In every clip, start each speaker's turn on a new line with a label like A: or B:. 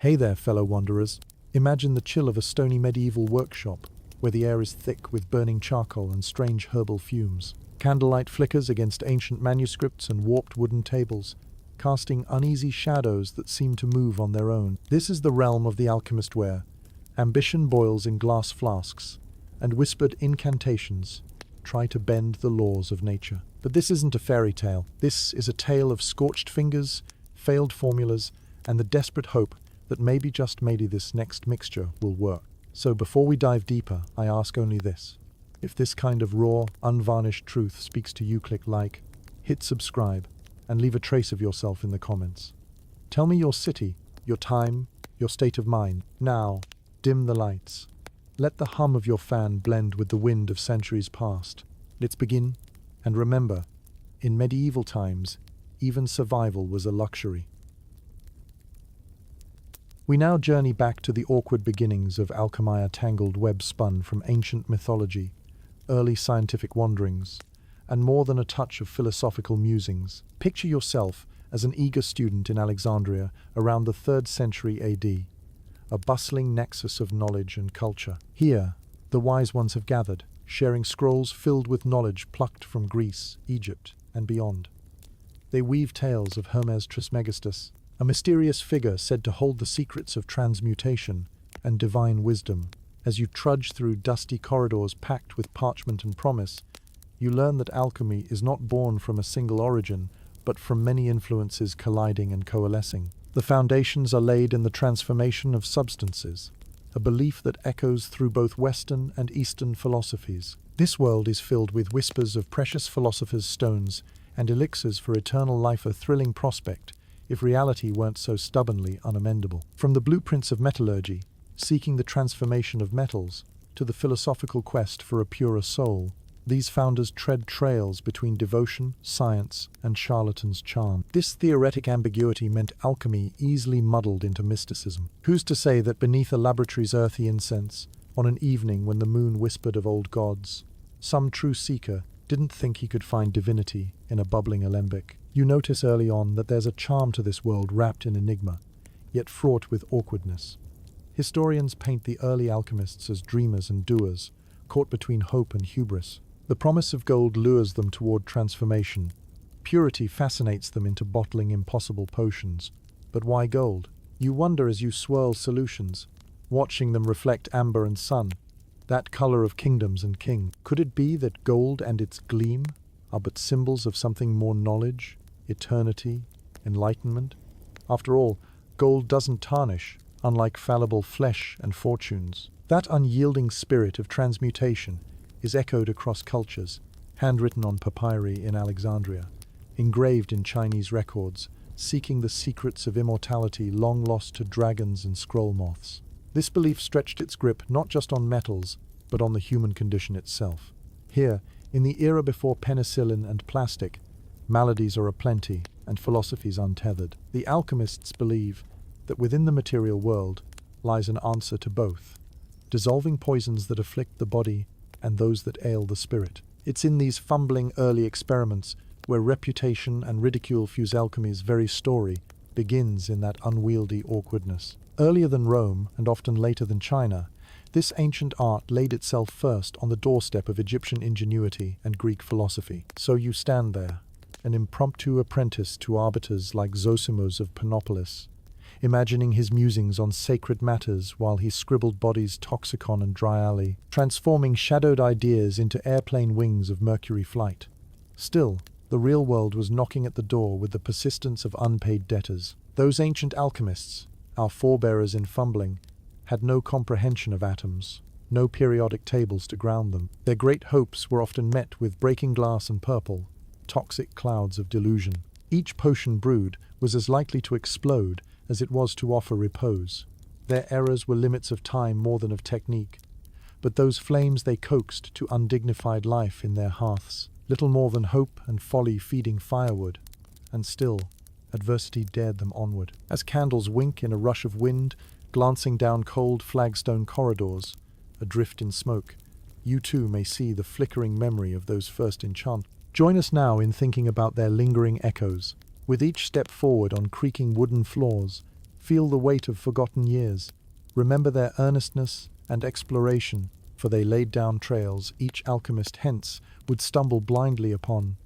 A: Hey there, fellow wanderers. Imagine the chill of a stony medieval workshop, where the air is thick with burning charcoal and strange herbal fumes. Candlelight flickers against ancient manuscripts and warped wooden tables, casting uneasy shadows that seem to move on their own. This is the realm of the alchemist where ambition boils in glass flasks, and whispered incantations try to bend the laws of nature. But this isn't a fairy tale. This is a tale of scorched fingers, failed formulas, and the desperate hope that maybe, just maybe, this next mixture will work. So before we dive deeper, I ask only this. If this kind of raw, unvarnished truth speaks to you, click like, hit subscribe, and leave a trace of yourself in the comments. Tell me your city, your time, your state of mind. Now, dim the lights. Let the hum of your fan blend with the wind of centuries past. Let's begin. And remember, in medieval times, even survival was a luxury. We now journey back to the awkward beginnings of alchemy, a tangled web spun from ancient mythology, early scientific wanderings, and more than a touch of philosophical musings. Picture yourself as an eager student in Alexandria around the 3rd century AD, a bustling nexus of knowledge and culture. Here, the wise ones have gathered, sharing scrolls filled with knowledge plucked from Greece, Egypt, and beyond. They weave tales of Hermes Trismegistus, a mysterious figure said to hold the secrets of transmutation and divine wisdom. As you trudge through dusty corridors packed with parchment and promise, you learn that alchemy is not born from a single origin, but from many influences colliding and coalescing. The foundations are laid in the transformation of substances, a belief that echoes through both Western and Eastern philosophies. This world is filled with whispers of precious philosophers' stones and elixirs for eternal life, a thrilling prospect if reality weren't so stubbornly unamendable. From the blueprints of metallurgy, seeking the transformation of metals, to the philosophical quest for a purer soul, these founders tread trails between devotion, science, and charlatans' charm. This theoretic ambiguity meant alchemy easily muddled into mysticism. Who's to say that beneath a laboratory's earthy incense, on an evening when the moon whispered of old gods, some true seeker didn't think he could find divinity in a bubbling alembic? You notice early on that there's a charm to this world wrapped in enigma, yet fraught with awkwardness. Historians paint the early alchemists as dreamers and doers, caught between hope and hubris. The promise of gold lures them toward transformation. Purity fascinates them into bottling impossible potions. But why gold? You wonder as you swirl solutions, watching them reflect amber and sun, that color of kingdoms and king. Could it be that gold and its gleam are but symbols of something more: knowledge, eternity, enlightenment? After all, gold doesn't tarnish, unlike fallible flesh and fortunes. That unyielding spirit of transmutation is echoed across cultures, handwritten on papyri in Alexandria, engraved in Chinese records, seeking the secrets of immortality long lost to dragons and scroll moths. This belief stretched its grip not just on metals, but on the human condition itself. Here, in the era before penicillin and plastic, maladies are aplenty and philosophies untethered. The alchemists believe that within the material world lies an answer to both, dissolving poisons that afflict the body and those that ail the spirit. It's in these fumbling early experiments where reputation and ridicule fuse alchemy's very story begins in that unwieldy awkwardness. Earlier than Rome, and often later than China, this ancient art laid itself first on the doorstep of Egyptian ingenuity and Greek philosophy. So you stand there, an impromptu apprentice to arbiters like Zosimos of Panopolis, imagining his musings on sacred matters while he scribbled bodies toxicon and dry alley, transforming shadowed ideas into airplane wings of Mercury flight. Still, the real world was knocking at the door with the persistence of unpaid debtors. Those ancient alchemists, our forebearers in fumbling, had no comprehension of atoms, no periodic tables to ground them. Their great hopes were often met with breaking glass and purple, toxic clouds of delusion. Each potion brewed was as likely to explode as it was to offer repose. Their errors were limits of time more than of technique, but those flames they coaxed to undignified life in their hearths, little more than hope and folly feeding firewood, and still, adversity dared them onward. As candles wink in a rush of wind, glancing down cold flagstone corridors, adrift in smoke, you too may see the flickering memory of those first enchantments. Join us now in thinking about their lingering echoes. With each step forward on creaking wooden floors, Feel the weight of forgotten years. Remember their earnestness and exploration, for they laid down trails each alchemist hence would stumble blindly upon,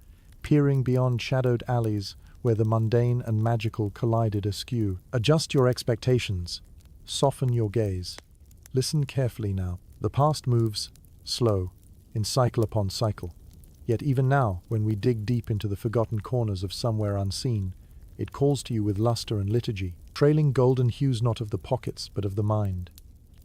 A: peering beyond shadowed alleys where the mundane and magical collided askew. Adjust your expectations. Soften your gaze. Listen carefully now. The past moves, slow, in cycle upon cycle. Yet even now, when we dig deep into the forgotten corners of somewhere unseen, it calls to you with luster and liturgy, trailing golden hues not of the pockets but of the mind.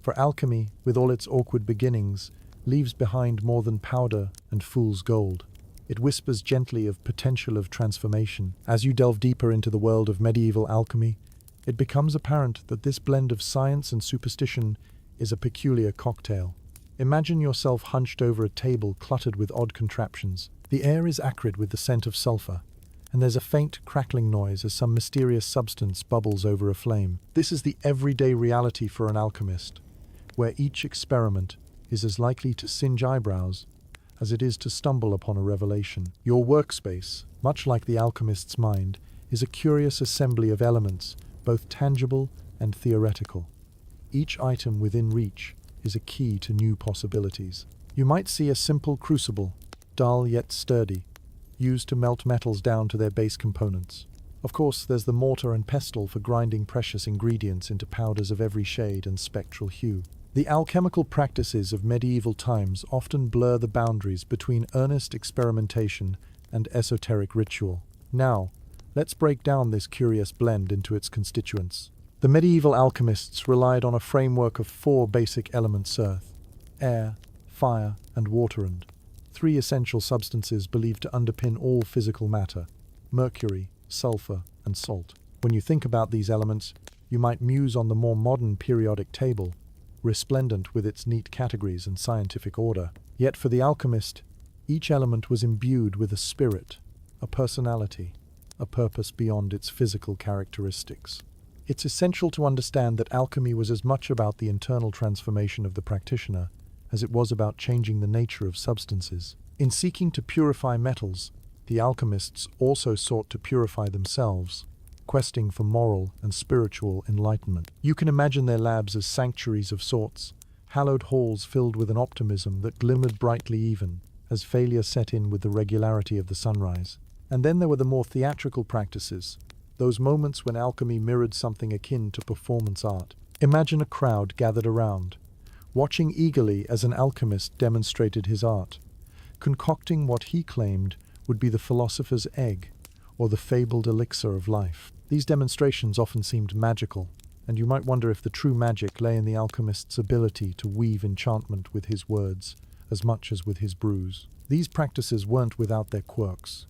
A: For alchemy, with all its awkward beginnings, leaves behind more than powder and fool's gold. It whispers gently of potential of transformation. As you delve deeper into the world of medieval alchemy, it becomes apparent that this blend of science and superstition is a peculiar cocktail. Imagine yourself hunched over a table cluttered with odd contraptions. The air is acrid with the scent of sulfur, and there's a faint crackling noise as some mysterious substance bubbles over a flame. This is the everyday reality for an alchemist, where each experiment is as likely to singe eyebrows as it is to stumble upon a revelation. Your workspace, much like the alchemist's mind, is a curious assembly of elements, both tangible and theoretical. Each item within reach is a key to new possibilities. You might see a simple crucible, dull yet sturdy, used to melt metals down to their base components. Of course, there's the mortar and pestle for grinding precious ingredients into powders of every shade and spectral hue. The alchemical practices of medieval times often blur the boundaries between earnest experimentation and esoteric ritual. Now, let's break down this curious blend into its constituents. The medieval alchemists relied on a framework of 4 basic elements: earth, air, fire, and water, and 3 essential substances believed to underpin all physical matter: mercury, sulfur, and salt. When you think about these elements, you might muse on the more modern periodic table, resplendent with its neat categories and scientific order. Yet for the alchemist, each element was imbued with a spirit, a personality, a purpose beyond its physical characteristics. It's essential to understand that alchemy was as much about the internal transformation of the practitioner as it was about changing the nature of substances. In seeking to purify metals, the alchemists also sought to purify themselves, questing for moral and spiritual enlightenment. You can imagine their labs as sanctuaries of sorts, hallowed halls filled with an optimism that glimmered brightly even as failure set in with the regularity of the sunrise. And then there were the more theatrical practices, those moments when alchemy mirrored something akin to performance art. Imagine a crowd gathered around, watching eagerly as an alchemist demonstrated his art, concocting what he claimed would be the philosopher's egg or the fabled elixir of life. These demonstrations often seemed magical, and you might wonder if the true magic lay in the alchemist's ability to weave enchantment with his words as much as with his brews. These practices weren't without their quirks.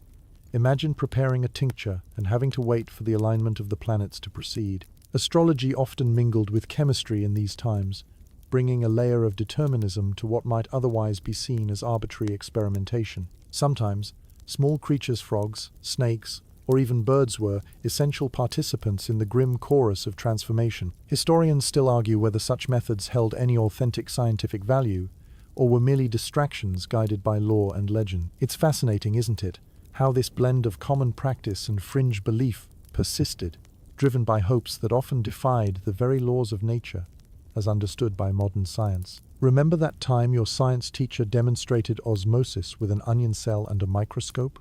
A: Imagine preparing a tincture and having to wait for the alignment of the planets to proceed. Astrology often mingled with chemistry in these times, bringing a layer of determinism to what might otherwise be seen as arbitrary experimentation. Sometimes, small creatures, frogs, snakes, or even birds were essential participants in the grim chorus of transformation. Historians still argue whether such methods held any authentic scientific value, or were merely distractions guided by lore and legend. It's fascinating, isn't it, how this blend of common practice and fringe belief persisted, driven by hopes that often defied the very laws of nature, as understood by modern science. Remember that time your science teacher demonstrated osmosis with an onion cell and a microscope?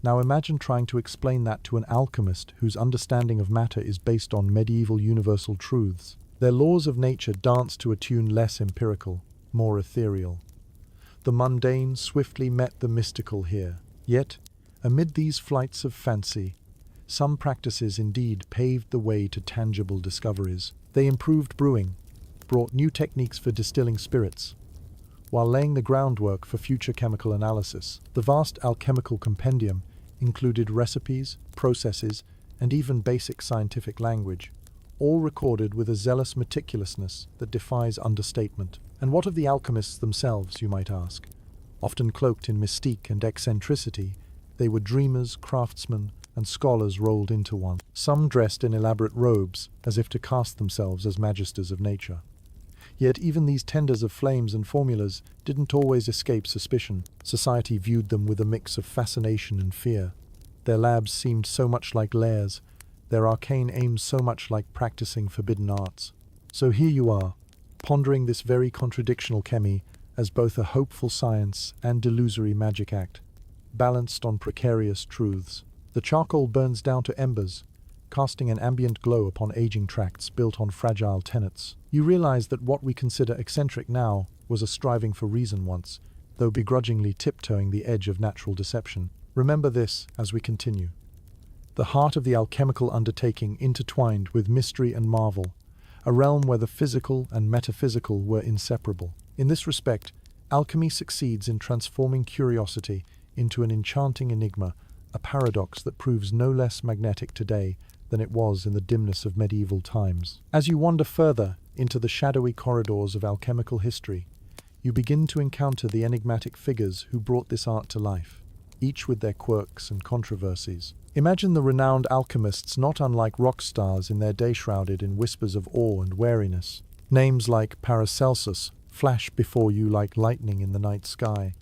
A: Now imagine trying to explain that to an alchemist whose understanding of matter is based on medieval universal truths. Their laws of nature dance to a tune less empirical, more ethereal. The mundane swiftly met the mystical here. Yet, amid these flights of fancy, some practices indeed paved the way to tangible discoveries. They improved brewing, brought new techniques for distilling spirits, while laying the groundwork for future chemical analysis. The vast alchemical compendium included recipes, processes, and even basic scientific language, all recorded with a zealous meticulousness that defies understatement. And what of the alchemists themselves, you might ask? Often cloaked in mystique and eccentricity, they were dreamers, craftsmen, and scholars rolled into one. Some dressed in elaborate robes, as if to cast themselves as magisters of nature. Yet even these tenders of flames and formulas didn't always escape suspicion. Society viewed them with a mix of fascination and fear. Their labs seemed so much like lairs, their arcane aims so much like practicing forbidden arts. So here you are, pondering this very contradictional alchemy as both a hopeful science and delusory magic act, balanced on precarious truths. The charcoal burns down to embers, casting an ambient glow upon aging tracts built on fragile tenets. You realize that what we consider eccentric now was a striving for reason once, though begrudgingly tiptoeing the edge of natural deception. Remember this as we continue. The heart of the alchemical undertaking intertwined with mystery and marvel, a realm where the physical and metaphysical were inseparable. In this respect, alchemy succeeds in transforming curiosity into an enchanting enigma, a paradox that proves no less magnetic today than it was in the dimness of medieval times. As you wander further into the shadowy corridors of alchemical history, you begin to encounter the enigmatic figures who brought this art to life, each with their quirks and controversies. Imagine the renowned alchemists not unlike rock stars in their day, shrouded in whispers of awe and wariness. Names like Paracelsus flash before you like lightning in the night sky,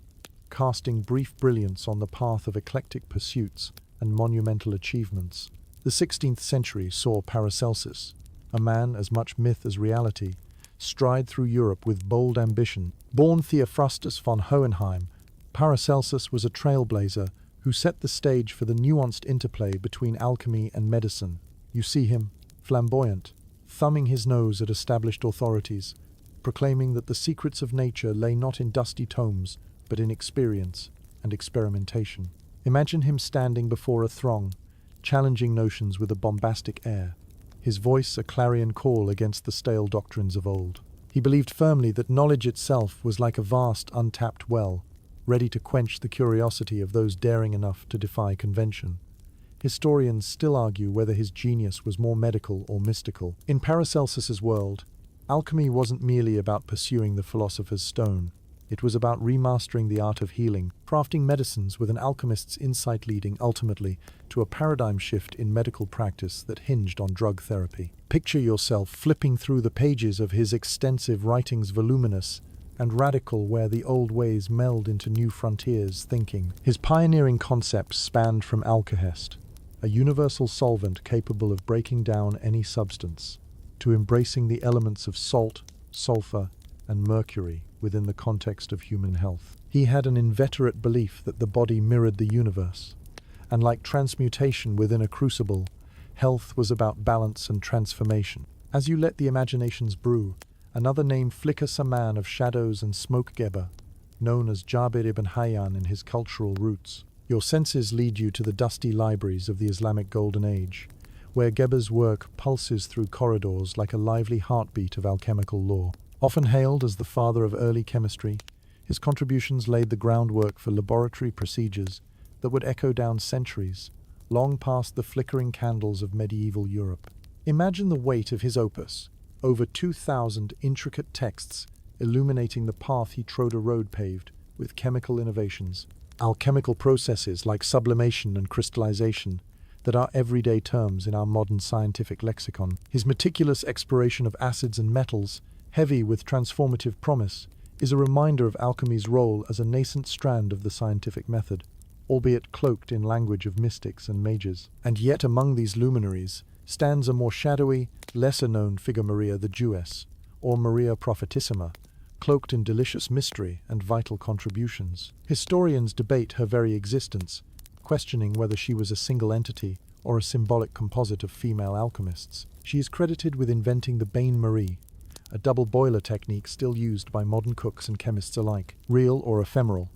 A: casting brief brilliance on the path of eclectic pursuits and monumental achievements. The 16th century saw Paracelsus, a man as much myth as reality, stride through Europe with bold ambition. Born Theophrastus von Hohenheim, Paracelsus was a trailblazer who set the stage for the nuanced interplay between alchemy and medicine. You see him, flamboyant, thumbing his nose at established authorities, proclaiming that the secrets of nature lay not in dusty tomes, but in experience and experimentation. Imagine him standing before a throng, challenging notions with a bombastic air, his voice a clarion call against the stale doctrines of old. He believed firmly that knowledge itself was like a vast, untapped well, ready to quench the curiosity of those daring enough to defy convention. Historians still argue whether his genius was more medical or mystical. In Paracelsus's world, alchemy wasn't merely about pursuing the philosopher's stone. It was about remastering the art of healing, crafting medicines with an alchemist's insight leading ultimately to a paradigm shift in medical practice that hinged on drug therapy. Picture yourself flipping through the pages of his extensive writings, voluminous and radical, where the old ways meld into new frontiers thinking. His pioneering concepts spanned from Alchemist, a universal solvent capable of breaking down any substance, to embracing the elements of salt, sulfur, and mercury within the context of human health. He had an inveterate belief that the body mirrored the universe, and like transmutation within a crucible, health was about balance and transformation. As you let the imaginations brew, another name flickers, a man of shadows and smoke, Geber, known as Jabir ibn Hayyan in his cultural roots. Your senses lead you to the dusty libraries of the Islamic Golden Age, where Geber's work pulses through corridors like a lively heartbeat of alchemical lore. Often hailed as the father of early chemistry, his contributions laid the groundwork for laboratory procedures that would echo down centuries, long past the flickering candles of medieval Europe. Imagine the weight of his opus, over 2,000 intricate texts illuminating the path he trod, a road paved with chemical innovations, alchemical processes like sublimation and crystallization that are everyday terms in our modern scientific lexicon. His meticulous exploration of acids and metals, heavy with transformative promise, is a reminder of alchemy's role as a nascent strand of the scientific method, albeit cloaked in language of mystics and mages. And yet among these luminaries stands a more shadowy, lesser-known figure, Maria the Jewess, or Maria Prophetissima, cloaked in delicious mystery and vital contributions. Historians debate her very existence, questioning whether she was a single entity or a symbolic composite of female alchemists. She is credited with inventing the bain-marie, a double boiler technique still used by modern cooks and chemists alike. Real or ephemeral,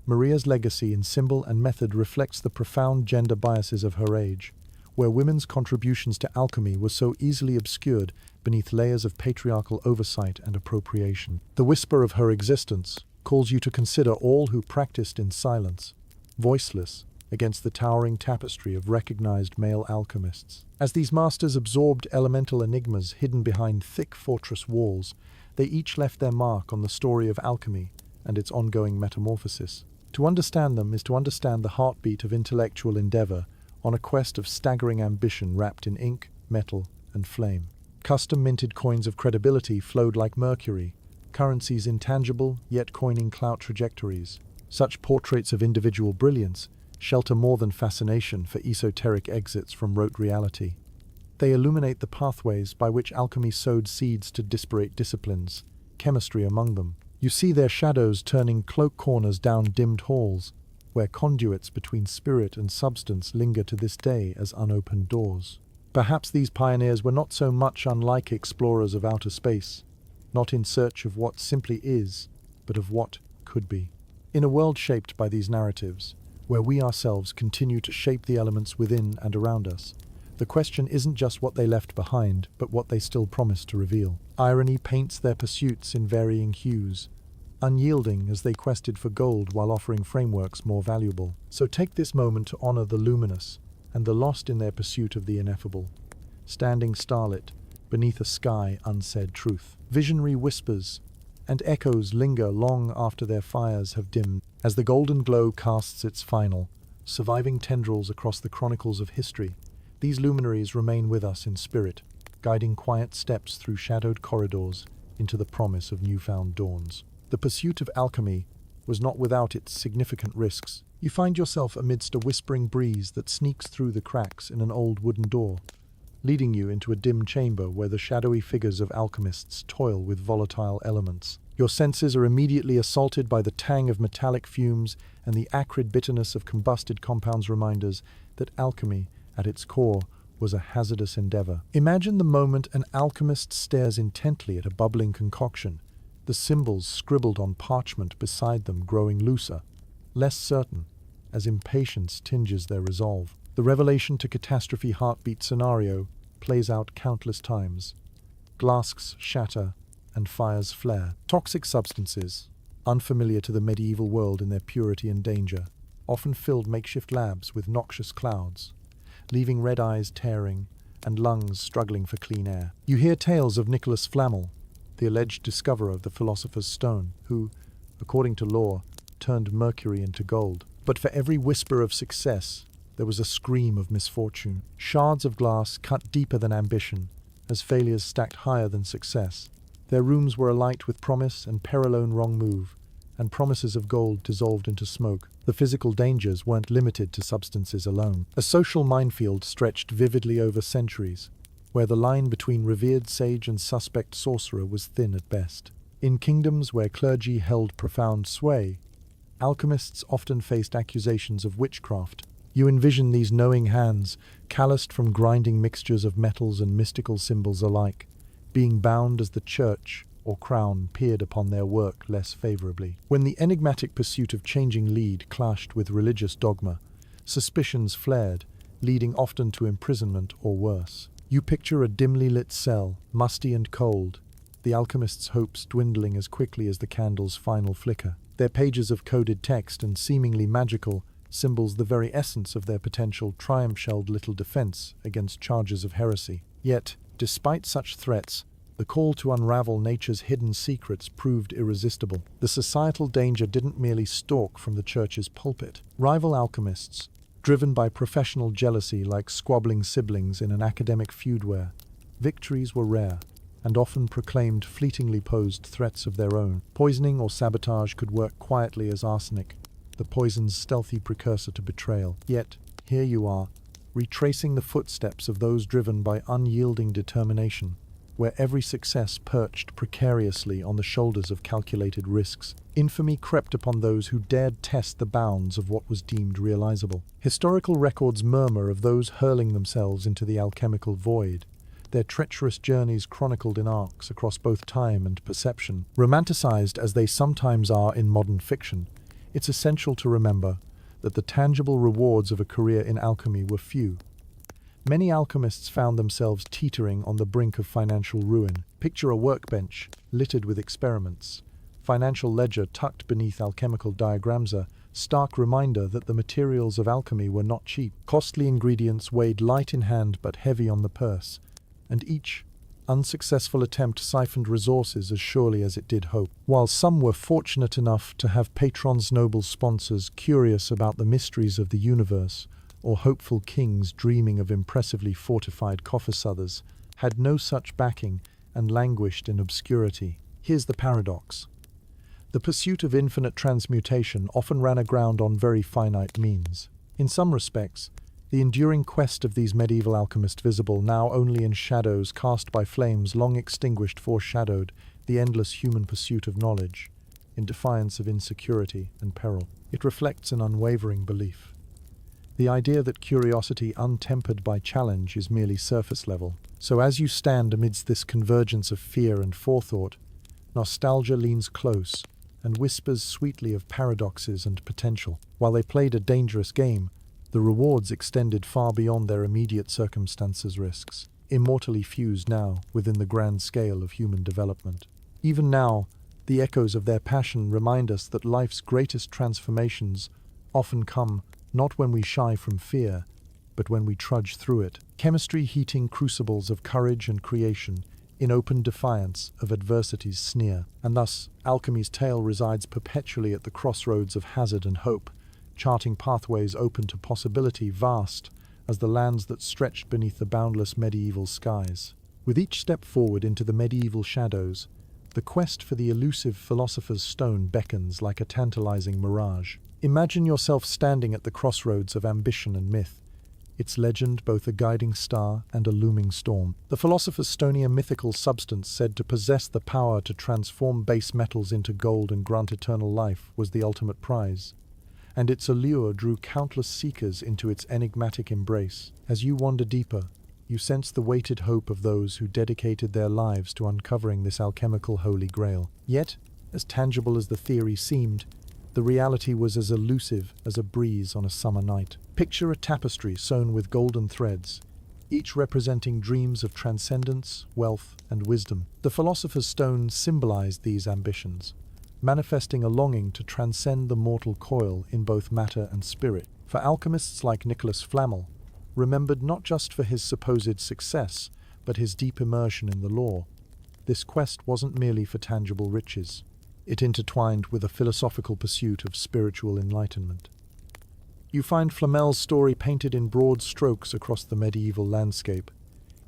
A: Maria's legacy in symbol and method reflects the profound gender biases of her age, where women's contributions to alchemy were so easily obscured beneath layers of patriarchal oversight and appropriation. The whisper of her existence calls you to consider all who practiced in silence, voiceless, against the towering tapestry of recognized male alchemists. As these masters absorbed elemental enigmas hidden behind thick fortress walls, they each left their mark on the story of alchemy and its ongoing metamorphosis. To understand them is to understand the heartbeat of intellectual endeavor on a quest of staggering ambition wrapped in ink, metal, and flame. Custom-minted coins of credibility flowed like mercury, currencies intangible yet coining clout trajectories. Such portraits of individual brilliance shelter more than fascination for esoteric exits from rote reality. They illuminate the pathways by which alchemy sowed seeds to disparate disciplines, chemistry among them. You see their shadows turning cloak corners down dimmed halls, where conduits between spirit and substance linger to this day as unopened doors. Perhaps these pioneers were not so much unlike explorers of outer space, not in search of what simply is, but of what could be. In a world shaped by these narratives, where we ourselves continue to shape the elements within and around us, the question isn't just what they left behind, but what they still promise to reveal. Irony paints their pursuits in varying hues, unyielding as they quested for gold while offering frameworks more valuable. So take this moment to honor the luminous and the lost in their pursuit of the ineffable, standing starlit beneath a sky unsaid truth. Visionary whispers and echoes linger long after their fires have dimmed, as the golden glow casts its final, surviving tendrils across the chronicles of history. These luminaries remain with us in spirit, guiding quiet steps through shadowed corridors into the promise of newfound dawns. The pursuit of alchemy was not without its significant risks. You find yourself amidst a whispering breeze that sneaks through the cracks in an old wooden door, leading you into a dim chamber where the shadowy figures of alchemists toil with volatile elements. Your senses are immediately assaulted by the tang of metallic fumes and the acrid bitterness of combusted compounds, reminders that alchemy, at its core, was a hazardous endeavor. Imagine the moment an alchemist stares intently at a bubbling concoction, the symbols scribbled on parchment beside them growing looser, less certain, as impatience tinges their resolve. The revelation to catastrophe heartbeat scenario plays out countless times. Flasks shatter and fires flare. Toxic substances, unfamiliar to the medieval world in their purity and danger, often filled makeshift labs with noxious clouds, leaving red eyes tearing and lungs struggling for clean air. You hear tales of Nicholas Flamel, the alleged discoverer of the Philosopher's Stone, who, according to lore, turned mercury into gold. But for every whisper of success, there was a scream of misfortune. Shards of glass cut deeper than ambition, as failures stacked higher than success. Their rooms were alight with promise and peril wrong move, and promises of gold dissolved into smoke. The physical dangers weren't limited to substances alone. A social minefield stretched vividly over centuries, where the line between revered sage and suspect sorcerer was thin at best. In kingdoms where clergy held profound sway, alchemists often faced accusations of witchcraft. You envision these knowing hands, calloused from grinding mixtures of metals and mystical symbols alike, being bound as the church or crown peered upon their work less favorably. When the enigmatic pursuit of changing lead clashed with religious dogma, suspicions flared, leading often to imprisonment or worse. You picture a dimly lit cell, musty and cold, the alchemist's hopes dwindling as quickly as the candle's final flicker. Their pages of coded text and seemingly magical symbols the very essence of their potential triumph-shelled little defense against charges of heresy. Yet, despite such threats, the call to unravel nature's hidden secrets proved irresistible. The societal danger didn't merely stalk from the church's pulpit. Rival alchemists, driven by professional jealousy like squabbling siblings in an academic feud where victories were rare and often proclaimed fleetingly posed threats of their own. Poisoning or sabotage could work quietly as arsenic, the poison's stealthy precursor to betrayal. Yet, here you are, retracing the footsteps of those driven by unyielding determination, where every success perched precariously on the shoulders of calculated risks. Infamy crept upon those who dared test the bounds of what was deemed realizable. Historical records murmur of those hurling themselves into the alchemical void, their treacherous journeys chronicled in arcs across both time and perception. Romanticized as they sometimes are in modern fiction, it's essential to remember that the tangible rewards of a career in alchemy were few. Many alchemists found themselves teetering on the brink of financial ruin. Picture a workbench littered with experiments, financial ledger tucked beneath alchemical diagrams, a stark reminder that the materials of alchemy were not cheap. Costly ingredients weighed light in hand but heavy on the purse, and each unsuccessful attempt siphoned resources as surely as it did hope. While some were fortunate enough to have patrons, noble sponsors curious about the mysteries of the universe, or hopeful kings dreaming of impressively fortified coffers, others had no such backing and languished in obscurity. Here's the paradox. The pursuit of infinite transmutation often ran aground on very finite means. In some respects, The enduring quest of these medieval alchemists, visible now only in shadows cast by flames long extinguished, foreshadowed the endless human pursuit of knowledge, in defiance of insecurity and peril. It reflects an unwavering belief. The idea that curiosity untempered by challenge is merely surface level. So as you stand amidst this convergence of fear and forethought, nostalgia leans close and whispers sweetly of paradoxes and potential. While they played a dangerous game, the rewards extended far beyond their immediate circumstances' risks, immortally fused now within the grand scale of human development. Even now, the echoes of their passion remind us that life's greatest transformations often come not when we shy from fear, but when we trudge through it. Chemistry heating crucibles of courage and creation in open defiance of adversity's sneer. And thus, alchemy's tale resides perpetually at the crossroads of hazard and hope, charting pathways open to possibility vast as the lands that stretched beneath the boundless medieval skies. With each step forward into the medieval shadows, the quest for the elusive philosopher's stone beckons like a tantalizing mirage. Imagine yourself standing at the crossroads of ambition and myth, its legend both a guiding star and a looming storm. The philosopher's stone, a mythical substance said to possess the power to transform base metals into gold and grant eternal life, was the ultimate prize, and its allure drew countless seekers into its enigmatic embrace. As you wander deeper, you sense the weighted hope of those who dedicated their lives to uncovering this alchemical holy grail. Yet, as tangible as the theory seemed, the reality was as elusive as a breeze on a summer night. Picture a tapestry sewn with golden threads, each representing dreams of transcendence, wealth, and wisdom. The philosopher's stone symbolized these ambitions, manifesting a longing to transcend the mortal coil in both matter and spirit. For alchemists like Nicholas Flamel, remembered not just for his supposed success, but his deep immersion in the lore, this quest wasn't merely for tangible riches. It intertwined with a philosophical pursuit of spiritual enlightenment. You find Flamel's story painted in broad strokes across the medieval landscape,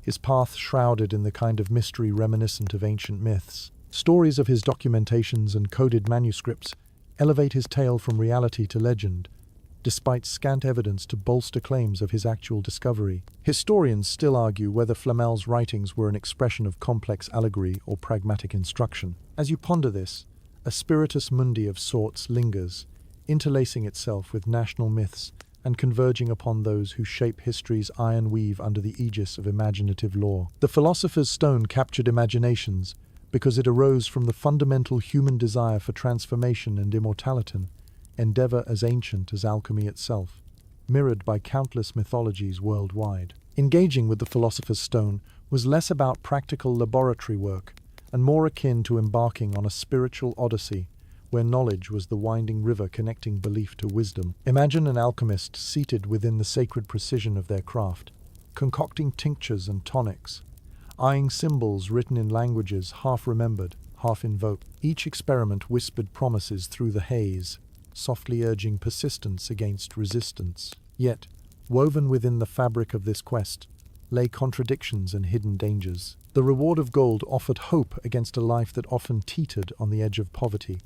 A: his path shrouded in the kind of mystery reminiscent of ancient myths. Stories of his documentations and coded manuscripts elevate his tale from reality to legend, despite scant evidence to bolster claims of his actual discovery. Historians still argue whether Flamel's writings were an expression of complex allegory or pragmatic instruction. As you ponder this, a spiritus mundi of sorts lingers, interlacing itself with national myths and converging upon those who shape history's iron weave under the aegis of imaginative lore. The philosopher's stone captured imaginations because it arose from the fundamental human desire for transformation and immortality, endeavor as ancient as alchemy itself, mirrored by countless mythologies worldwide. Engaging with the philosopher's stone was less about practical laboratory work and more akin to embarking on a spiritual odyssey where knowledge was the winding river connecting belief to wisdom. Imagine an alchemist seated within the sacred precision of their craft, concocting tinctures and tonics, eyeing symbols written in languages half remembered, half invoked. Each experiment whispered promises through the haze, softly urging persistence against resistance. Yet, woven within the fabric of this quest, lay contradictions and hidden dangers. The reward of gold offered hope against a life that often teetered on the edge of poverty,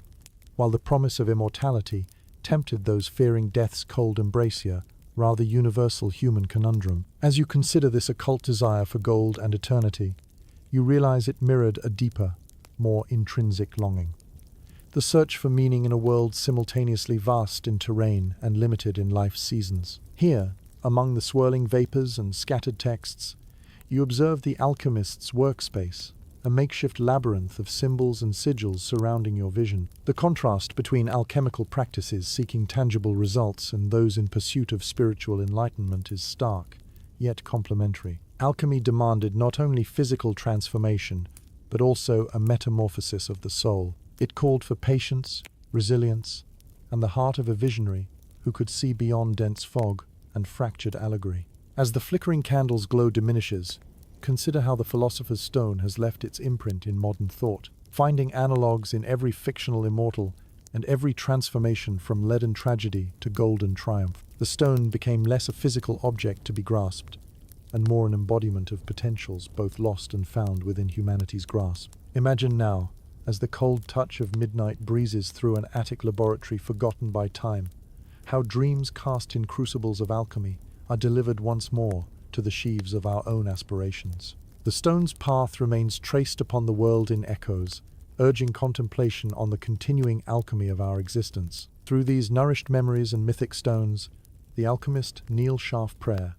A: while the promise of immortality tempted those fearing death's cold embracia, rather universal human conundrum. As you consider this occult desire for gold and eternity, you realize it mirrored a deeper, more intrinsic longing. The search for meaning in a world simultaneously vast in terrain and limited in life's seasons. Here, among the swirling vapors and scattered texts, you observe the alchemist's workspace, a makeshift labyrinth of symbols and sigils surrounding your vision. The contrast between alchemical practices seeking tangible results and those in pursuit of spiritual enlightenment is stark, yet complementary. Alchemy demanded not only physical transformation, but also a metamorphosis of the soul. It called for patience, resilience, and the heart of a visionary who could see beyond dense fog and fractured allegory. As the flickering candle's glow diminishes, consider how the philosopher's stone has left its imprint in modern thought, finding analogues in every fictional immortal and every transformation from leaden tragedy to golden triumph. The stone became less a physical object to be grasped, and more an embodiment of potentials both lost and found within humanity's grasp. Imagine now, as the cold touch of midnight breezes through an attic laboratory forgotten by time, how dreams cast in crucibles of alchemy are delivered once more to the sheaves of our own aspirations. The stone's path remains traced upon the world in echoes, urging contemplation on the continuing alchemy of our existence. Through these nourished memories and mythic stones, the alchemist kneel half prayer,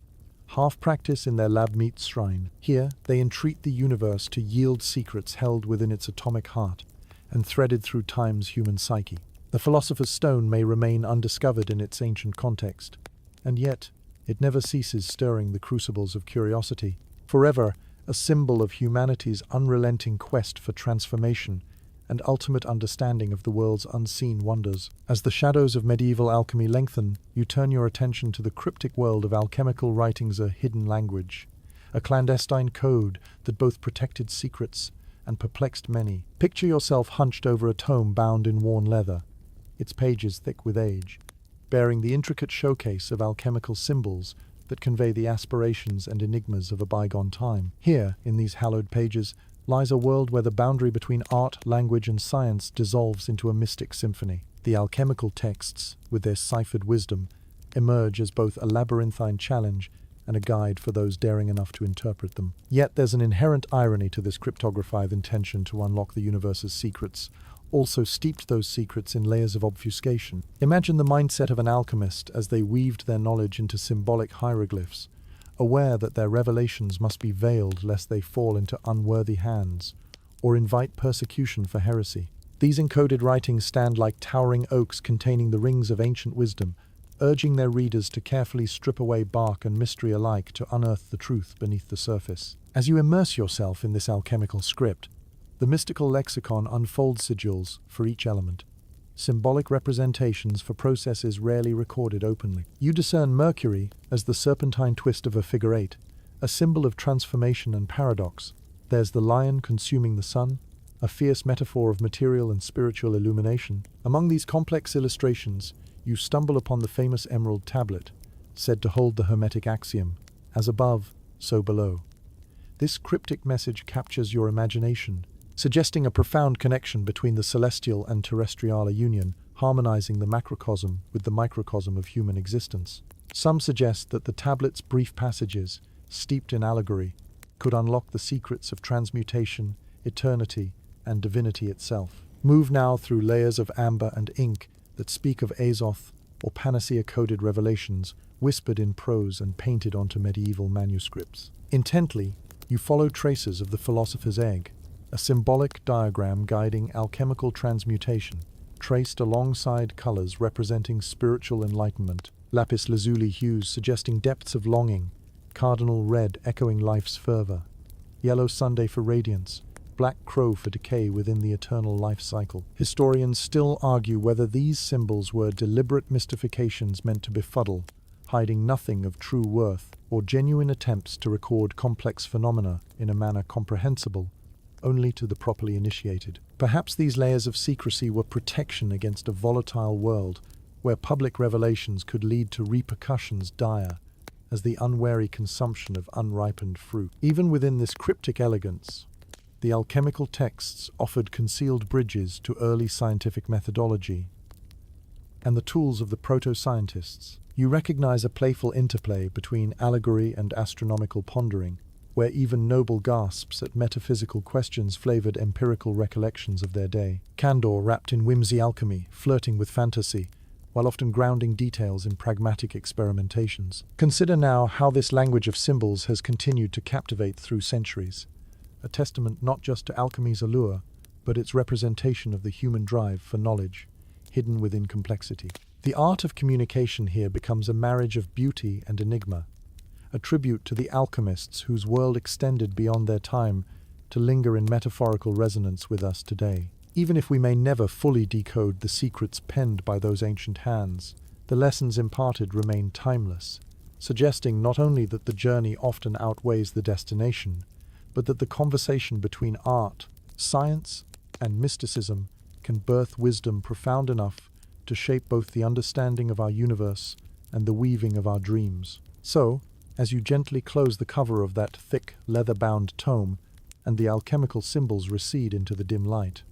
A: half practice in their lab meets shrine. Here, they entreat the universe to yield secrets held within its atomic heart and threaded through time's human psyche. The philosopher's stone may remain undiscovered in its ancient context, and yet it never ceases stirring the crucibles of curiosity, forever a symbol of humanity's unrelenting quest for transformation and ultimate understanding of the world's unseen wonders. As the shadows of medieval alchemy lengthen, you turn your attention to the cryptic world of alchemical writings, a hidden language, a clandestine code that both protected secrets and perplexed many. Picture yourself hunched over a tome bound in worn leather, its pages thick with age, bearing the intricate showcase of alchemical symbols that convey the aspirations and enigmas of a bygone time. Here, in these hallowed pages, lies a world where the boundary between art, language, and science dissolves into a mystic symphony. The alchemical texts, with their ciphered wisdom, emerge as both a labyrinthine challenge and a guide for those daring enough to interpret them. Yet there's an inherent irony to this cryptography. The intention to unlock the universe's secrets also steeped those secrets in layers of obfuscation. Imagine the mindset of an alchemist as they weaved their knowledge into symbolic hieroglyphs, aware that their revelations must be veiled lest they fall into unworthy hands or invite persecution for heresy. These encoded writings stand like towering oaks containing the rings of ancient wisdom, urging their readers to carefully strip away bark and mystery alike to unearth the truth beneath the surface. As you immerse yourself in this alchemical script, the mystical lexicon unfolds sigils for each element, symbolic representations for processes rarely recorded openly. You discern Mercury as the serpentine twist of a figure eight, a symbol of transformation and paradox. There's the lion consuming the sun, a fierce metaphor of material and spiritual illumination. Among these complex illustrations, you stumble upon the famous emerald tablet, said to hold the Hermetic axiom, "As above, so below." This cryptic message captures your imagination, suggesting a profound connection between the celestial and terrestrial union, harmonizing the macrocosm with the microcosm of human existence. Some suggest that the tablet's brief passages, steeped in allegory, could unlock the secrets of transmutation, eternity, and divinity itself. Move now through layers of amber and ink that speak of Azoth or panacea-coded revelations, whispered in prose and painted onto medieval manuscripts. Intently, you follow traces of the philosopher's egg, a symbolic diagram guiding alchemical transmutation, traced alongside colors representing spiritual enlightenment, lapis lazuli hues suggesting depths of longing, cardinal red echoing life's fervor, yellow sunday for radiance, black crow for decay within the eternal life cycle. Historians still argue whether these symbols were deliberate mystifications meant to befuddle, hiding nothing of true worth, or genuine attempts to record complex phenomena in a manner comprehensible only to the properly initiated. Perhaps these layers of secrecy were protection against a volatile world where public revelations could lead to repercussions dire as the unwary consumption of unripened fruit. Even within this cryptic elegance, the alchemical texts offered concealed bridges to early scientific methodology and the tools of the proto-scientists. You recognize a playful interplay between allegory and astronomical pondering, where even noble gasps at metaphysical questions flavored empirical recollections of their day. Candor wrapped in whimsy, alchemy, flirting with fantasy, while often grounding details in pragmatic experimentations. Consider now how this language of symbols has continued to captivate through centuries, a testament not just to alchemy's allure, but its representation of the human drive for knowledge, hidden within complexity. The art of communication here becomes a marriage of beauty and enigma, a tribute to the alchemists whose world extended beyond their time to linger in metaphorical resonance with us today. Even if we may never fully decode the secrets penned by those ancient hands, the lessons imparted remain timeless, suggesting not only that the journey often outweighs the destination, but that the conversation between art, science, and mysticism can birth wisdom profound enough to shape both the understanding of our universe and the weaving of our dreams. So, as you gently close the cover of that thick, leather-bound tome and the alchemical symbols recede into the dim light,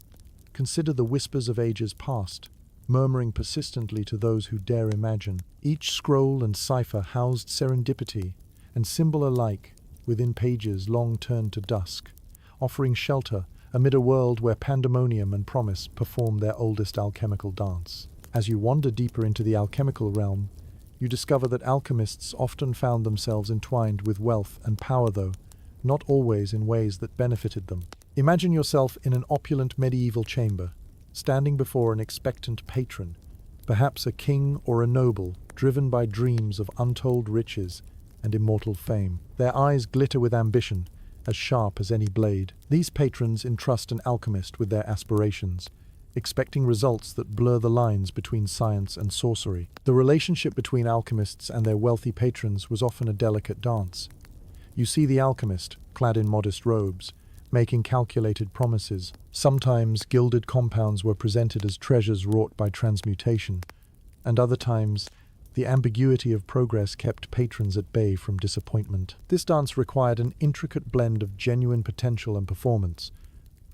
A: consider the whispers of ages past, murmuring persistently to those who dare imagine. Each scroll and cipher housed serendipity and symbol alike within pages long turned to dusk, offering shelter amid a world where pandemonium and promise perform their oldest alchemical dance. As you wander deeper into the alchemical realm, you discover that alchemists often found themselves entwined with wealth and power, though not always in ways that benefited them. Imagine yourself in an opulent medieval chamber, standing before an expectant patron, perhaps a king or a noble, driven by dreams of untold riches and immortal fame. Their eyes glitter with ambition, as sharp as any blade. These patrons entrust an alchemist with their aspirations, expecting results that blur the lines between science and sorcery. The relationship between alchemists and their wealthy patrons was often a delicate dance. You see the alchemist, clad in modest robes, making calculated promises. Sometimes gilded compounds were presented as treasures wrought by transmutation, and other times the ambiguity of progress kept patrons at bay from disappointment. This dance required an intricate blend of genuine potential and performance,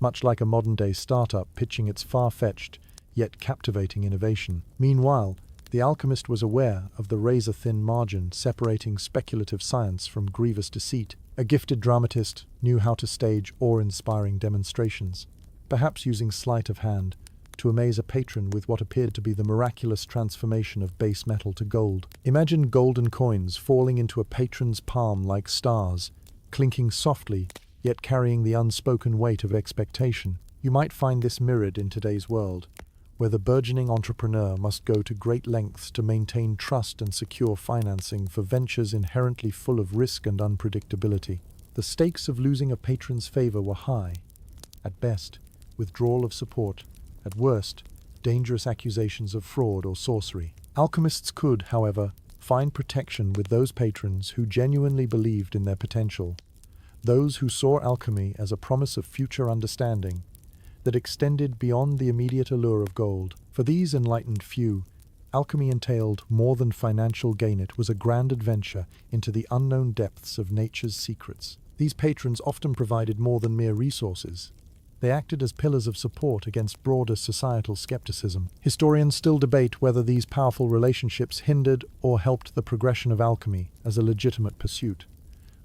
A: much like a modern-day startup pitching its far-fetched yet captivating innovation. Meanwhile, the alchemist was aware of the razor-thin margin separating speculative science from grievous deceit. A gifted dramatist knew how to stage awe-inspiring demonstrations, perhaps using sleight of hand to amaze a patron with what appeared to be the miraculous transformation of base metal to gold. Imagine golden coins falling into a patron's palm like stars, clinking softly, yet carrying the unspoken weight of expectation. You might find this mirrored in today's world, where the burgeoning entrepreneur must go to great lengths to maintain trust and secure financing for ventures inherently full of risk and unpredictability. The stakes of losing a patron's favor were high. At best, withdrawal of support; at worst, dangerous accusations of fraud or sorcery. Alchemists could, however, find protection with those patrons who genuinely believed in their potential, those who saw alchemy as a promise of future understanding that extended beyond the immediate allure of gold. For these enlightened few, alchemy entailed more than financial gain. It was a grand adventure into the unknown depths of nature's secrets. These patrons often provided more than mere resources. They acted as pillars of support against broader societal skepticism. Historians still debate whether these powerful relationships hindered or helped the progression of alchemy as a legitimate pursuit.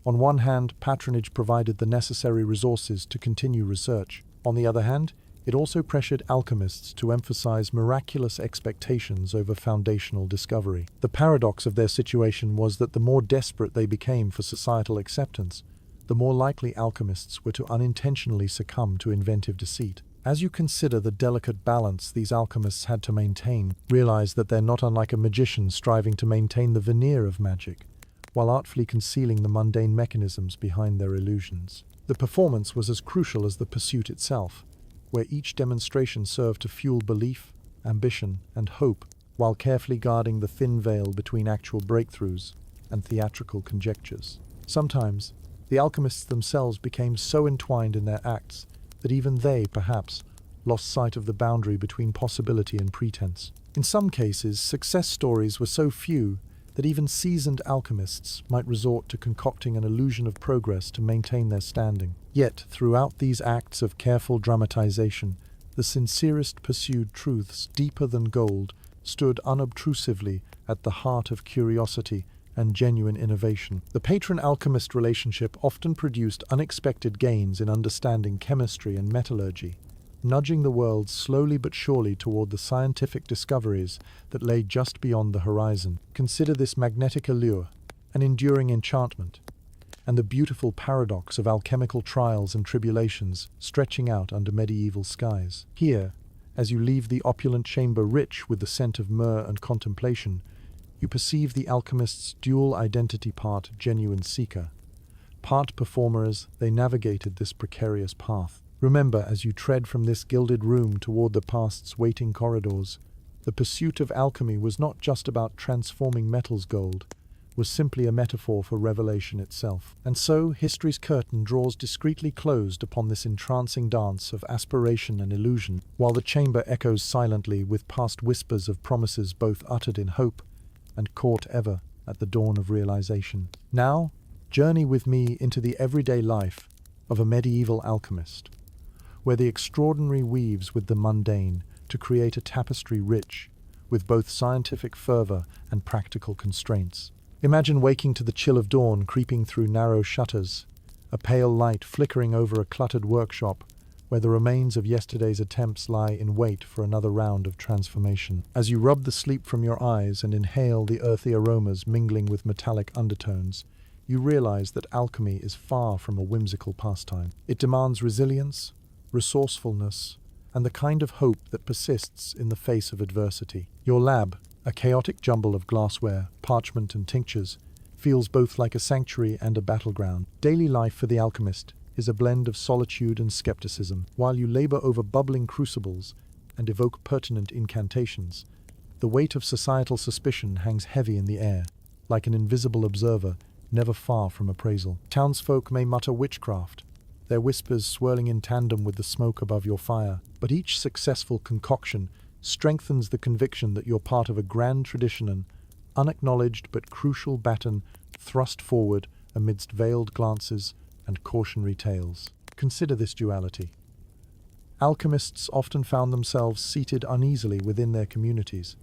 A: On one hand, patronage provided the necessary resources to continue research. On the other hand, it also pressured alchemists to emphasize miraculous expectations over foundational discovery. The paradox of their situation was that the more desperate they became for societal acceptance, the more likely alchemists were to unintentionally succumb to inventive deceit. As you consider the delicate balance these alchemists had to maintain, realize that they're not unlike a magician striving to maintain the veneer of magic, while artfully concealing the mundane mechanisms behind their illusions. The performance was as crucial as the pursuit itself, where each demonstration served to fuel belief, ambition, and hope, while carefully guarding the thin veil between actual breakthroughs and theatrical conjectures. Sometimes, the alchemists themselves became so entwined in their acts that even they, perhaps, lost sight of the boundary between possibility and pretense. In some cases, success stories were so few that even seasoned alchemists might resort to concocting an illusion of progress to maintain their standing. Yet, throughout these acts of careful dramatization, the sincerest pursued truths, deeper than gold, stood unobtrusively at the heart of curiosity and genuine innovation. The patron-alchemist relationship often produced unexpected gains in understanding chemistry and metallurgy, nudging the world slowly but surely toward the scientific discoveries that lay just beyond the horizon. Consider this magnetic allure, an enduring enchantment, and the beautiful paradox of alchemical trials and tribulations stretching out under medieval skies. Here, as you leave the opulent chamber rich with the scent of myrrh and contemplation, you perceive the alchemist's dual identity: part genuine seeker, part performer. As they navigated this precarious path, remember, as you tread from this gilded room toward the past's waiting corridors, the pursuit of alchemy was not just about transforming metals. Gold was simply a metaphor for revelation itself. And so, history's curtain draws discreetly closed upon this entrancing dance of aspiration and illusion, while the chamber echoes silently with past whispers of promises both uttered in hope and caught ever at the dawn of realization. Now, journey with me into the everyday life of a medieval alchemist, where the extraordinary weaves with the mundane, to create a tapestry rich with both scientific fervor and practical constraints. Imagine waking to the chill of dawn creeping through narrow shutters, a pale light flickering over a cluttered workshop where the remains of yesterday's attempts lie in wait for another round of transformation. As you rub the sleep from your eyes and inhale the earthy aromas mingling with metallic undertones, you realize that alchemy is far from a whimsical pastime. It demands resilience, resourcefulness, and the kind of hope that persists in the face of adversity. Your lab, a chaotic jumble of glassware, parchment, and tinctures, feels both like a sanctuary and a battleground. Daily life for the alchemist is a blend of solitude and skepticism. While you labor over bubbling crucibles and evoke pertinent incantations, the weight of societal suspicion hangs heavy in the air, like an invisible observer never far from appraisal. Townsfolk may mutter witchcraft, their whispers swirling in tandem with the smoke above your fire, but each successful concoction strengthens the conviction that you're part of a grand tradition, an unacknowledged but crucial baton thrust forward amidst veiled glances and cautionary tales. Consider this duality. Alchemists often found themselves seated uneasily within their communities,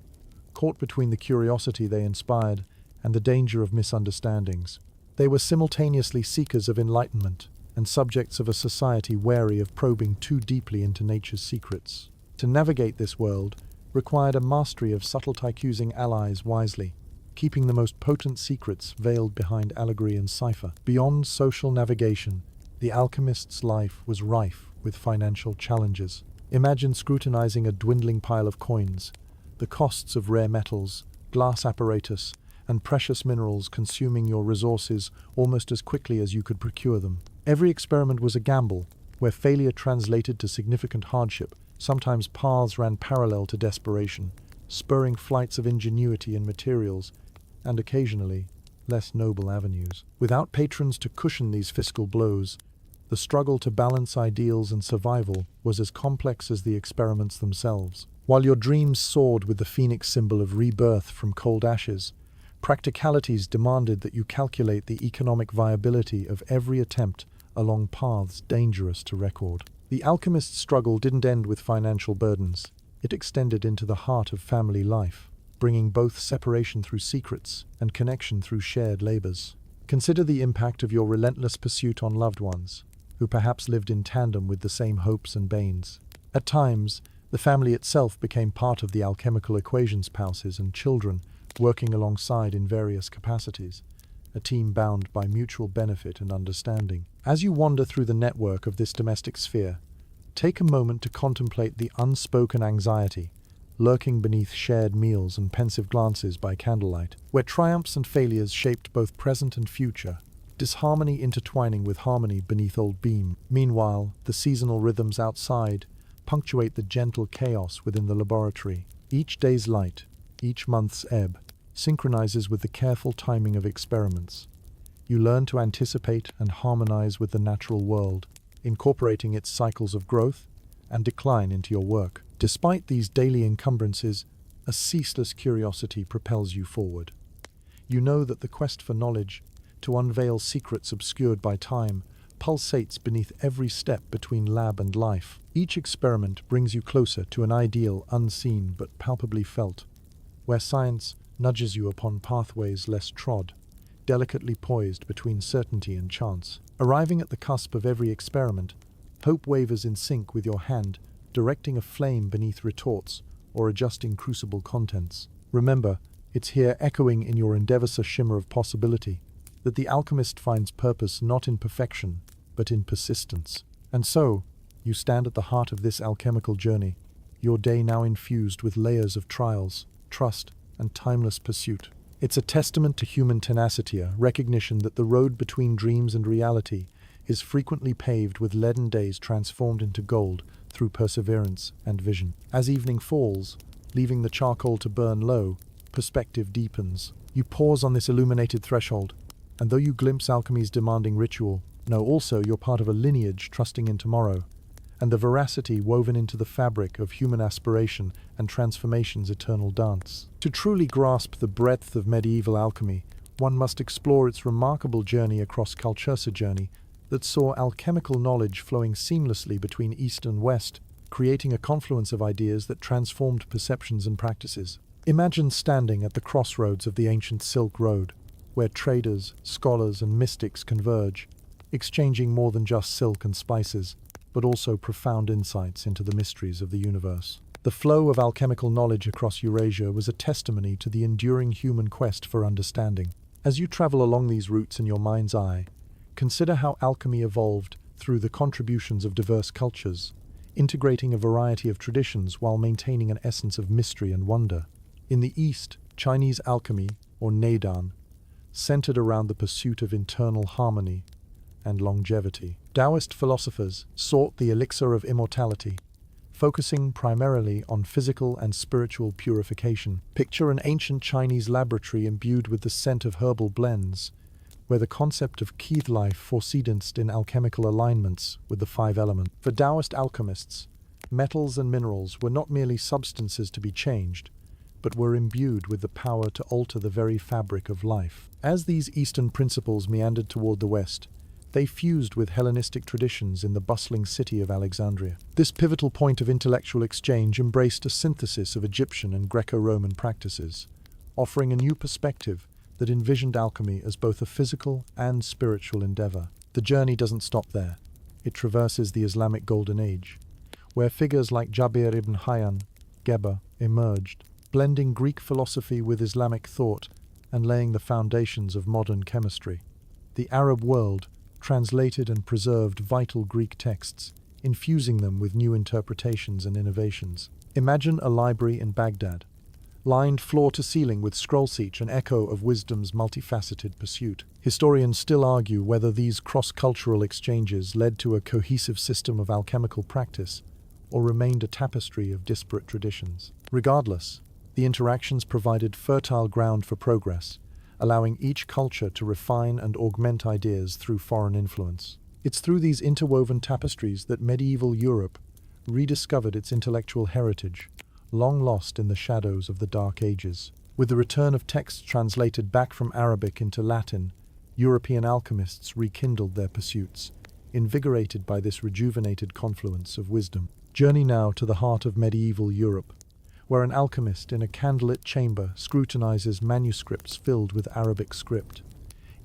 A: caught between the curiosity they inspired and the danger of misunderstandings. They were simultaneously seekers of enlightenment and subjects of a society wary of probing too deeply into nature's secrets. To navigate this world required a mastery of subtlety, choosing allies wisely, keeping the most potent secrets veiled behind allegory and cipher. Beyond social navigation, the alchemist's life was rife with financial challenges. Imagine scrutinizing a dwindling pile of coins, the costs of rare metals, glass apparatus, and precious minerals consuming your resources almost as quickly as you could procure them. Every experiment was a gamble, where failure translated to significant hardship. Sometimes paths ran parallel to desperation, spurring flights of ingenuity and materials, and occasionally, less noble avenues. Without patrons to cushion these fiscal blows, the struggle to balance ideals and survival was as complex as the experiments themselves. While your dreams soared with the phoenix symbol of rebirth from cold ashes, practicalities demanded that you calculate the economic viability of every attempt along paths dangerous to record. The alchemist's struggle didn't end with financial burdens. It extended into the heart of family life, bringing both separation through secrets and connection through shared labors. Consider the impact of your relentless pursuit on loved ones, who perhaps lived in tandem with the same hopes and banes. At times, the family itself became part of the alchemical equation, spouses and children working alongside in various capacities, a team bound by mutual benefit and understanding. As you wander through the network of this domestic sphere, take a moment to contemplate the unspoken anxiety lurking beneath shared meals and pensive glances by candlelight, where triumphs and failures shaped both present and future, disharmony intertwining with harmony beneath old beam. Meanwhile, the seasonal rhythms outside punctuate the gentle chaos within the laboratory. Each day's light, each month's ebb, synchronizes with the careful timing of experiments. You learn to anticipate and harmonize with the natural world, incorporating its cycles of growth and decline into your work. Despite these daily encumbrances, a ceaseless curiosity propels you forward. You know that the quest for knowledge, to unveil secrets obscured by time, pulsates beneath every step between lab and life. Each experiment brings you closer to an ideal unseen but palpably felt, where science nudges you upon pathways less trod, delicately poised between certainty and chance. Arriving at the cusp of every experiment, hope wavers in sync with your hand, directing a flame beneath retorts or adjusting crucible contents. Remember, it's here, echoing in your endeavors a shimmer of possibility, that the alchemist finds purpose not in perfection, but in persistence. And so, you stand at the heart of this alchemical journey, your day now infused with layers of trials, trust, and timeless pursuit. It's a testament to human tenacity, a recognition that the road between dreams and reality is frequently paved with leaden days transformed into gold through perseverance and vision. As evening falls, leaving the charcoal to burn low, perspective deepens. You pause on this illuminated threshold, and though you glimpse alchemy's demanding ritual, know also you're part of a lineage trusting in tomorrow, and the veracity woven into the fabric of human aspiration and transformation's eternal dance. To truly grasp the breadth of medieval alchemy, one must explore its remarkable journey across cultures, a journey that saw alchemical knowledge flowing seamlessly between East and West, creating a confluence of ideas that transformed perceptions and practices. Imagine standing at the crossroads of the ancient Silk Road, where traders, scholars, and mystics converge, exchanging more than just silk and spices, but also profound insights into the mysteries of the universe. The flow of alchemical knowledge across Eurasia was a testimony to the enduring human quest for understanding. As you travel along these routes in your mind's eye, consider how alchemy evolved through the contributions of diverse cultures, integrating a variety of traditions while maintaining an essence of mystery and wonder. In the East, Chinese alchemy, or Neidan, centered around the pursuit of internal harmony and longevity. Taoist philosophers sought the elixir of immortality, focusing primarily on physical and spiritual purification. Picture an ancient Chinese laboratory imbued with the scent of herbal blends, where the concept of key life foreseedanced in alchemical alignments with the five elements. For Taoist alchemists, metals and minerals were not merely substances to be changed, but were imbued with the power to alter the very fabric of life. As these Eastern principles meandered toward the West, they fused with Hellenistic traditions in the bustling city of Alexandria. This pivotal point of intellectual exchange embraced a synthesis of Egyptian and Greco-Roman practices, offering a new perspective that envisioned alchemy as both a physical and spiritual endeavor. The journey doesn't stop there. It traverses the Islamic Golden Age, where figures like Jabir ibn Hayyan, Geber, emerged, blending Greek philosophy with Islamic thought and laying the foundations of modern chemistry. The Arab world translated and preserved vital Greek texts, infusing them with new interpretations and innovations. Imagine a library in Baghdad, lined floor to ceiling with scrollseach, an echo of wisdom's multifaceted pursuit. Historians still argue whether these cross-cultural exchanges led to a cohesive system of alchemical practice or remained a tapestry of disparate traditions. Regardless, the interactions provided fertile ground for progress, allowing each culture to refine and augment ideas through foreign influence. It's through these interwoven tapestries that medieval Europe rediscovered its intellectual heritage, long lost in the shadows of the Dark Ages. With the return of texts translated back from Arabic into Latin, European alchemists rekindled their pursuits, invigorated by this rejuvenated confluence of wisdom. Journey now to the heart of medieval Europe, where an alchemist in a candlelit chamber scrutinizes manuscripts filled with Arabic script,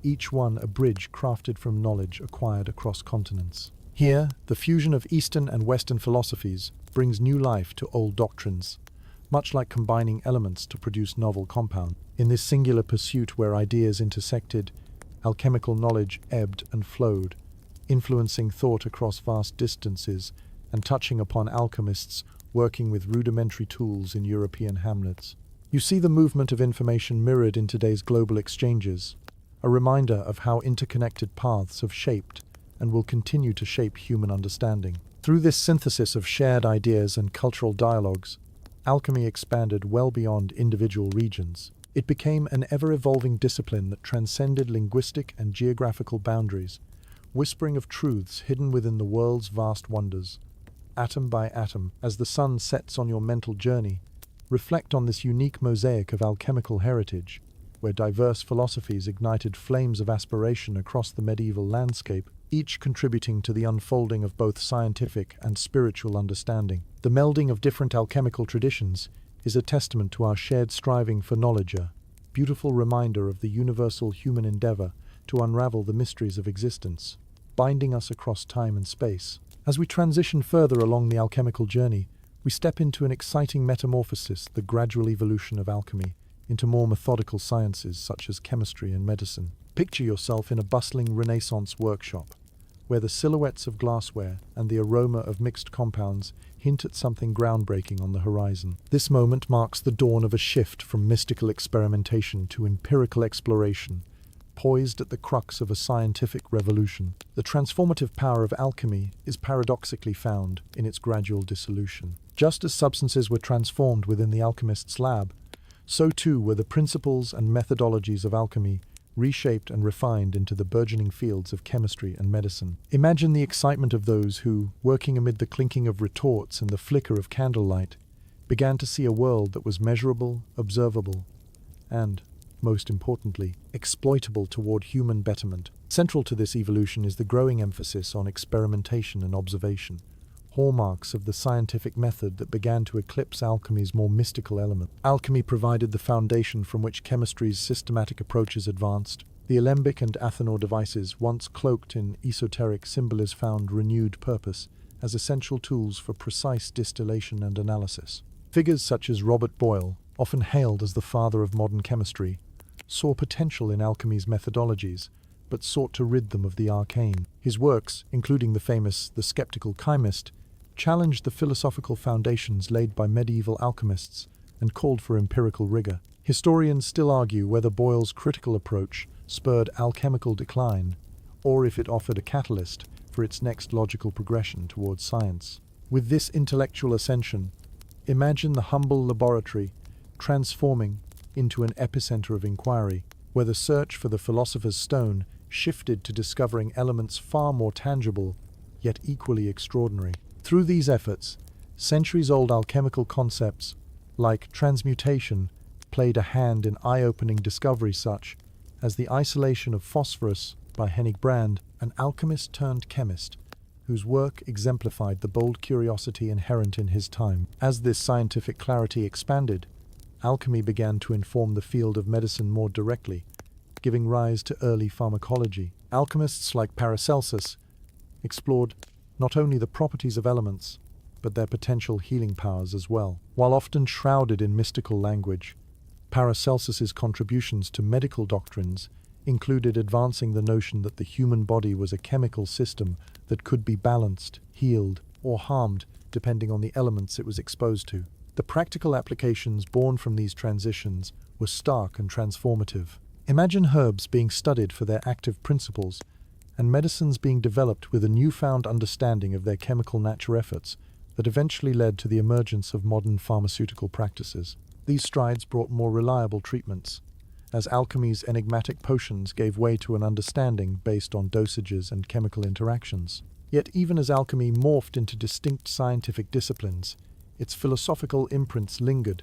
A: each one a bridge crafted from knowledge acquired across continents. Here, the fusion of Eastern and Western philosophies brings new life to old doctrines, much like combining elements to produce novel compounds. In this singular pursuit where ideas intersected, alchemical knowledge ebbed and flowed, influencing thought across vast distances and touching upon alchemists working with rudimentary tools in European hamlets. You see the movement of information mirrored in today's global exchanges, a reminder of how interconnected paths have shaped and will continue to shape human understanding. Through this synthesis of shared ideas and cultural dialogues, alchemy expanded well beyond individual regions. It became an ever-evolving discipline that transcended linguistic and geographical boundaries, whispering of truths hidden within the world's vast wonders. Atom by atom, as the sun sets on your mental journey, reflect on this unique mosaic of alchemical heritage, where diverse philosophies ignited flames of aspiration across the medieval landscape, each contributing to the unfolding of both scientific and spiritual understanding. The melding of different alchemical traditions is a testament to our shared striving for knowledge, a beautiful reminder of the universal human endeavor to unravel the mysteries of existence, binding us across time and space. As we transition further along the alchemical journey, we step into an exciting metamorphosis, the gradual evolution of alchemy into more methodical sciences such as chemistry and medicine. Picture yourself in a bustling Renaissance workshop, where the silhouettes of glassware and the aroma of mixed compounds hint at something groundbreaking on the horizon. This moment marks the dawn of a shift from mystical experimentation to empirical exploration, poised at the crux of a scientific revolution. The transformative power of alchemy is paradoxically found in its gradual dissolution. Just as substances were transformed within the alchemist's lab, so too were the principles and methodologies of alchemy reshaped and refined into the burgeoning fields of chemistry and medicine. Imagine the excitement of those who, working amid the clinking of retorts and the flicker of candlelight, began to see a world that was measurable, observable, and, most importantly, exploitable toward human betterment. Central to this evolution is the growing emphasis on experimentation and observation, hallmarks of the scientific method that began to eclipse alchemy's more mystical element. Alchemy provided the foundation from which chemistry's systematic approaches advanced. The alembic and Athanor devices, once cloaked in esoteric symbolism, found renewed purpose as essential tools for precise distillation and analysis. Figures such as Robert Boyle, often hailed as the father of modern chemistry, saw potential in alchemy's methodologies, but sought to rid them of the arcane. His works, including the famous The Skeptical Alchemist, challenged the philosophical foundations laid by medieval alchemists and called for empirical rigor. Historians still argue whether Boyle's critical approach spurred alchemical decline, or if it offered a catalyst for its next logical progression towards science. With this intellectual ascension, imagine the humble laboratory transforming into an epicenter of inquiry, where the search for the philosopher's stone shifted to discovering elements far more tangible, yet equally extraordinary. Through these efforts, centuries-old alchemical concepts, like transmutation, played a hand in eye-opening discoveries such as the isolation of phosphorus by Hennig Brand, an alchemist turned chemist, whose work exemplified the bold curiosity inherent in his time. As this scientific clarity expanded, alchemy began to inform the field of medicine more directly, giving rise to early pharmacology. Alchemists like Paracelsus explored not only the properties of elements, but their potential healing powers as well. While often shrouded in mystical language, Paracelsus's contributions to medical doctrines included advancing the notion that the human body was a chemical system that could be balanced, healed, or harmed depending on the elements it was exposed to. The practical applications born from these transitions were stark and transformative. Imagine herbs being studied for their active principles, and medicines being developed with a newfound understanding of their chemical nature efforts that eventually led to the emergence of modern pharmaceutical practices. These strides brought more reliable treatments, as alchemy's enigmatic potions gave way to an understanding based on dosages and chemical interactions. Yet even as alchemy morphed into distinct scientific disciplines, its philosophical imprints lingered,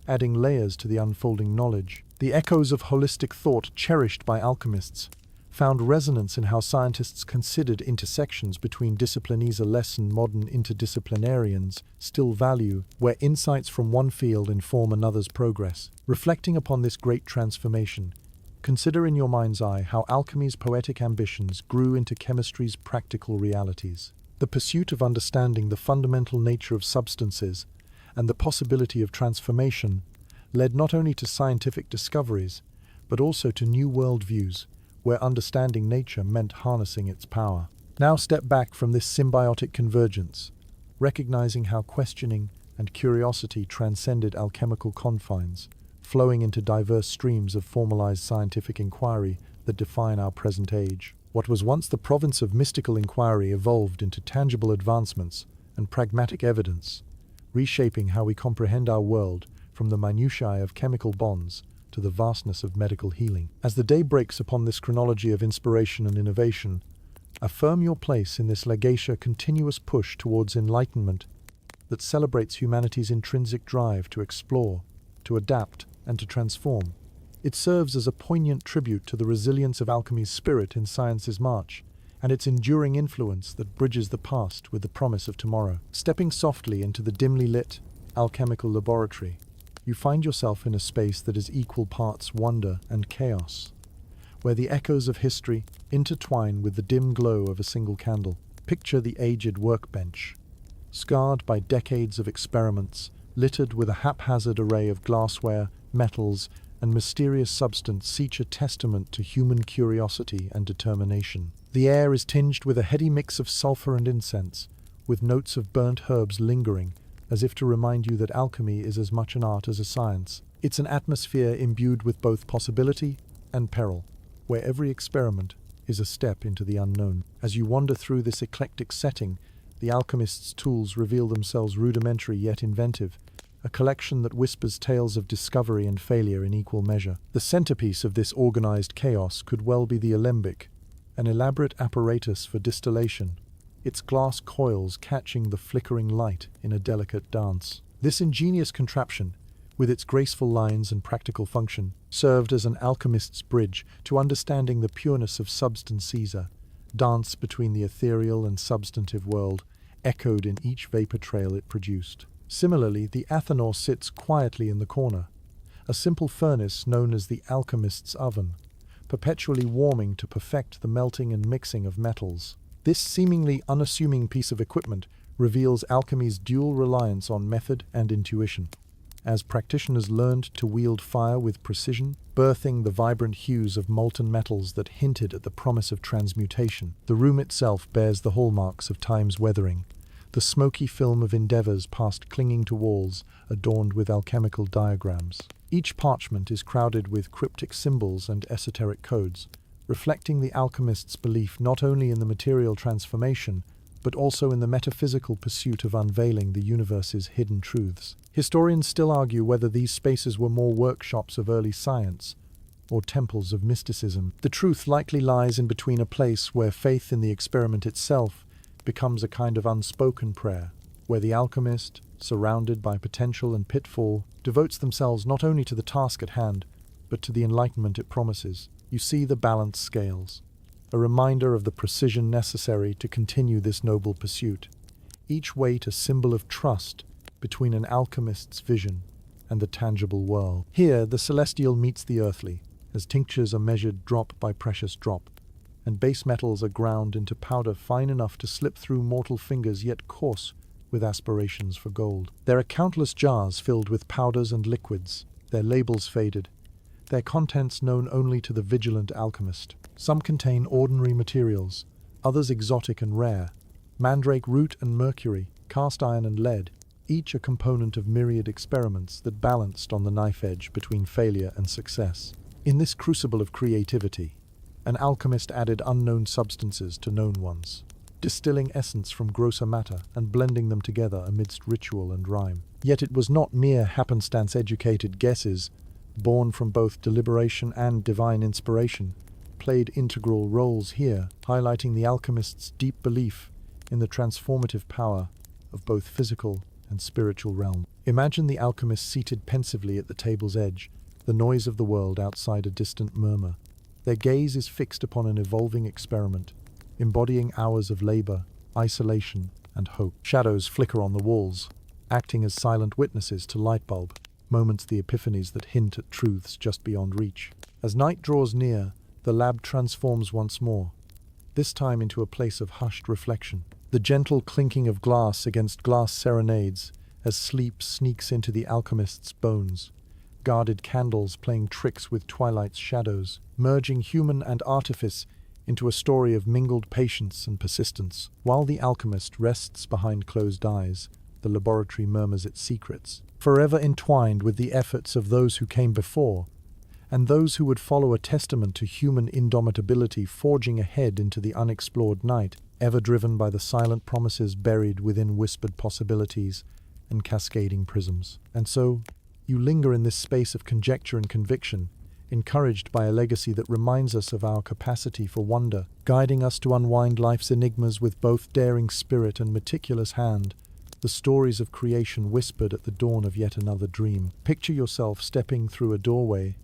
A: adding layers to the unfolding knowledge. The echoes of holistic thought cherished by alchemists found resonance in how scientists considered intersections between disciplines a lesson modern interdisciplinarians still value, where insights from one field inform another's progress. Reflecting upon this great transformation, consider in your mind's eye how alchemy's poetic ambitions grew into chemistry's practical realities. The pursuit of understanding the fundamental nature of substances and the possibility of transformation led not only to scientific discoveries, but also to new worldviews, where understanding nature meant harnessing its power. Now step back from this symbiotic convergence, recognizing how questioning and curiosity transcended alchemical confines, flowing into diverse streams of formalized scientific inquiry that define our present age. What was once the province of mystical inquiry evolved into tangible advancements and pragmatic evidence, reshaping how we comprehend our world from the minutiae of chemical bonds to the vastness of medical healing. As the day breaks upon this chronology of inspiration and innovation, affirm your place in this legacia continuous push towards enlightenment that celebrates humanity's intrinsic drive to explore, to adapt, and to transform. It serves as a poignant tribute to the resilience of alchemy's spirit in science's march, and its enduring influence that bridges the past with the promise of tomorrow. Stepping softly into the dimly lit, alchemical laboratory, you find yourself in a space that is equal parts wonder and chaos, where the echoes of history intertwine with the dim glow of a single candle. Picture the aged workbench, scarred by decades of experiments, littered with a haphazard array of glassware, metals, and mysterious substance, each a testament to human curiosity and determination. The air is tinged with a heady mix of sulfur and incense, with notes of burnt herbs lingering, as if to remind you that alchemy is as much an art as a science. It's an atmosphere imbued with both possibility and peril, where every experiment is a step into the unknown. As you wander through this eclectic setting, the alchemist's tools reveal themselves rudimentary yet inventive, a collection that whispers tales of discovery and failure in equal measure. The centerpiece of this organized chaos could well be the alembic, an elaborate apparatus for distillation, its glass coils catching the flickering light in a delicate dance. This ingenious contraption, with its graceful lines and practical function, served as an alchemist's bridge to understanding the pureness of substance, Caesar, dance between the ethereal and substantive world, echoed in each vapor trail it produced. Similarly, the athanor sits quietly in the corner, a simple furnace known as the alchemist's oven, perpetually warming to perfect the melting and mixing of metals. This seemingly unassuming piece of equipment reveals alchemy's dual reliance on method and intuition. As practitioners learned to wield fire with precision, birthing the vibrant hues of molten metals that hinted at the promise of transmutation, the room itself bears the hallmarks of time's weathering, the smoky film of endeavors past clinging to walls adorned with alchemical diagrams. Each parchment is crowded with cryptic symbols and esoteric codes, reflecting the alchemist's belief not only in the material transformation, but also in the metaphysical pursuit of unveiling the universe's hidden truths. Historians still argue whether these spaces were more workshops of early science or temples of mysticism. The truth likely lies in between, a place where faith in the experiment itself becomes a kind of unspoken prayer, where the alchemist, surrounded by potential and pitfall, devotes themselves not only to the task at hand, but to the enlightenment it promises. You see the balanced scales, a reminder of the precision necessary to continue this noble pursuit, each weight a symbol of trust between an alchemist's vision and the tangible world. Here, the celestial meets the earthly, as tinctures are measured drop by precious drop, and base metals are ground into powder fine enough to slip through mortal fingers, yet coarse with aspirations for gold. There are countless jars filled with powders and liquids, their labels faded, their contents known only to the vigilant alchemist. Some contain ordinary materials, others exotic and rare, mandrake root and mercury, cast iron and lead, each a component of myriad experiments that balanced on the knife edge between failure and success. In this crucible of creativity, an alchemist added unknown substances to known ones, distilling essence from grosser matter and blending them together amidst ritual and rhyme. Yet it was not mere happenstance-educated guesses, born from both deliberation and divine inspiration, played integral roles here, highlighting the alchemist's deep belief in the transformative power of both physical and spiritual realm. Imagine the alchemist seated pensively at the table's edge, the noise of the world outside a distant murmur. Their gaze is fixed upon an evolving experiment, embodying hours of labor, isolation, and hope. Shadows flicker on the walls, acting as silent witnesses to light bulb moments, the epiphanies that hint at truths just beyond reach. As night draws near, the lab transforms once more, this time into a place of hushed reflection. The gentle clinking of glass against glass serenades as sleep sneaks into the alchemist's bones, guarded candles playing tricks with twilight's shadows, merging human and artifice into a story of mingled patience and persistence. While the alchemist rests behind closed eyes, the laboratory murmurs its secrets, forever entwined with the efforts of those who came before, and those who would follow, a testament to human indomitability forging ahead into the unexplored night, ever driven by the silent promises buried within whispered possibilities and cascading prisms. And so, you linger in this space of conjecture and conviction, encouraged by a legacy that reminds us of our capacity for wonder, guiding us to unwind life's enigmas with both daring spirit and meticulous hand, the stories of creation whispered at the dawn of yet another dream. Picture yourself stepping through a doorway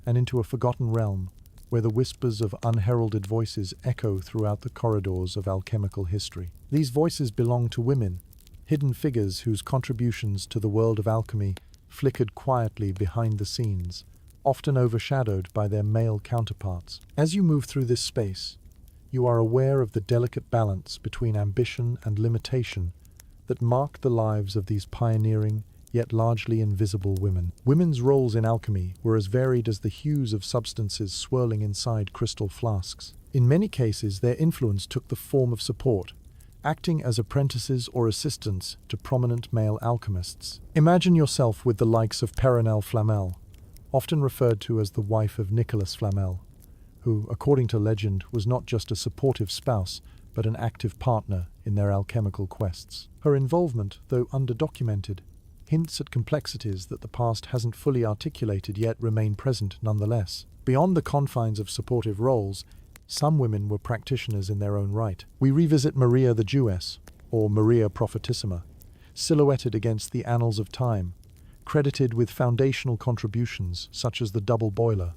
A: and into a forgotten realm, where the whispers of unheralded voices echo throughout the corridors of alchemical history. These voices belong to women, hidden figures whose contributions to the world of alchemy flickered quietly behind the scenes, often overshadowed by their male counterparts. As you move through this space, you are aware of the delicate balance between ambition and limitation that marked the lives of these pioneering, yet largely invisible women. Women's roles in alchemy were as varied as the hues of substances swirling inside crystal flasks. In many cases, their influence took the form of support, acting as apprentices or assistants to prominent male alchemists. Imagine yourself with the likes of Perronelle Flamel, often referred to as the wife of Nicolas Flamel, who, according to legend, was not just a supportive spouse, but an active partner in their alchemical quests. Her involvement, though underdocumented, hints at complexities that the past hasn't fully articulated yet remain present nonetheless. Beyond the confines of supportive roles, some women were practitioners in their own right. We revisit Maria the Jewess, or Maria Prophetissima, silhouetted against the annals of time, credited with foundational contributions such as the double boiler,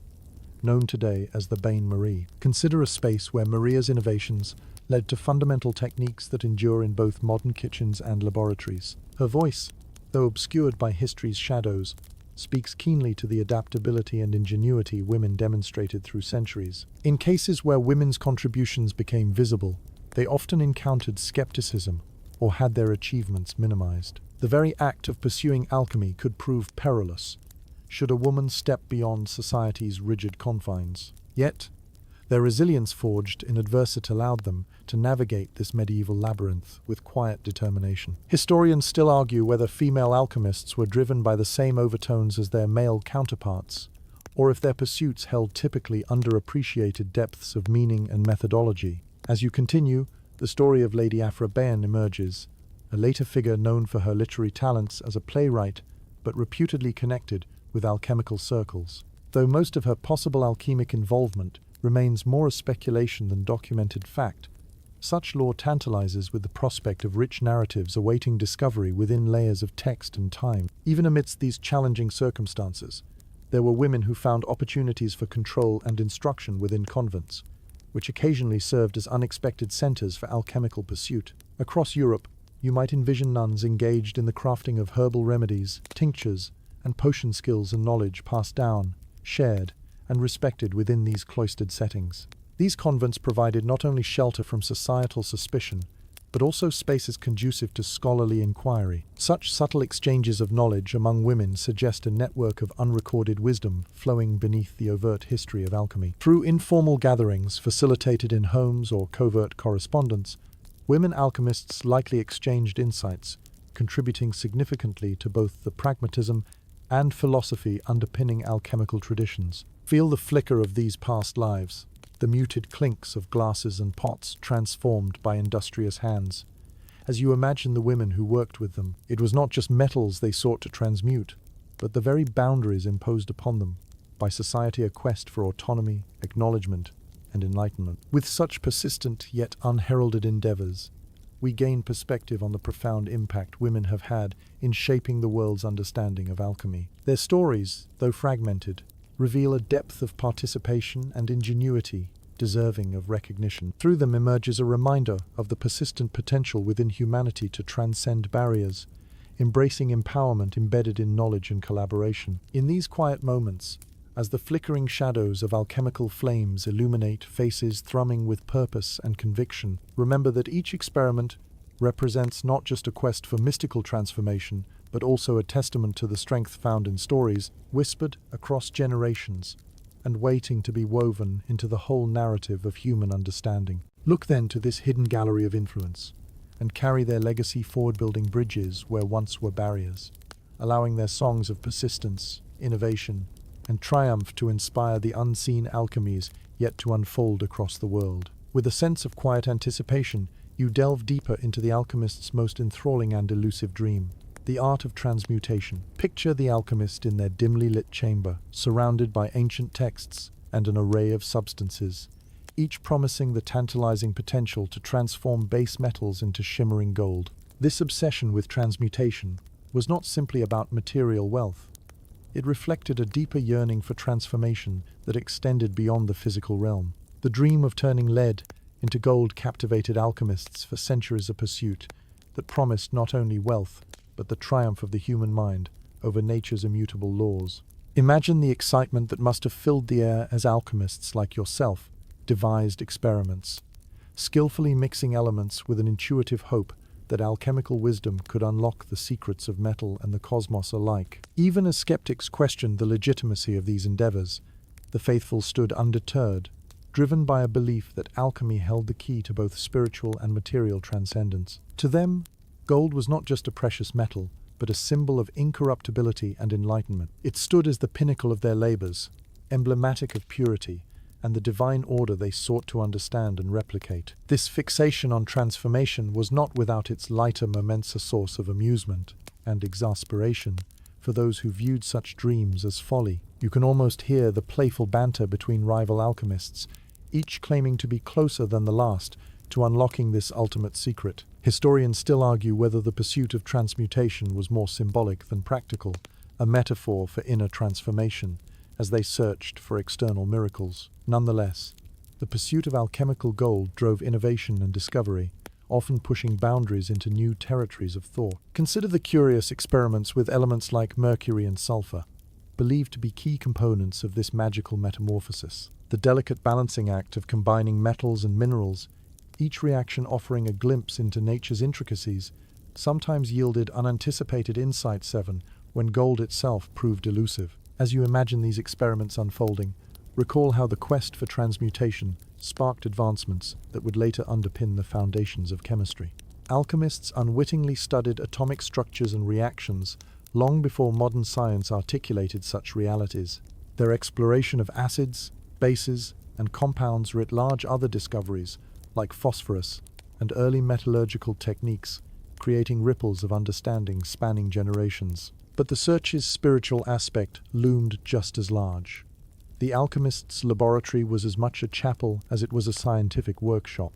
A: known today as the Bain Marie. Consider a space where Maria's innovations led to fundamental techniques that endure in both modern kitchens and laboratories. Her voice, though obscured by history's shadows, speaks keenly to the adaptability and ingenuity women demonstrated through centuries. In cases where women's contributions became visible, they often encountered skepticism or had their achievements minimized. The very act of pursuing alchemy could prove perilous, should a woman step beyond society's rigid confines. Yet, their resilience forged in adversity allowed them to navigate this medieval labyrinth with quiet determination. Historians still argue whether female alchemists were driven by the same overtones as their male counterparts, or if their pursuits held typically underappreciated depths of meaning and methodology. As you continue, the story of Lady Aphra-Behn emerges, a later figure known for her literary talents as a playwright, but reputedly connected with alchemical circles. Though most of her possible alchemic involvement remains more a speculation than documented fact, such lore tantalizes with the prospect of rich narratives awaiting discovery within layers of text and time. Even amidst these challenging circumstances, there were women who found opportunities for control and instruction within convents, which occasionally served as unexpected centers for alchemical pursuit. Across Europe, you might envision nuns engaged in the crafting of herbal remedies, tinctures, and potion skills and knowledge passed down, shared, and respected within these cloistered settings. These convents provided not only shelter from societal suspicion, but also spaces conducive to scholarly inquiry. Such subtle exchanges of knowledge among women suggest a network of unrecorded wisdom flowing beneath the overt history of alchemy. Through informal gatherings facilitated in homes or covert correspondence, women alchemists likely exchanged insights, contributing significantly to both the pragmatism and philosophy underpinning alchemical traditions. Feel the flicker of these past lives, the muted clinks of glasses and pots transformed by industrious hands. As you imagine the women who worked with them, it was not just metals they sought to transmute, but the very boundaries imposed upon them by society, a quest for autonomy, acknowledgement, and enlightenment. With such persistent yet unheralded endeavors, we gain perspective on the profound impact women have had in shaping the world's understanding of alchemy. Their stories, though fragmented, reveal a depth of participation and ingenuity deserving of recognition. Through them emerges a reminder of the persistent potential within humanity to transcend barriers, embracing empowerment embedded in knowledge and collaboration. In these quiet moments, as the flickering shadows of alchemical flames illuminate faces thrumming with purpose and conviction, remember that each experiment represents not just a quest for mystical transformation, but also a testament to the strength found in stories whispered across generations and waiting to be woven into the whole narrative of human understanding. Look then to this hidden gallery of influence and carry their legacy forward, building bridges where once were barriers, allowing their songs of persistence, innovation, and triumph to inspire the unseen alchemies yet to unfold across the world. With a sense of quiet anticipation, you delve deeper into the alchemist's most enthralling and elusive dream, the art of transmutation. Picture the alchemist in their dimly lit chamber, surrounded by ancient texts and an array of substances, each promising the tantalizing potential to transform base metals into shimmering gold. This obsession with transmutation was not simply about material wealth. It reflected a deeper yearning for transformation that extended beyond the physical realm. The dream of turning lead into gold captivated alchemists for centuries, a pursuit that promised not only wealth, but the triumph of the human mind over nature's immutable laws. Imagine the excitement that must have filled the air as alchemists like yourself devised experiments, skillfully mixing elements with an intuitive hope that alchemical wisdom could unlock the secrets of metal and the cosmos alike. Even as skeptics questioned the legitimacy of these endeavors, the faithful stood undeterred, driven by a belief that alchemy held the key to both spiritual and material transcendence. To them, gold was not just a precious metal, but a symbol of incorruptibility and enlightenment. It stood as the pinnacle of their labors, emblematic of purity and the divine order they sought to understand and replicate. This fixation on transformation was not without its lighter moments, a source of amusement and exasperation for those who viewed such dreams as folly. You can almost hear the playful banter between rival alchemists, each claiming to be closer than the last to unlocking this ultimate secret. Historians still argue whether the pursuit of transmutation was more symbolic than practical, a metaphor for inner transformation, as they searched for external miracles. Nonetheless, The pursuit of alchemical gold drove innovation and discovery, often pushing boundaries into new territories of thought. Consider the curious experiments with elements like mercury and sulfur, believed to be key components of this magical metamorphosis. The delicate balancing act of combining metals and minerals, each reaction offering a glimpse into nature's intricacies, sometimes yielded unanticipated insight. 7. When gold itself proved elusive. As you imagine these experiments unfolding, recall how the quest for transmutation sparked advancements that would later underpin the foundations of chemistry. Alchemists unwittingly studied atomic structures and reactions long before modern science articulated such realities. Their exploration of acids, bases, and compounds writ large other discoveries, like phosphorus and early metallurgical techniques, creating ripples of understanding spanning generations. But the search's spiritual aspect loomed just as large. The alchemist's laboratory was as much a chapel as it was a scientific workshop,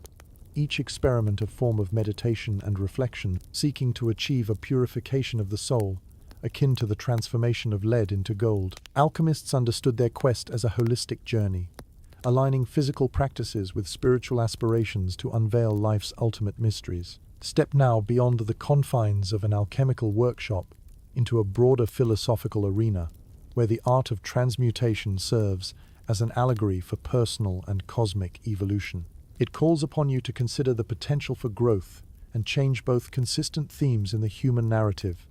A: each experiment a form of meditation and reflection, seeking to achieve a purification of the soul, akin to the transformation of lead into gold. Alchemists understood their quest as a holistic journey, aligning physical practices with spiritual aspirations to unveil life's ultimate mysteries. Step now beyond the confines of an alchemical workshop into a broader philosophical arena, where the art of transmutation serves as an allegory for personal and cosmic evolution. It calls upon you to consider the potential for growth and change, both consistent themes in the human narrative,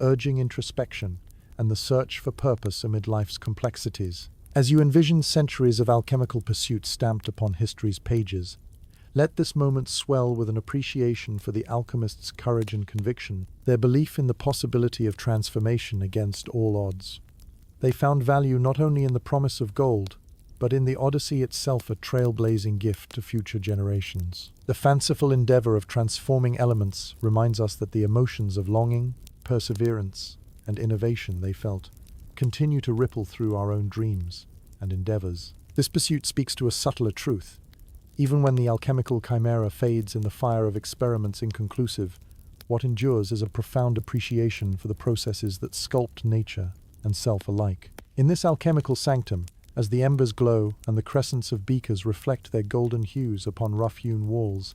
A: urging introspection and the search for purpose amid life's complexities. As you envision centuries of alchemical pursuit stamped upon history's pages, let this moment swell with an appreciation for the alchemists' courage and conviction, their belief in the possibility of transformation against all odds. They found value not only in the promise of gold, but in the Odyssey itself, a trailblazing gift to future generations. The fanciful endeavor of transforming elements reminds us that the emotions of longing, perseverance, and innovation they felt continue to ripple through our own dreams and endeavors. This pursuit speaks to a subtler truth. Even when the alchemical chimera fades in the fire of experiments inconclusive, what endures is a profound appreciation for the processes that sculpt nature and self alike. In this alchemical sanctum, as the embers glow and the crescents of beakers reflect their golden hues upon rough-hewn walls,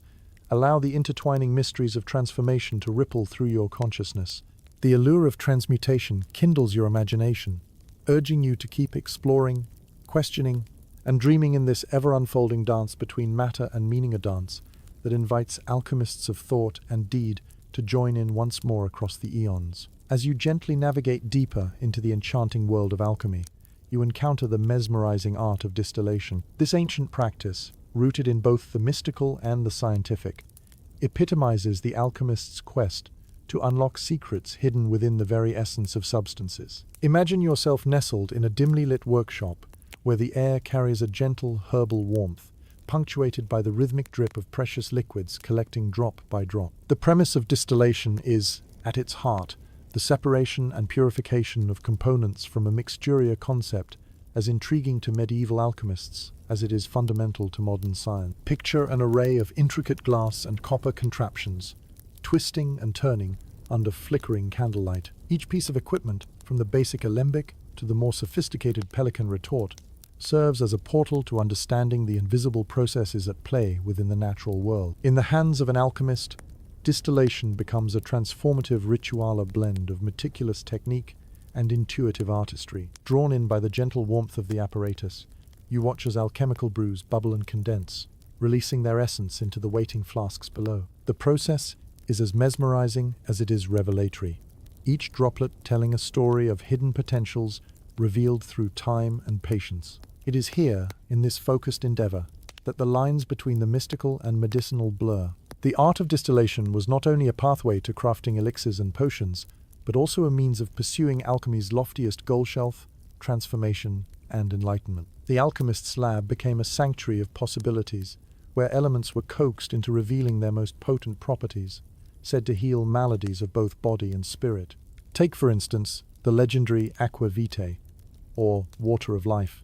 A: allow the intertwining mysteries of transformation to ripple through your consciousness. The allure of transmutation kindles your imagination, urging you to keep exploring, questioning, and dreaming in this ever-unfolding dance between matter and meaning, a dance that invites alchemists of thought and deed to join in once more across the eons. As you gently navigate deeper into the enchanting world of alchemy, you encounter the mesmerizing art of distillation. This ancient practice, rooted in both the mystical and the scientific, epitomizes the alchemist's quest to unlock secrets hidden within the very essence of substances. Imagine yourself nestled in a dimly lit workshop where the air carries a gentle herbal warmth, punctuated by the rhythmic drip of precious liquids collecting drop by drop. The premise of distillation is, at its heart, the separation and purification of components from a mixturia concept as intriguing to medieval alchemists as it is fundamental to modern science. Picture an array of intricate glass and copper contraptions, twisting and turning under flickering candlelight. Each piece of equipment, from the basic alembic to the more sophisticated pelican retort, serves as a portal to understanding the invisible processes at play within the natural world. In the hands of an alchemist, distillation becomes a transformative ritual, a blend of meticulous technique and intuitive artistry. Drawn in by the gentle warmth of the apparatus, you watch as alchemical brews bubble and condense, releasing their essence into the waiting flasks below. The process is as mesmerizing as it is revelatory, each droplet telling a story of hidden potentials revealed through time and patience. It is here, in this focused endeavor, that the lines between the mystical and medicinal blur. The art of distillation was not only a pathway to crafting elixirs and potions, but also a means of pursuing alchemy's loftiest goal shelf, transformation, and enlightenment. The alchemist's lab became a sanctuary of possibilities, where elements were coaxed into revealing their most potent properties, said to heal maladies of both body and spirit. Take, for instance, the legendary aqua vitae, or water of life,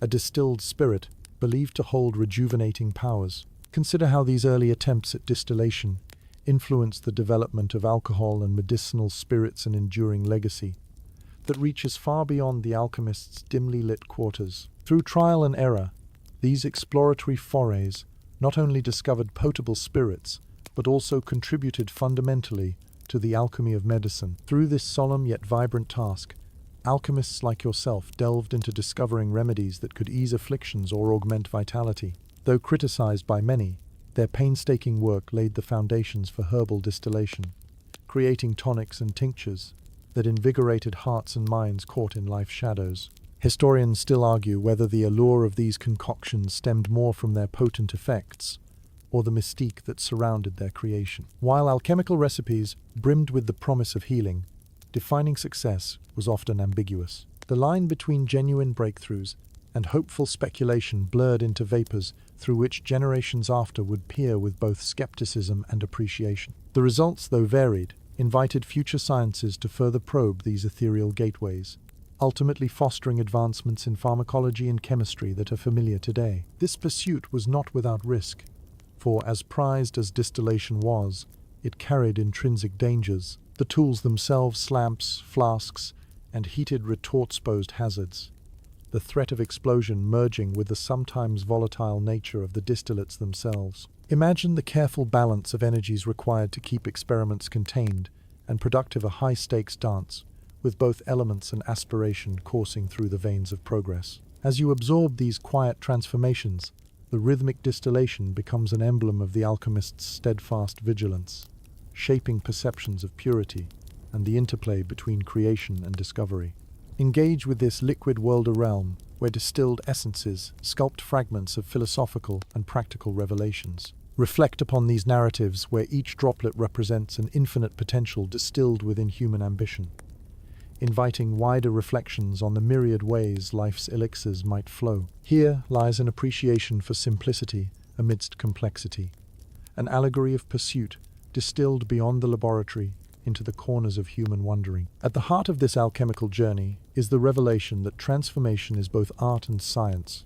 A: a distilled spirit believed to hold rejuvenating powers. Consider how these early attempts at distillation influenced the development of alcohol and medicinal spirits, an enduring legacy that reaches far beyond the alchemist's dimly lit quarters. Through trial and error, These exploratory forays not only discovered potable spirits, but also contributed fundamentally to the alchemy of medicine. Through this solemn yet vibrant task, alchemists like yourself delved into discovering remedies that could ease afflictions or augment vitality. Though criticized by many, their painstaking work laid the foundations for herbal distillation, creating tonics and tinctures that invigorated hearts and minds caught in life's shadows. Historians still argue whether the allure of these concoctions stemmed more from their potent effects or the mystique that surrounded their creation. While alchemical recipes brimmed with the promise of healing, defining success was often ambiguous. The line between genuine breakthroughs and hopeful speculation blurred into vapors through which generations after would peer with both skepticism and appreciation. The results, though varied, invited future sciences to further probe these ethereal gateways, ultimately fostering advancements in pharmacology and chemistry that are familiar today. This pursuit was not without risk, for as prized as distillation was, it carried intrinsic dangers. The tools themselves, lamps, flasks, and heated retorts posed hazards, the threat of explosion merging with the sometimes volatile nature of the distillates themselves. Imagine the careful balance of energies required to keep experiments contained and productive, a high-stakes dance, with both elements and aspiration coursing through the veins of progress. As you absorb these quiet transformations, the rhythmic distillation becomes an emblem of the alchemist's steadfast vigilance, shaping perceptions of purity and the interplay between creation and discovery. Engage with this liquid worlder realm, where distilled essences sculpt fragments of philosophical and practical revelations. Reflect upon these narratives, where each droplet represents an infinite potential distilled within human ambition, inviting wider reflections on the myriad ways life's elixirs might flow. Here lies an appreciation for simplicity amidst complexity, an allegory of pursuit distilled beyond the laboratory into the corners of human wondering. At the heart of this alchemical journey is the revelation that transformation is both art and science,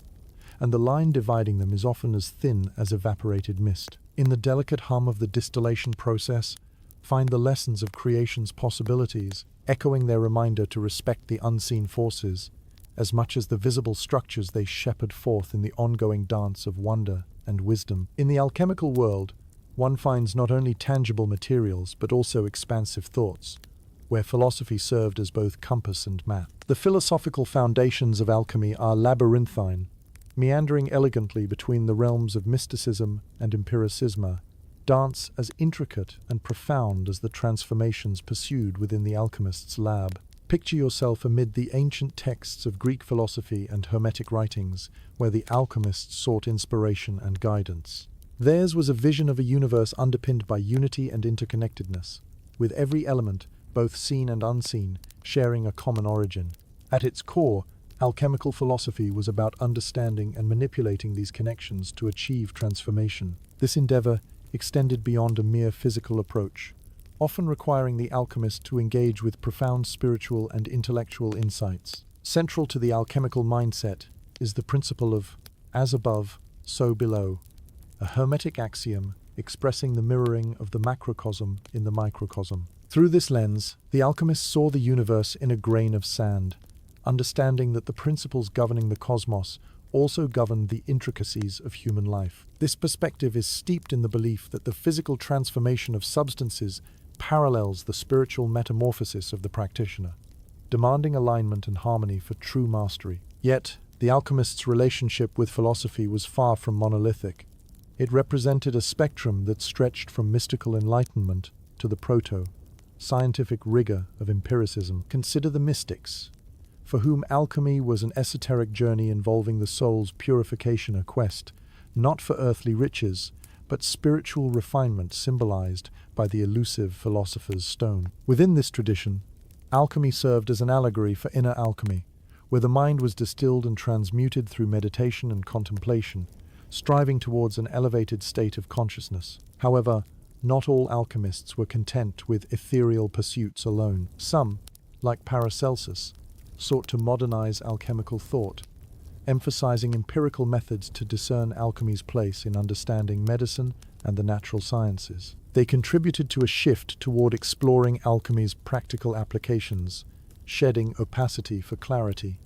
A: and the line dividing them is often as thin as evaporated mist. In the delicate hum of the distillation process, find the lessons of creation's possibilities, echoing their reminder to respect the unseen forces as much as the visible structures they shepherd forth in the ongoing dance of wonder and wisdom. In the alchemical world, one finds not only tangible materials but also expansive thoughts, where philosophy served as both compass and map. The philosophical foundations of alchemy are labyrinthine, meandering elegantly between the realms of mysticism and empiricism, dance as intricate and profound as the transformations pursued within the alchemist's lab. Picture yourself amid the ancient texts of Greek philosophy and Hermetic writings, where the alchemists sought inspiration and guidance. Theirs was a vision of a universe underpinned by unity and interconnectedness, with every element, both seen and unseen, sharing a common origin. At its core, alchemical philosophy was about understanding and manipulating these connections to achieve transformation. This endeavor extended beyond a mere physical approach, often requiring the alchemist to engage with profound spiritual and intellectual insights. Central to the alchemical mindset is the principle of as above, so below, a Hermetic axiom expressing the mirroring of the macrocosm in the microcosm. Through this lens, the alchemist saw the universe in a grain of sand, understanding that the principles governing the cosmos also govern the intricacies of human life. This perspective is steeped in the belief that the physical transformation of substances parallels the spiritual metamorphosis of the practitioner, demanding alignment and harmony for true mastery. Yet, the alchemist's relationship with philosophy was far from monolithic. It represented a spectrum that stretched from mystical enlightenment to the proto-scientific rigor of empiricism. Consider the mystics, for whom alchemy was an esoteric journey involving the soul's purification, a quest not for earthly riches, but spiritual refinement symbolized by the elusive philosopher's stone. Within this tradition, alchemy served as an allegory for inner alchemy, where the mind was distilled and transmuted through meditation and contemplation, striving towards an elevated state of consciousness. However, not all alchemists were content with ethereal pursuits alone. Some, like Paracelsus, sought to modernize alchemical thought, emphasizing empirical methods to discern alchemy's place in understanding medicine and the natural sciences. They contributed to a shift toward exploring alchemy's practical applications, shedding opacity for clarity,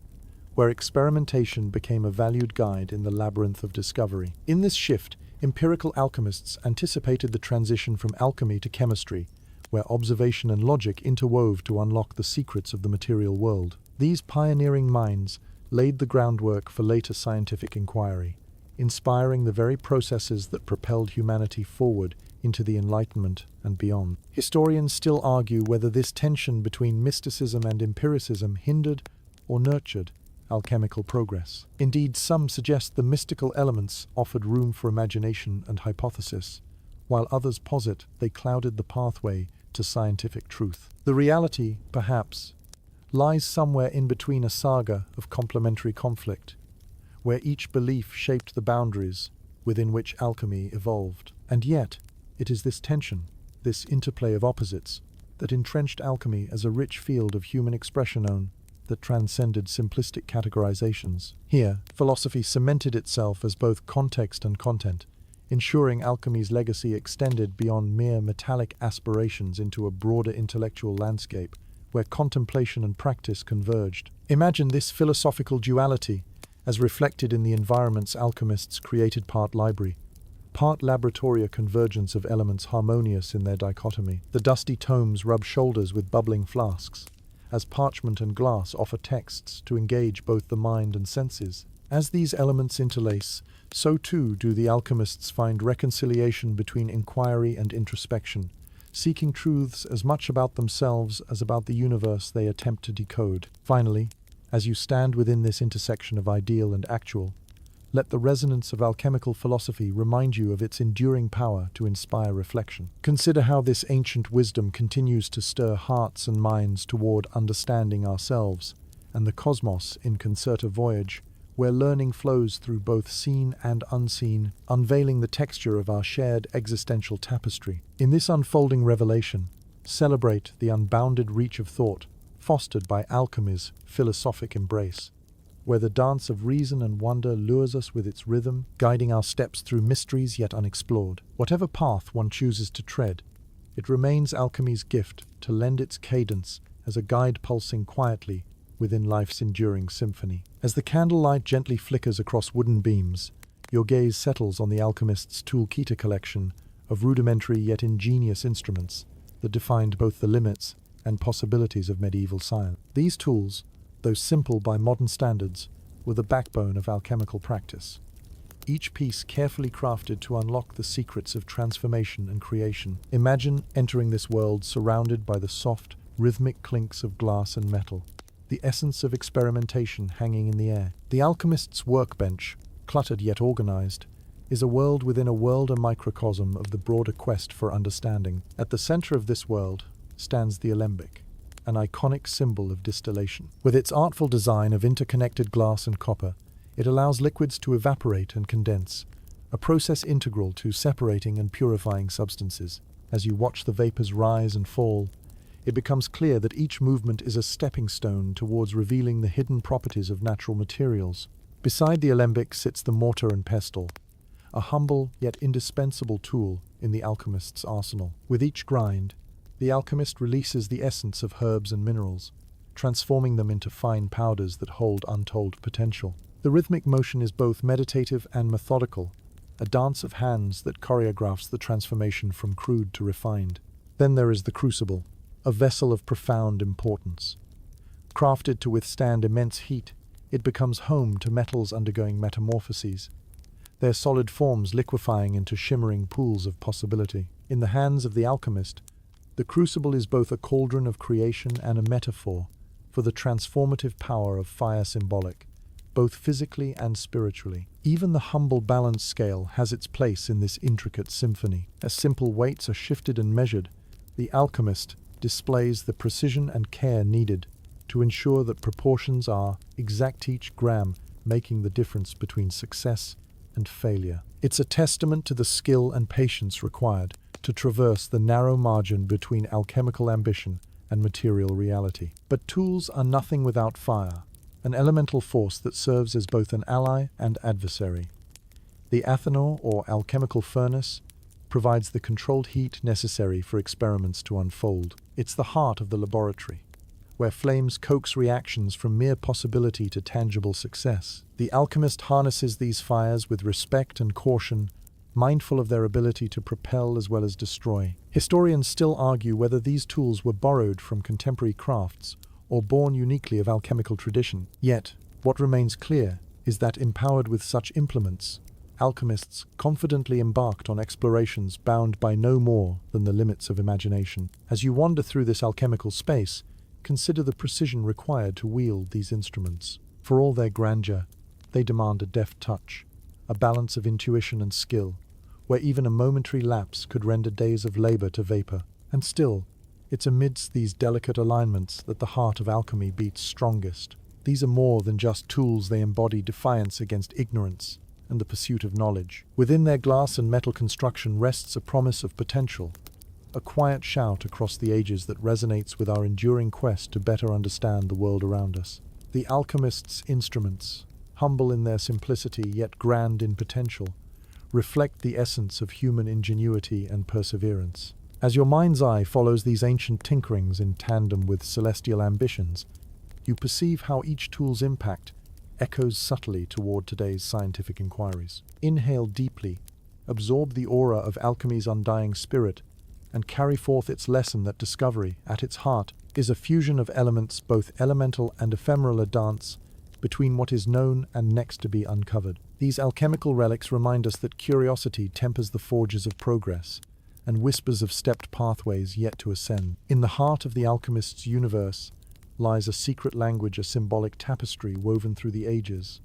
A: where experimentation became a valued guide in the labyrinth of discovery. In this shift, empirical alchemists anticipated the transition from alchemy to chemistry, where observation and logic interwove to unlock the secrets of the material world. These pioneering minds laid the groundwork for later scientific inquiry, inspiring the very processes that propelled humanity forward into the Enlightenment and beyond. Historians still argue whether this tension between mysticism and empiricism hindered or nurtured alchemical progress. Indeed, some suggest the mystical elements offered room for imagination and hypothesis, while others posit they clouded the pathway to scientific truth. The reality, perhaps, lies somewhere in between, a saga of complementary conflict, where each belief shaped the boundaries within which alchemy evolved. And yet, it is this tension, this interplay of opposites, that entrenched alchemy as a rich field of human expression that transcended simplistic categorizations. Here, philosophy cemented itself as both context and content, ensuring alchemy's legacy extended beyond mere metallic aspirations into a broader intellectual landscape, where contemplation and practice converged. Imagine this philosophical duality as reflected in the environments alchemists created: part library, part laboratory, a convergence of elements harmonious in their dichotomy. The dusty tomes rub shoulders with bubbling flasks, as parchment and glass offer texts to engage both the mind and senses. As these elements interlace, so too do the alchemists find reconciliation between inquiry and introspection, seeking truths as much about themselves as about the universe they attempt to decode. Finally, as you stand within this intersection of ideal and actual, let the resonance of alchemical philosophy remind you of its enduring power to inspire reflection. Consider how this ancient wisdom continues to stir hearts and minds toward understanding ourselves and the cosmos in concert, a voyage where learning flows through both seen and unseen, unveiling the texture of our shared existential tapestry. In this unfolding revelation, celebrate the unbounded reach of thought fostered by alchemy's philosophic embrace, where the dance of reason and wonder lures us with its rhythm, guiding our steps through mysteries yet unexplored. Whatever path one chooses to tread, it remains alchemy's gift to lend its cadence as a guide pulsing quietly within life's enduring symphony. As the candlelight gently flickers across wooden beams, your gaze settles on the Alchemist's Toolkit, collection of rudimentary yet ingenious instruments that defined both the limits and possibilities of medieval science. These tools, though simple by modern standards, were the backbone of alchemical practice, each piece carefully crafted to unlock the secrets of transformation and creation. Imagine entering this world surrounded by the soft, rhythmic clinks of glass and metal, the essence of experimentation hanging in the air. The alchemist's workbench, cluttered yet organized, is a world within a world, a microcosm of the broader quest for understanding. At the center of this world stands the alembic, an iconic symbol of distillation. With its artful design of interconnected glass and copper, it allows liquids to evaporate and condense, a process integral to separating and purifying substances. As you watch the vapors rise and fall, it becomes clear that each movement is a stepping stone towards revealing the hidden properties of natural materials. Beside the alembic sits the mortar and pestle, a humble yet indispensable tool in the alchemist's arsenal. With each grind, the alchemist releases the essence of herbs and minerals, transforming them into fine powders that hold untold potential. The rhythmic motion is both meditative and methodical, a dance of hands that choreographs the transformation from crude to refined. Then there is the crucible, a vessel of profound importance. Crafted to withstand immense heat, it becomes home to metals undergoing metamorphoses, their solid forms liquefying into shimmering pools of possibility. In the hands of the alchemist, the crucible is both a cauldron of creation and a metaphor for the transformative power of fire, symbolic, both physically and spiritually. Even the humble balance scale has its place in this intricate symphony. As simple weights are shifted and measured, the alchemist displays the precision and care needed to ensure that proportions are exact, each gram making the difference between success and failure. It's a testament to the skill and patience required to traverse the narrow margin between alchemical ambition and material reality. But tools are nothing without fire, an elemental force that serves as both an ally and adversary. The athanor, or alchemical furnace, provides the controlled heat necessary for experiments to unfold. It's the heart of the laboratory, where flames coax reactions from mere possibility to tangible success. The alchemist harnesses these fires with respect and caution, mindful of their ability to propel as well as destroy. Historians still argue whether these tools were borrowed from contemporary crafts or born uniquely of alchemical tradition. Yet, what remains clear is that empowered with such implements, alchemists confidently embarked on explorations bound by no more than the limits of imagination. As you wander through this alchemical space, consider the precision required to wield these instruments. For all their grandeur, they demand a deft touch, a balance of intuition and skill, where even a momentary lapse could render days of labor to vapor. And still, it's amidst these delicate alignments that the heart of alchemy beats strongest. These are more than just tools, they embody defiance against ignorance and the pursuit of knowledge. Within their glass and metal construction rests a promise of potential, a quiet shout across the ages that resonates with our enduring quest to better understand the world around us. The alchemists' instruments, humble in their simplicity yet grand in potential, reflect the essence of human ingenuity and perseverance. As your mind's eye follows these ancient tinkerings in tandem with celestial ambitions, you perceive how each tool's impact echoes subtly toward today's scientific inquiries. Inhale deeply, absorb the aura of alchemy's undying spirit, and carry forth its lesson that discovery, at its heart, is a fusion of elements both elemental and ephemeral, a dance between what is known and next to be uncovered. These alchemical relics remind us that curiosity tempers the forges of progress, and whispers of stepped pathways yet to ascend. In the heart of the alchemist's universe lies a secret language, a symbolic tapestry woven through the ages,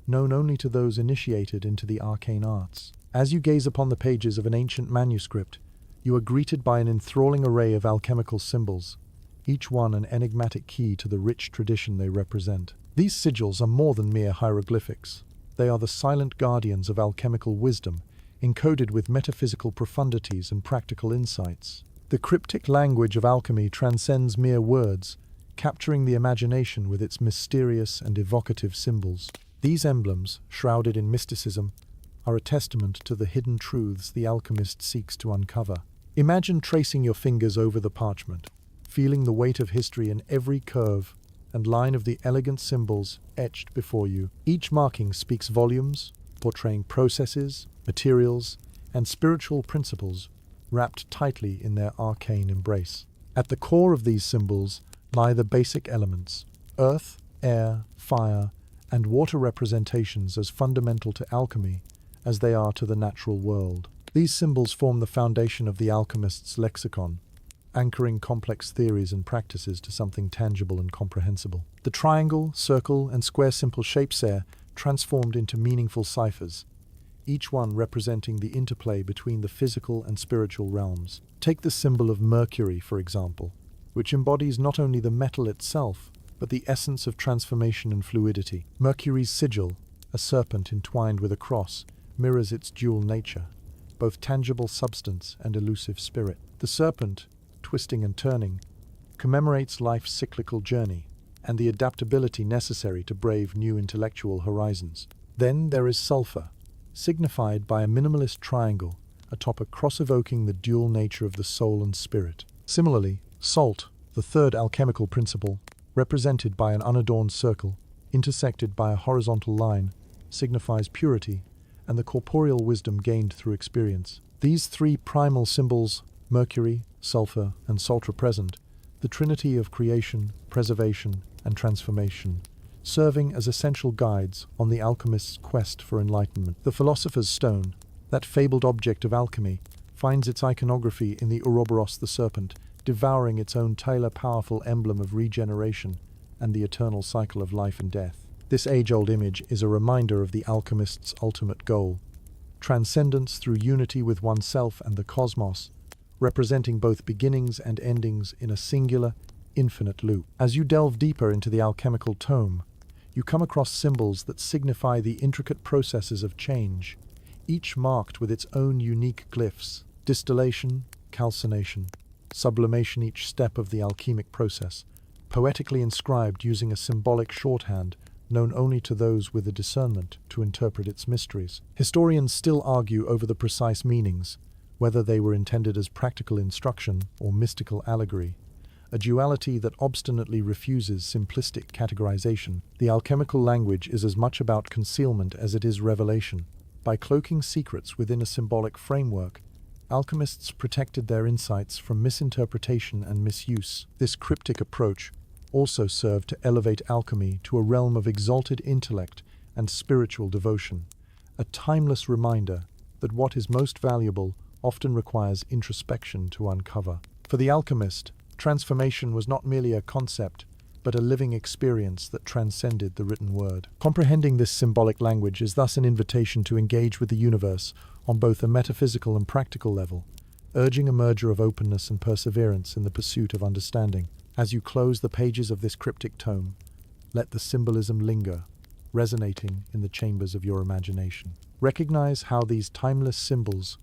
A: known only to those initiated into the arcane arts. As you gaze upon the pages of an ancient manuscript, you are greeted by an enthralling array of alchemical symbols, each one an enigmatic key to the rich tradition they represent. These sigils are more than mere hieroglyphics. They are the silent guardians of alchemical wisdom, encoded with metaphysical profundities and practical insights. The cryptic language of alchemy transcends mere words, capturing the imagination with its mysterious and evocative symbols. These emblems, shrouded in mysticism, are a testament to the hidden truths the alchemist seeks to uncover. Imagine tracing your fingers over the parchment, feeling the weight of history in every curve and line of the elegant symbols etched before you. Each marking speaks volumes, portraying processes, materials, and spiritual principles wrapped tightly in their arcane embrace. At the core of these symbols lie the basic elements: earth, air, fire, and water, representations as fundamental to alchemy as they are to the natural world. These symbols form the foundation of the alchemist's lexicon, anchoring complex theories and practices to something tangible and comprehensible. The triangle, circle, and square simple shapes are transformed into meaningful ciphers, each one representing the interplay between the physical and spiritual realms. Take the symbol of Mercury, for example, which embodies not only the metal itself, but the essence of transformation and fluidity. Mercury's sigil, a serpent entwined with a cross, mirrors its dual nature, both tangible substance and elusive spirit. The serpent, twisting and turning, commemorates life's cyclical journey and the adaptability necessary to brave new intellectual horizons. Then there is sulfur, signified by a minimalist triangle atop a cross evoking the dual nature of the soul and spirit. Similarly, salt, the third alchemical principle, represented by an unadorned circle, intersected by a horizontal line, signifies purity and the corporeal wisdom gained through experience. These three primal symbols, Mercury, sulfur, and salt, represent the trinity of creation, preservation, and transformation, serving as essential guides on the alchemist's quest for enlightenment. The Philosopher's Stone, that fabled object of alchemy, finds its iconography in the Ouroboros, the serpent, devouring its own powerful emblem of regeneration and the eternal cycle of life and death. This age-old image is a reminder of the alchemist's ultimate goal: transcendence through unity with oneself and the cosmos, representing both beginnings and endings in a singular, infinite loop. As you delve deeper into the alchemical tome, you come across symbols that signify the intricate processes of change, each marked with its own unique glyphs: distillation, calcination, sublimation, each step of the alchemic process, poetically inscribed using a symbolic shorthand known only to those with the discernment to interpret its mysteries. Historians still argue over the precise meanings, whether they were intended as practical instruction or mystical allegory, a duality that obstinately refuses simplistic categorization. The alchemical language is as much about concealment as it is revelation. By cloaking secrets within a symbolic framework, alchemists protected their insights from misinterpretation and misuse. This cryptic approach also served to elevate alchemy to a realm of exalted intellect and spiritual devotion, a timeless reminder that what is most valuable often requires introspection to uncover. For the alchemist, transformation was not merely a concept, but a living experience that transcended the written word. Comprehending this symbolic language is thus an invitation to engage with the universe on both a metaphysical and practical level, urging a merger of openness and perseverance in the pursuit of understanding. As you close the pages of this cryptic tome, let the symbolism linger, resonating in the chambers of your imagination. Recognize how these timeless symbols,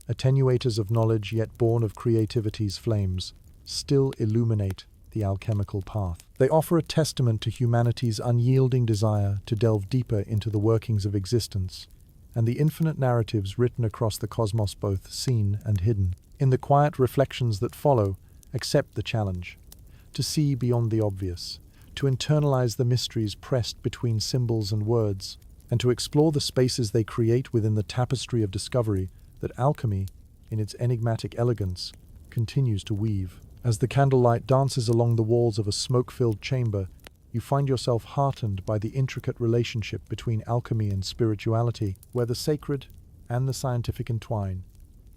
A: attenuators of knowledge yet born of creativity's flames, still illuminate the alchemical path. They offer a testament to humanity's unyielding desire to delve deeper into the workings of existence and the infinite narratives written across the cosmos, both seen and hidden. In the quiet reflections that follow, accept the challenge to see beyond the obvious, to internalize the mysteries pressed between symbols and words, and to explore the spaces they create within the tapestry of discovery that alchemy, in its enigmatic elegance, continues to weave. As the candlelight dances along the walls of a smoke-filled chamber, you find yourself heartened by the intricate relationship between alchemy and spirituality, where the sacred and the scientific entwine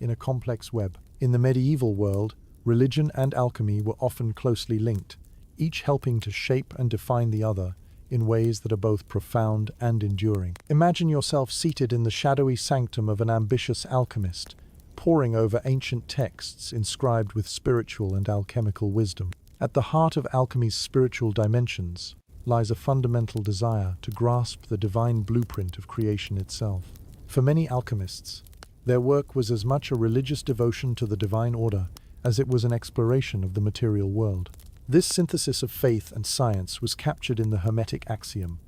A: in a complex web. In the medieval world, religion and alchemy were often closely linked, each helping to shape and define the other in ways that are both profound and enduring. Imagine yourself seated in the shadowy sanctum of an ambitious alchemist, poring over ancient texts inscribed with spiritual and alchemical wisdom. At the heart of alchemy's spiritual dimensions lies a fundamental desire to grasp the divine blueprint of creation itself. For many alchemists, their work was as much a religious devotion to the divine order as it was an exploration of the material world. This synthesis of faith and science was captured in the Hermetic axiom,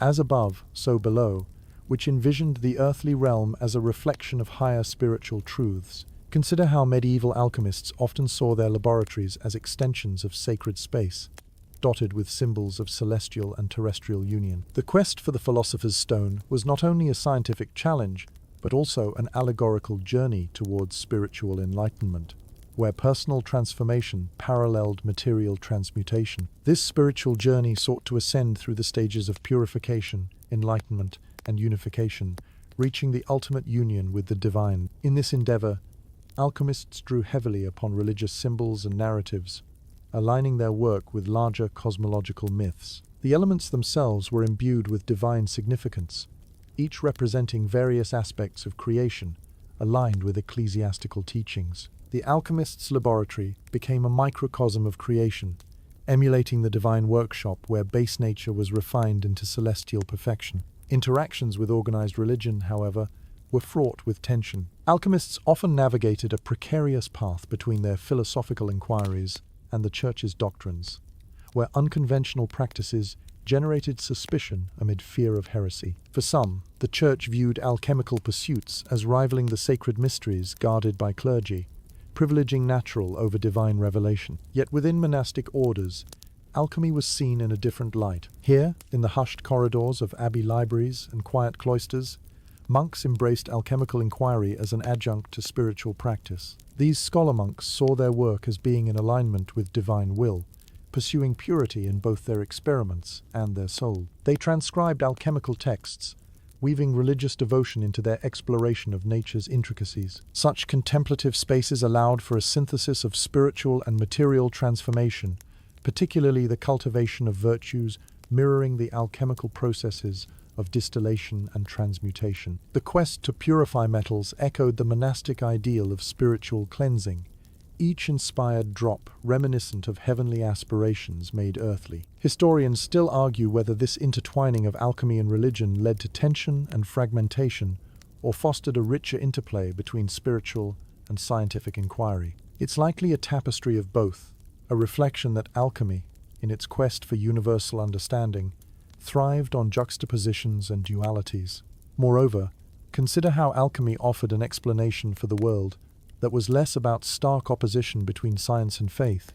A: "As above, so below," which envisioned the earthly realm as a reflection of higher spiritual truths. Consider how medieval alchemists often saw their laboratories as extensions of sacred space, dotted with symbols of celestial and terrestrial union. The quest for the philosopher's stone was not only a scientific challenge, but also an allegorical journey towards spiritual enlightenment, where personal transformation paralleled material transmutation. This spiritual journey sought to ascend through the stages of purification, enlightenment, and unification, reaching the ultimate union with the divine. In this endeavor, alchemists drew heavily upon religious symbols and narratives, aligning their work with larger cosmological myths. The elements themselves were imbued with divine significance, each representing various aspects of creation, aligned with ecclesiastical teachings. The alchemist's laboratory became a microcosm of creation, emulating the divine workshop where base nature was refined into celestial perfection. Interactions with organized religion, however, were fraught with tension. Alchemists often navigated a precarious path between their philosophical inquiries and the Church's doctrines, where unconventional practices generated suspicion amid fear of heresy. For some, the Church viewed alchemical pursuits as rivaling the sacred mysteries guarded by clergy, privileging natural over divine revelation. Yet within monastic orders, alchemy was seen in a different light. Here, in the hushed corridors of abbey libraries and quiet cloisters, monks embraced alchemical inquiry as an adjunct to spiritual practice. These scholar monks saw their work as being in alignment with divine will, pursuing purity in both their experiments and their soul. They transcribed alchemical texts, weaving religious devotion into their exploration of nature's intricacies. Such contemplative spaces allowed for a synthesis of spiritual and material transformation, particularly the cultivation of virtues mirroring the alchemical processes of distillation and transmutation. The quest to purify metals echoed the monastic ideal of spiritual cleansing, each inspired drop reminiscent of heavenly aspirations made earthly. Historians still argue whether this intertwining of alchemy and religion led to tension and fragmentation, or fostered a richer interplay between spiritual and scientific inquiry. It's likely a tapestry of both, a reflection that alchemy, in its quest for universal understanding, thrived on juxtapositions and dualities. Moreover, consider how alchemy offered an explanation for the world that was less about stark opposition between science and faith,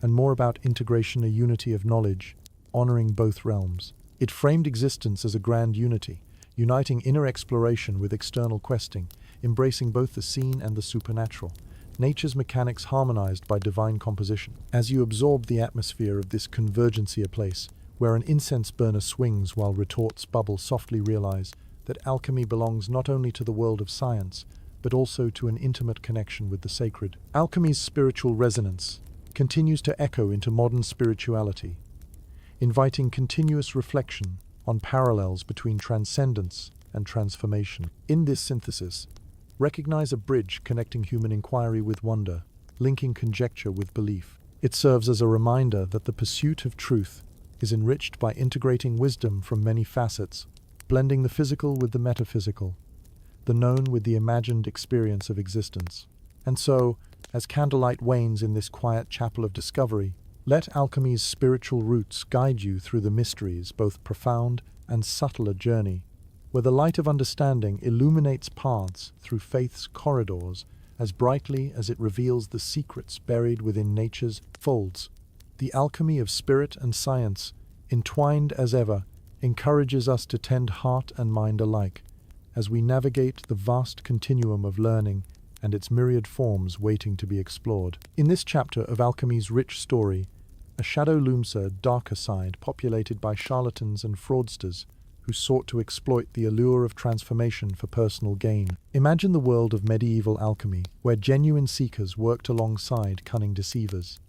A: and more about integration, a unity of knowledge, honoring both realms. It framed existence as a grand unity, uniting inner exploration with external questing, embracing both the seen and the supernatural. Nature's mechanics harmonized by divine composition. As you absorb the atmosphere of this convergency, a place where an incense burner swings while retorts bubble, softly realize that alchemy belongs not only to the world of science, but also to an intimate connection with the sacred. Alchemy's spiritual resonance continues to echo into modern spirituality, inviting continuous reflection on parallels between transcendence and transformation. In this synthesis, recognize a bridge connecting human inquiry with wonder, linking conjecture with belief. It serves as a reminder that the pursuit of truth is enriched by integrating wisdom from many facets, blending the physical with the metaphysical, the known with the imagined experience of existence. And so, as candlelight wanes in this quiet chapel of discovery, let alchemy's spiritual roots guide you through the mysteries, both profound and subtle a journey, where the light of understanding illuminates paths through faith's corridors as brightly as it reveals the secrets buried within nature's folds. The alchemy of spirit and science, entwined as ever, encourages us to tend heart and mind alike, as we navigate the vast continuum of learning and its myriad forms waiting to be explored. In this chapter of alchemy's rich story, a shadow looms, a darker side populated by charlatans and fraudsters who sought to exploit the allure of transformation for personal gain. Imagine the world of medieval alchemy, where genuine seekers worked alongside cunning deceivers.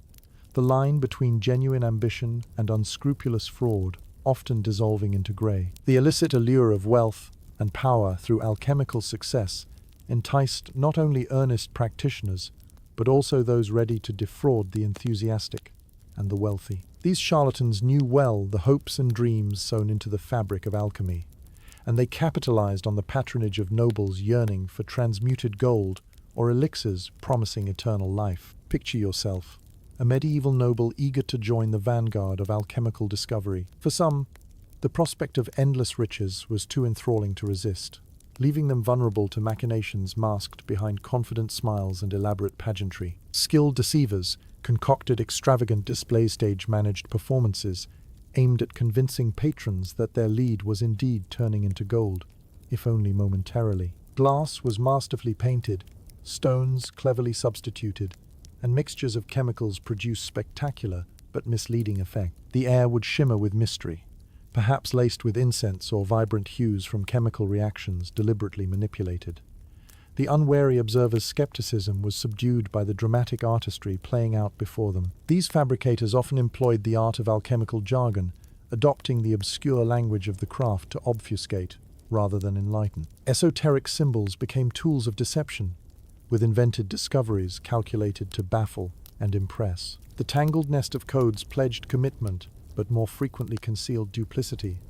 A: The line between genuine ambition and unscrupulous fraud often dissolving into grey. The illicit allure of wealth and power through alchemical success enticed not only earnest practitioners, but also those ready to defraud the enthusiastic and the wealthy. These charlatans knew well the hopes and dreams sewn into the fabric of alchemy, and they capitalized on the patronage of nobles yearning for transmuted gold or elixirs promising eternal life. Picture yourself, a medieval noble eager to join the vanguard of alchemical discovery. For some, the prospect of endless riches was too enthralling to resist, leaving them vulnerable to machinations masked behind confident smiles and elaborate pageantry. Skilled deceivers concocted extravagant display stage-managed performances aimed at convincing patrons that their lead was indeed turning into gold, if only momentarily. Glass was masterfully painted, stones cleverly substituted, and mixtures of chemicals produced spectacular but misleading effect. The air would shimmer with mystery, perhaps laced with incense or vibrant hues from chemical reactions deliberately manipulated. The unwary observer's skepticism was subdued by the dramatic artistry playing out before them. These fabricators often employed the art of alchemical jargon, adopting the obscure language of the craft to obfuscate rather than enlighten. Esoteric symbols became tools of deception, with invented discoveries calculated to baffle and impress. The tangled nest of codes pledged commitment, but more frequently concealed duplicity,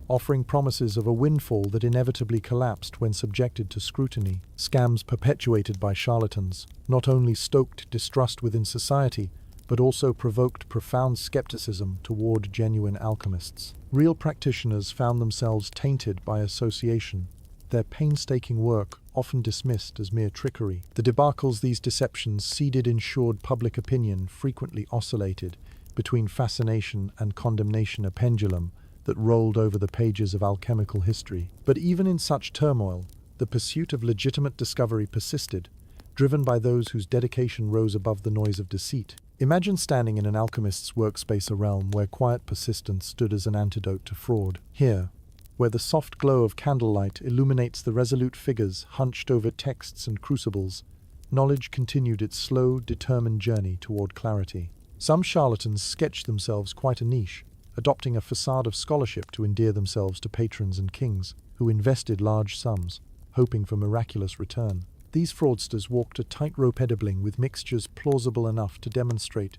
A: offering promises of a windfall that inevitably collapsed when subjected to scrutiny. Scams perpetuated by charlatans not only stoked distrust within society, but also provoked profound skepticism toward genuine alchemists. Real practitioners found themselves tainted by association, their painstaking work often dismissed as mere trickery. The debacles these deceptions seeded ensured public opinion frequently oscillated between fascination and condemnation, a pendulum that rolled over the pages of alchemical history. But even in such turmoil, the pursuit of legitimate discovery persisted, driven by those whose dedication rose above the noise of deceit. Imagine standing in an alchemist's workspace, a realm where quiet persistence stood as an antidote to fraud. Here, where the soft glow of candlelight illuminates the resolute figures hunched over texts and crucibles, knowledge continued its slow, determined journey toward clarity. Some charlatans sketched themselves quite a niche, adopting a facade of scholarship to endear themselves to patrons and kings, who invested large sums, hoping for miraculous return. These fraudsters walked a tightrope edibbling with mixtures plausible enough to demonstrate,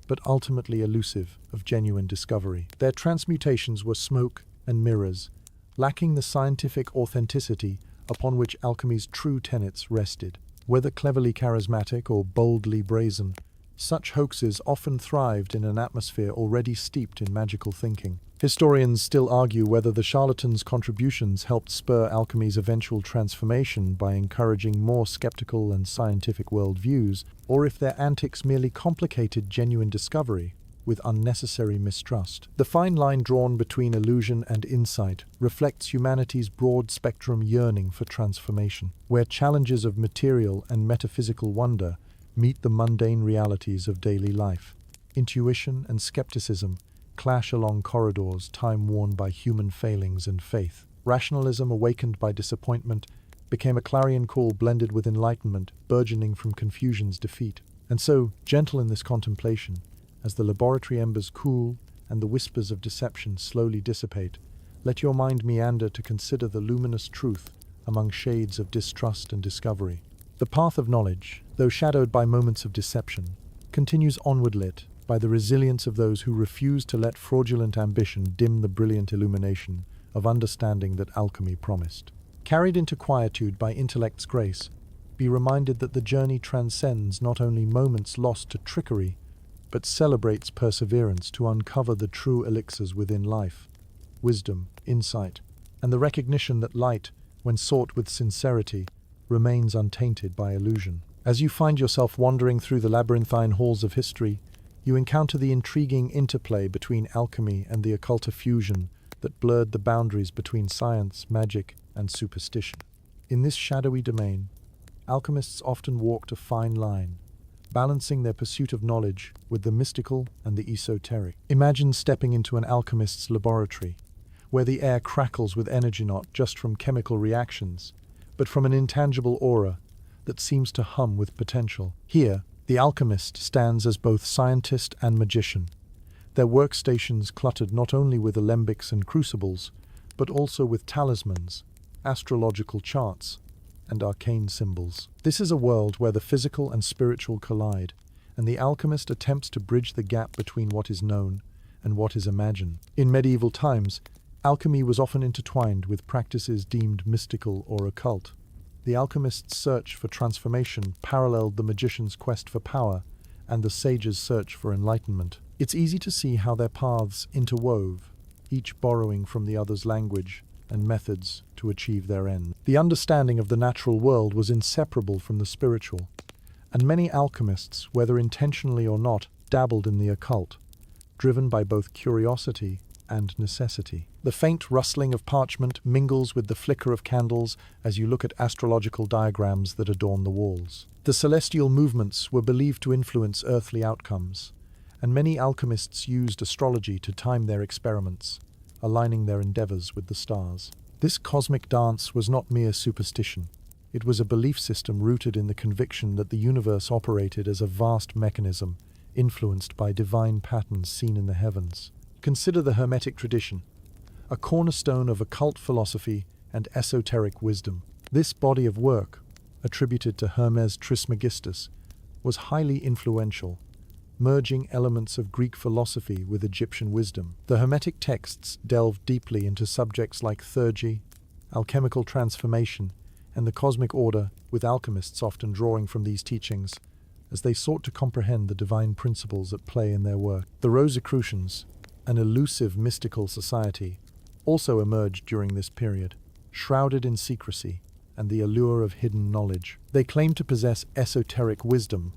A: but ultimately elusive, of genuine discovery. Their transmutations were smoke and mirrors, lacking the scientific authenticity upon which alchemy's true tenets rested. Whether cleverly charismatic or boldly brazen, Such hoaxes often thrived in an atmosphere already steeped in magical thinking. Historians still argue whether the charlatans' contributions helped spur alchemy's eventual transformation by encouraging more skeptical and scientific worldviews, or if their antics merely complicated genuine discovery with unnecessary mistrust. The fine line drawn between illusion and insight reflects humanity's broad-spectrum yearning for transformation, where challenges of material and metaphysical wonder meet the mundane realities of daily life. Intuition and skepticism clash along corridors time-worn by human failings and faith. Rationalism, awakened by disappointment, became a clarion call blended with enlightenment, burgeoning from confusion's defeat. And so, gentle in this contemplation, as the laboratory embers cool and the whispers of deception slowly dissipate, let your mind meander to consider the luminous truth among shades of distrust and discovery. The path of knowledge, though shadowed by moments of deception, continues onward, lit by the resilience of those who refuse to let fraudulent ambition dim the brilliant illumination of understanding that alchemy promised. Carried into quietude by intellect's grace, be reminded that the journey transcends not only moments lost to trickery, but celebrates perseverance to uncover the true elixirs within life, wisdom, insight, and the recognition that light, when sought with sincerity, remains untainted by illusion. As you find yourself wandering through the labyrinthine halls of history, you encounter the intriguing interplay between alchemy and the occult fusion that blurred the boundaries between science, magic, and superstition. In this shadowy domain, alchemists often walked a fine line, balancing their pursuit of knowledge with the mystical and the esoteric. Imagine stepping into an alchemist's laboratory, where the air crackles with energy not just from chemical reactions, but from an intangible aura that seems to hum with potential. Here, the alchemist stands as both scientist and magician, their workstations cluttered not only with alembics and crucibles, but also with talismans, astrological charts, and arcane symbols. This is a world where the physical and spiritual collide, and the alchemist attempts to bridge the gap between what is known and what is imagined. In medieval times, alchemy was often intertwined with practices deemed mystical or occult. The alchemist's search for transformation paralleled the magician's quest for power and the sage's search for enlightenment. It's easy to see how their paths interwove, each borrowing from the other's language and methods to achieve their end. The understanding of the natural world was inseparable from the spiritual, and many alchemists, whether intentionally or not, dabbled in the occult, driven by both curiosity and necessity. The faint rustling of parchment mingles with the flicker of candles as you look at astrological diagrams that adorn the walls. The celestial movements were believed to influence earthly outcomes, and many alchemists used astrology to time their experiments, aligning their endeavors with the stars. This cosmic dance was not mere superstition. It was a belief system rooted in the conviction that the universe operated as a vast mechanism, influenced by divine patterns seen in the heavens. Consider the Hermetic tradition, a cornerstone of occult philosophy and esoteric wisdom. This body of work, attributed to Hermes Trismegistus, was highly influential, merging elements of Greek philosophy with Egyptian wisdom. The Hermetic texts delved deeply into subjects like theurgy, alchemical transformation, and the cosmic order, with alchemists often drawing from these teachings as they sought to comprehend the divine principles at play in their work. The Rosicrucians, an elusive mystical society, also emerged during this period, shrouded in secrecy and the allure of hidden knowledge. They claimed to possess esoteric wisdom,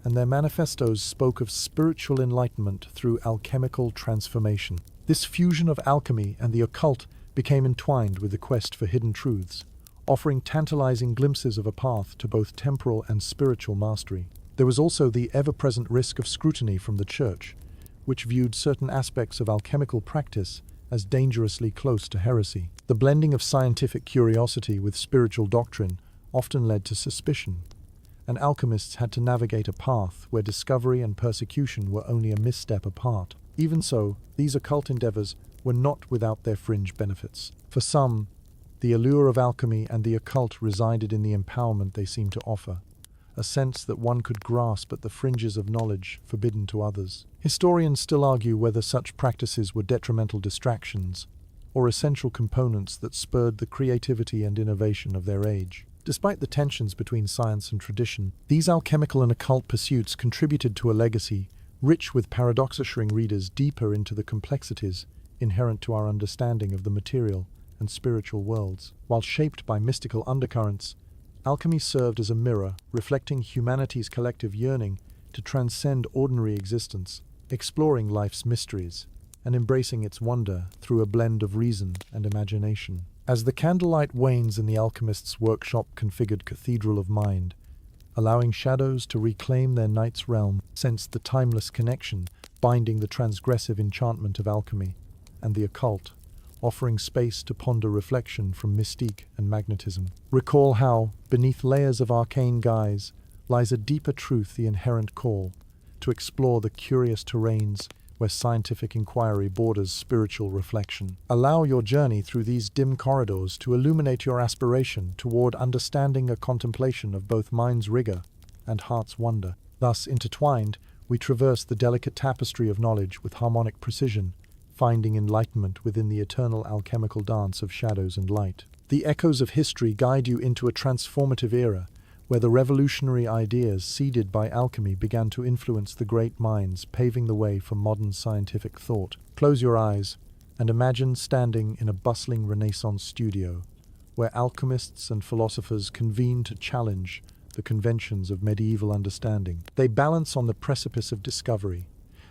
A: and their manifestos spoke of spiritual enlightenment through alchemical transformation. This fusion of alchemy and the occult became entwined with the quest for hidden truths, offering tantalizing glimpses of a path to both temporal and spiritual mastery. There was also the ever-present risk of scrutiny from the Church, which viewed certain aspects of alchemical practice as dangerously close to heresy. The blending of scientific curiosity with spiritual doctrine often led to suspicion, and alchemists had to navigate a path where discovery and persecution were only a misstep apart. Even so, these occult endeavors were not without their fringe benefits. For some, the allure of alchemy and the occult resided in the empowerment they seemed to offer, a sense that one could grasp at the fringes of knowledge forbidden to others. Historians still argue whether such practices were detrimental distractions or essential components that spurred the creativity and innovation of their age. Despite the tensions between science and tradition, these alchemical and occult pursuits contributed to a legacy rich with paradox, ushering readers deeper into the complexities inherent to our understanding of the material and spiritual worlds. While shaped by mystical undercurrents, alchemy served as a mirror, reflecting humanity's collective yearning to transcend ordinary existence, exploring life's mysteries, and embracing its wonder through a blend of reason and imagination. As the candlelight wanes in the alchemist's workshop-configured cathedral of mind, allowing shadows to reclaim their night's realm, sense the timeless connection binding the transgressive enchantment of alchemy and the occult, offering space to ponder reflection from mystique and magnetism. Recall how, beneath layers of arcane guise, lies a deeper truth, the inherent call to explore the curious terrains where scientific inquiry borders spiritual reflection. Allow your journey through these dim corridors to illuminate your aspiration toward understanding, a contemplation of both mind's rigor and heart's wonder. Thus intertwined, we traverse the delicate tapestry of knowledge with harmonic precision, finding enlightenment within the eternal alchemical dance of shadows and light. The echoes of history guide you into a transformative era, where the revolutionary ideas seeded by alchemy began to influence the great minds, paving the way for modern scientific thought. Close your eyes and imagine standing in a bustling Renaissance studio, where alchemists and philosophers convene to challenge the conventions of medieval understanding. They balance on the precipice of discovery,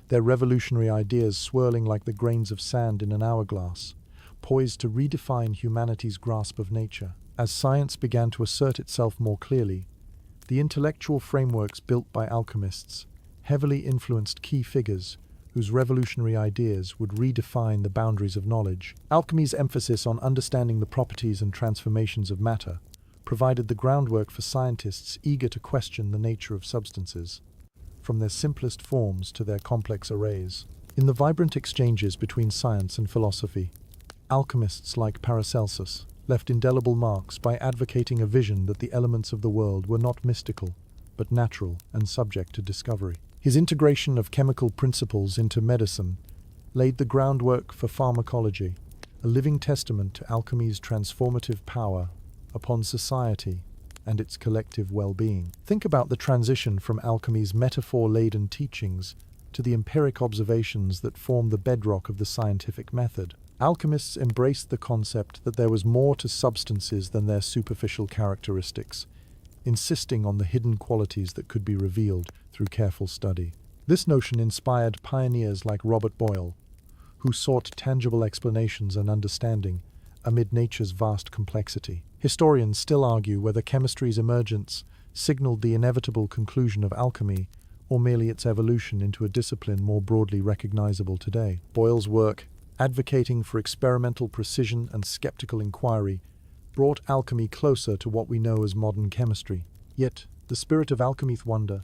A: their revolutionary ideas swirling like the grains of sand in an hourglass, poised to redefine humanity's grasp of nature. As science began to assert itself more clearly, the intellectual frameworks built by alchemists heavily influenced key figures whose revolutionary ideas would redefine the boundaries of knowledge. Alchemy's emphasis on understanding the properties and transformations of matter provided the groundwork for scientists eager to question the nature of substances, from their simplest forms to their complex arrays. In the vibrant exchanges between science and philosophy, alchemists like Paracelsus left indelible marks by advocating a vision that the elements of the world were not mystical, but natural and subject to discovery. His integration of chemical principles into medicine laid the groundwork for pharmacology, a living testament to alchemy's transformative power upon society and its collective well-being. Think about the transition from alchemy's metaphor-laden teachings to the empiric observations that form the bedrock of the scientific method. Alchemists embraced the concept that there was more to substances than their superficial characteristics, insisting on the hidden qualities that could be revealed through careful study. This notion inspired pioneers like Robert Boyle, who sought tangible explanations and understanding amid nature's vast complexity. Historians still argue whether chemistry's emergence signaled the inevitable conclusion of alchemy or merely its evolution into a discipline more broadly recognizable today. Boyle's work, advocating for experimental precision and skeptical inquiry, brought alchemy closer to what we know as modern chemistry. Yet, the spirit of alchemy's wonder,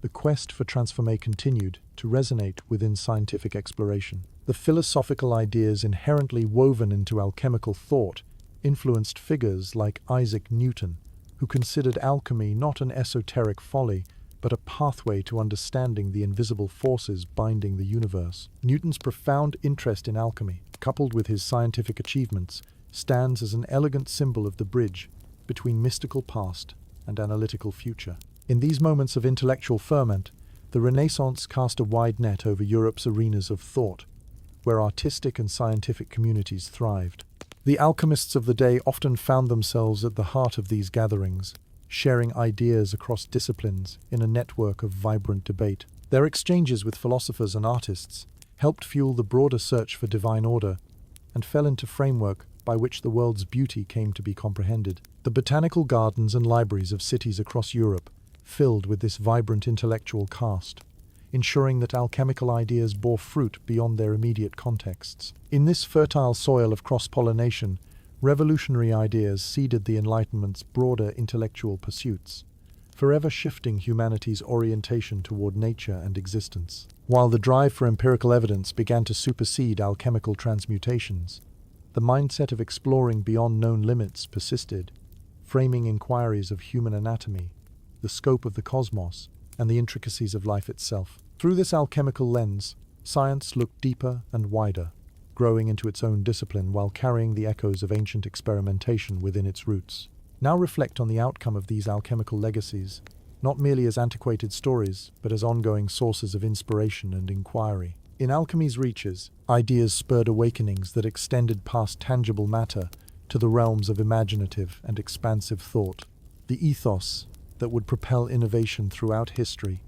A: the quest for transformation, continued to resonate within scientific exploration. The philosophical ideas inherently woven into alchemical thought influenced figures like Isaac Newton, who considered alchemy not an esoteric folly, but a pathway to understanding the invisible forces binding the universe. Newton's profound interest in alchemy, coupled with his scientific achievements, stands as an elegant symbol of the bridge between mystical past and analytical future. In these moments of intellectual ferment, the Renaissance cast a wide net over Europe's arenas of thought, where artistic and scientific communities thrived. The alchemists of the day often found themselves at the heart of these gatherings, sharing ideas across disciplines in a network of vibrant debate. Their exchanges with philosophers and artists helped fuel the broader search for divine order and fell into framework by which the world's beauty came to be comprehended. The botanical gardens and libraries of cities across Europe filled with this vibrant intellectual cast, ensuring that alchemical ideas bore fruit beyond their immediate contexts. In this fertile soil of cross-pollination, revolutionary ideas seeded the Enlightenment's broader intellectual pursuits, forever shifting humanity's orientation toward nature and existence. While the drive for empirical evidence began to supersede alchemical transmutations, the mindset of exploring beyond known limits persisted, framing inquiries of human anatomy, the scope of the cosmos, and the intricacies of life itself. Through this alchemical lens, science looked deeper and wider, growing into its own discipline while carrying the echoes of ancient experimentation within its roots. Now reflect on the outcome of these alchemical legacies, not merely as antiquated stories, but as ongoing sources of inspiration and inquiry. In alchemy's reaches, ideas spurred awakenings that extended past tangible matter to the realms of imaginative and expansive thought. The ethos that would propel innovation throughout history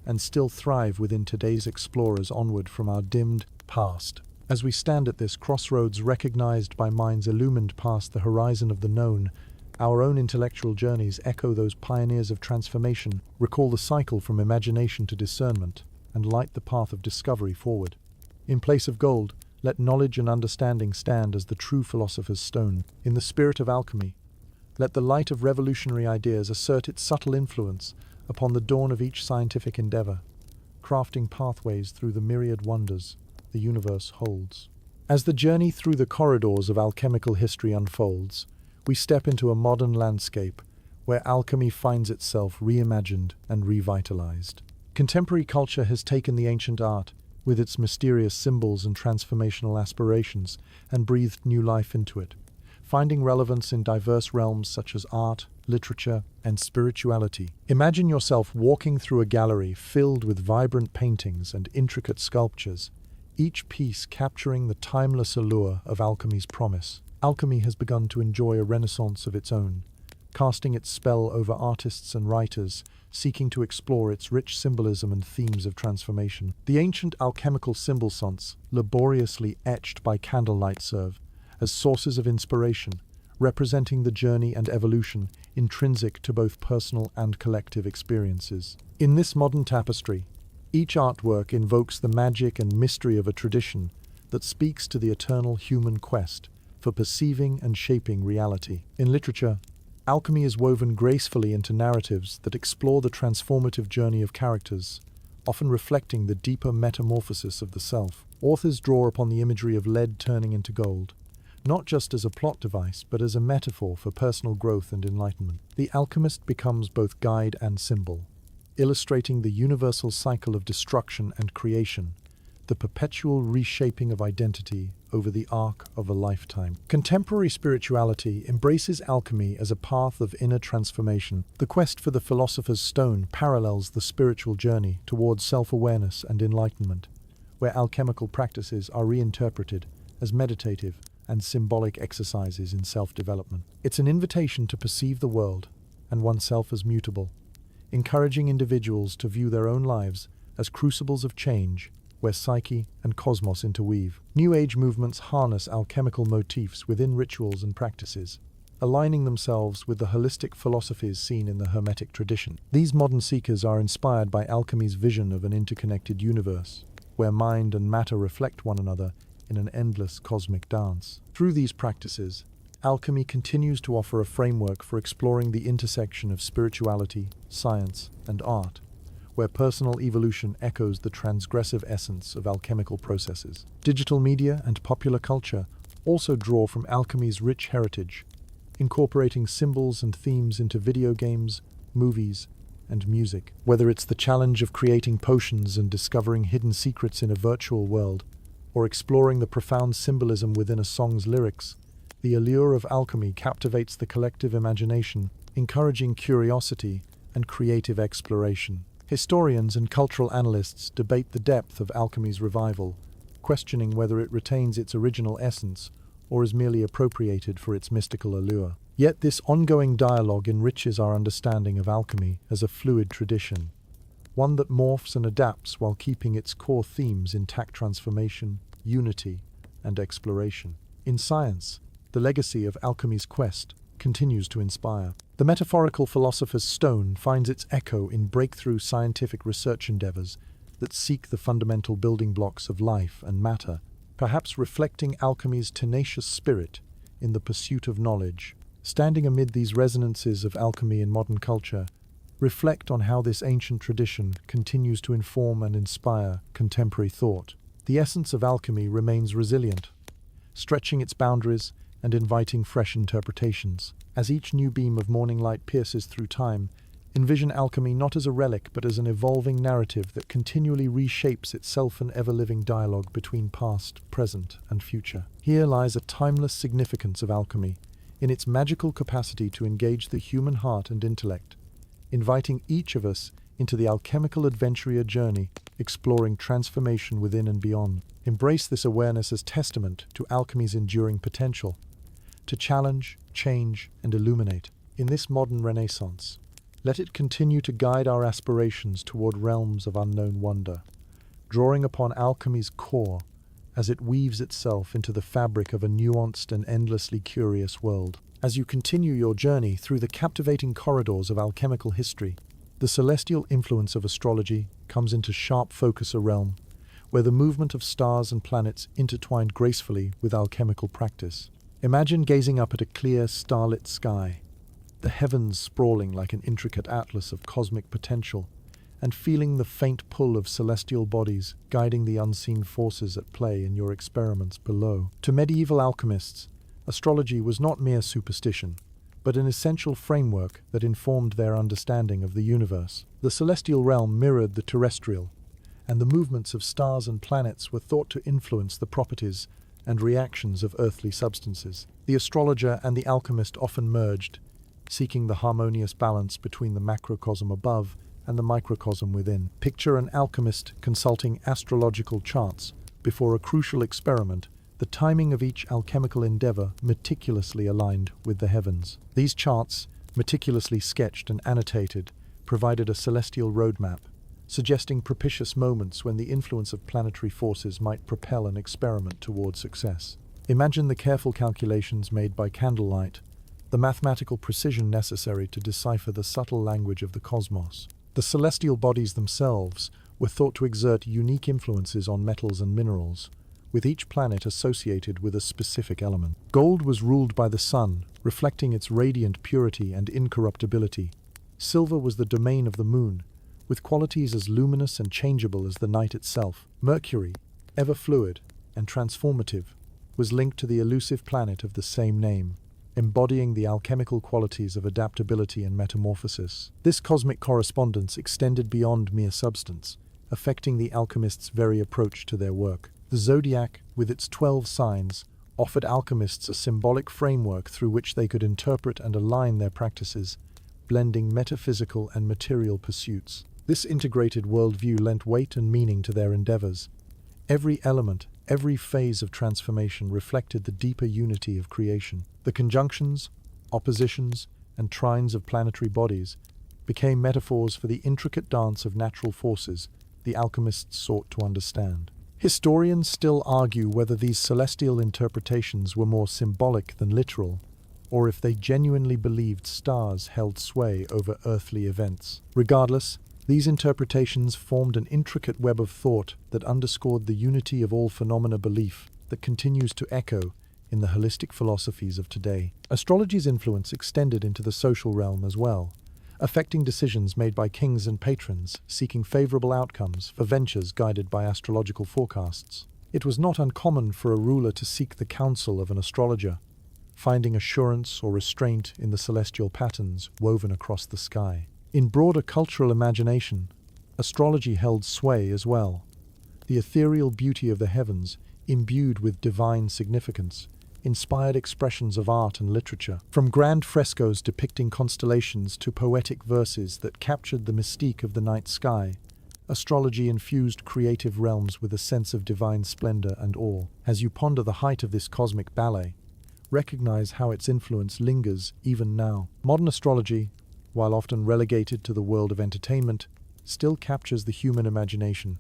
A: and still thrive within today's explorers onward from our dimmed past. As we stand at this crossroads recognized by minds illumined past the horizon of the known, our own intellectual journeys echo those pioneers of transformation, recall the cycle from imagination to discernment, and light the path of discovery forward. In place of gold, let knowledge and understanding stand as the true philosopher's stone. In the spirit of alchemy, let the light of revolutionary ideas assert its subtle influence upon the dawn of each scientific endeavor, crafting pathways through the myriad wonders the universe holds. As the journey through the corridors of alchemical history unfolds, we step into a modern landscape where alchemy finds itself reimagined and revitalized. Contemporary culture has taken the ancient art, with its mysterious symbols and transformational aspirations, and breathed new life into it, finding relevance in diverse realms such as art, literature, and spirituality. Imagine yourself walking through a gallery filled with vibrant paintings and intricate sculptures, each piece capturing the timeless allure of alchemy's promise. Alchemy has begun to enjoy a renaissance of its own, casting its spell over artists and writers, seeking to explore its rich symbolism and themes of transformation. The ancient alchemical symbol fonts, laboriously etched by candlelight, serve as sources of inspiration, representing the journey and evolution intrinsic to both personal and collective experiences. In this modern tapestry, each artwork invokes the magic and mystery of a tradition that speaks to the eternal human quest for perceiving and shaping reality. In literature, alchemy is woven gracefully into narratives that explore the transformative journey of characters, often reflecting the deeper metamorphosis of the self. Authors draw upon the imagery of lead turning into gold, not just as a plot device, but as a metaphor for personal growth and enlightenment. The alchemist becomes both guide and symbol, illustrating the universal cycle of destruction and creation, the perpetual reshaping of identity over the arc of a lifetime. Contemporary spirituality embraces alchemy as a path of inner transformation. The quest for the philosopher's stone parallels the spiritual journey towards self-awareness and enlightenment, where alchemical practices are reinterpreted as meditative and symbolic exercises in self-development. It's an invitation to perceive the world and oneself as mutable, encouraging individuals to view their own lives as crucibles of change where psyche and cosmos interweave. New Age movements harness alchemical motifs within rituals and practices, aligning themselves with the holistic philosophies seen in the Hermetic tradition. These modern seekers are inspired by alchemy's vision of an interconnected universe, where mind and matter reflect one another in an endless cosmic dance. Through these practices, alchemy continues to offer a framework for exploring the intersection of spirituality, science, and art, where personal evolution echoes the transgressive essence of alchemical processes. Digital media and popular culture also draw from alchemy's rich heritage, incorporating symbols and themes into video games, movies, and music. Whether it's the challenge of creating potions and discovering hidden secrets in a virtual world, or exploring the profound symbolism within a song's lyrics, the allure of alchemy captivates the collective imagination, encouraging curiosity and creative exploration. Historians and cultural analysts debate the depth of alchemy's revival, questioning whether it retains its original essence or is merely appropriated for its mystical allure. Yet this ongoing dialogue enriches our understanding of alchemy as a fluid tradition, one that morphs and adapts while keeping its core themes intact: transformation, unity, and exploration. In science, the legacy of alchemy's quest continues to inspire. The metaphorical philosopher's stone finds its echo in breakthrough scientific research endeavors that seek the fundamental building blocks of life and matter, perhaps reflecting alchemy's tenacious spirit in the pursuit of knowledge. Standing amid these resonances of alchemy in modern culture, reflect on how this ancient tradition continues to inform and inspire contemporary thought. The essence of alchemy remains resilient, stretching its boundaries and inviting fresh interpretations. As each new beam of morning light pierces through time, envision alchemy not as a relic but as an evolving narrative that continually reshapes itself, an ever-living dialogue between past, present, and future. Here lies a timeless significance of alchemy, in its magical capacity to engage the human heart and intellect, inviting each of us into the alchemical adventurer journey, exploring transformation within and beyond. Embrace this awareness as testament to alchemy's enduring potential, to challenge, change, and illuminate. In this modern renaissance, let it continue to guide our aspirations toward realms of unknown wonder, drawing upon alchemy's core as it weaves itself into the fabric of a nuanced and endlessly curious world. As you continue your journey through the captivating corridors of alchemical history, the celestial influence of astrology comes into sharp focus, a realm where the movement of stars and planets intertwined gracefully with alchemical practice. Imagine gazing up at a clear, starlit sky, the heavens sprawling like an intricate atlas of cosmic potential, and feeling the faint pull of celestial bodies guiding the unseen forces at play in your experiments below. To medieval alchemists, astrology was not mere superstition, but an essential framework that informed their understanding of the universe. The celestial realm mirrored the terrestrial, and the movements of stars and planets were thought to influence the properties and reactions of earthly substances. The astrologer and the alchemist often merged, seeking the harmonious balance between the macrocosm above and the microcosm within. Picture an alchemist consulting astrological charts before a crucial experiment, the timing of each alchemical endeavor meticulously aligned with the heavens. These charts, meticulously sketched and annotated, provided a celestial roadmap, suggesting propitious moments when the influence of planetary forces might propel an experiment toward success. Imagine the careful calculations made by candlelight, the mathematical precision necessary to decipher the subtle language of the cosmos. The celestial bodies themselves were thought to exert unique influences on metals and minerals, with each planet associated with a specific element. Gold was ruled by the sun, reflecting its radiant purity and incorruptibility. Silver was the domain of the moon, with qualities as luminous and changeable as the night itself. Mercury, ever fluid and transformative, was linked to the elusive planet of the same name, embodying the alchemical qualities of adaptability and metamorphosis. This cosmic correspondence extended beyond mere substance, affecting the alchemists' very approach to their work. The zodiac, with its 12 signs, offered alchemists a symbolic framework through which they could interpret and align their practices, blending metaphysical and material pursuits. This integrated worldview lent weight and meaning to their endeavors. Every element, every phase of transformation reflected the deeper unity of creation. The conjunctions, oppositions, and trines of planetary bodies became metaphors for the intricate dance of natural forces the alchemists sought to understand. Historians still argue whether these celestial interpretations were more symbolic than literal, or if they genuinely believed stars held sway over earthly events. Regardless, these interpretations formed an intricate web of thought that underscored the unity of all phenomena belief that continues to echo in the holistic philosophies of today. Astrology's influence extended into the social realm as well, affecting decisions made by kings and patrons seeking favorable outcomes for ventures guided by astrological forecasts. It was not uncommon for a ruler to seek the counsel of an astrologer, finding assurance or restraint in the celestial patterns woven across the sky. In broader cultural imagination, astrology held sway as well. The ethereal beauty of the heavens, imbued with divine significance, inspired expressions of art and literature, from grand frescoes depicting constellations to poetic verses that captured the mystique of the night sky. Astrology infused creative realms with a sense of divine splendor and awe. As you ponder the height of this cosmic ballet, recognize how its influence lingers even now. Modern astrology, while often relegated to the world of entertainment, still captures the human imagination,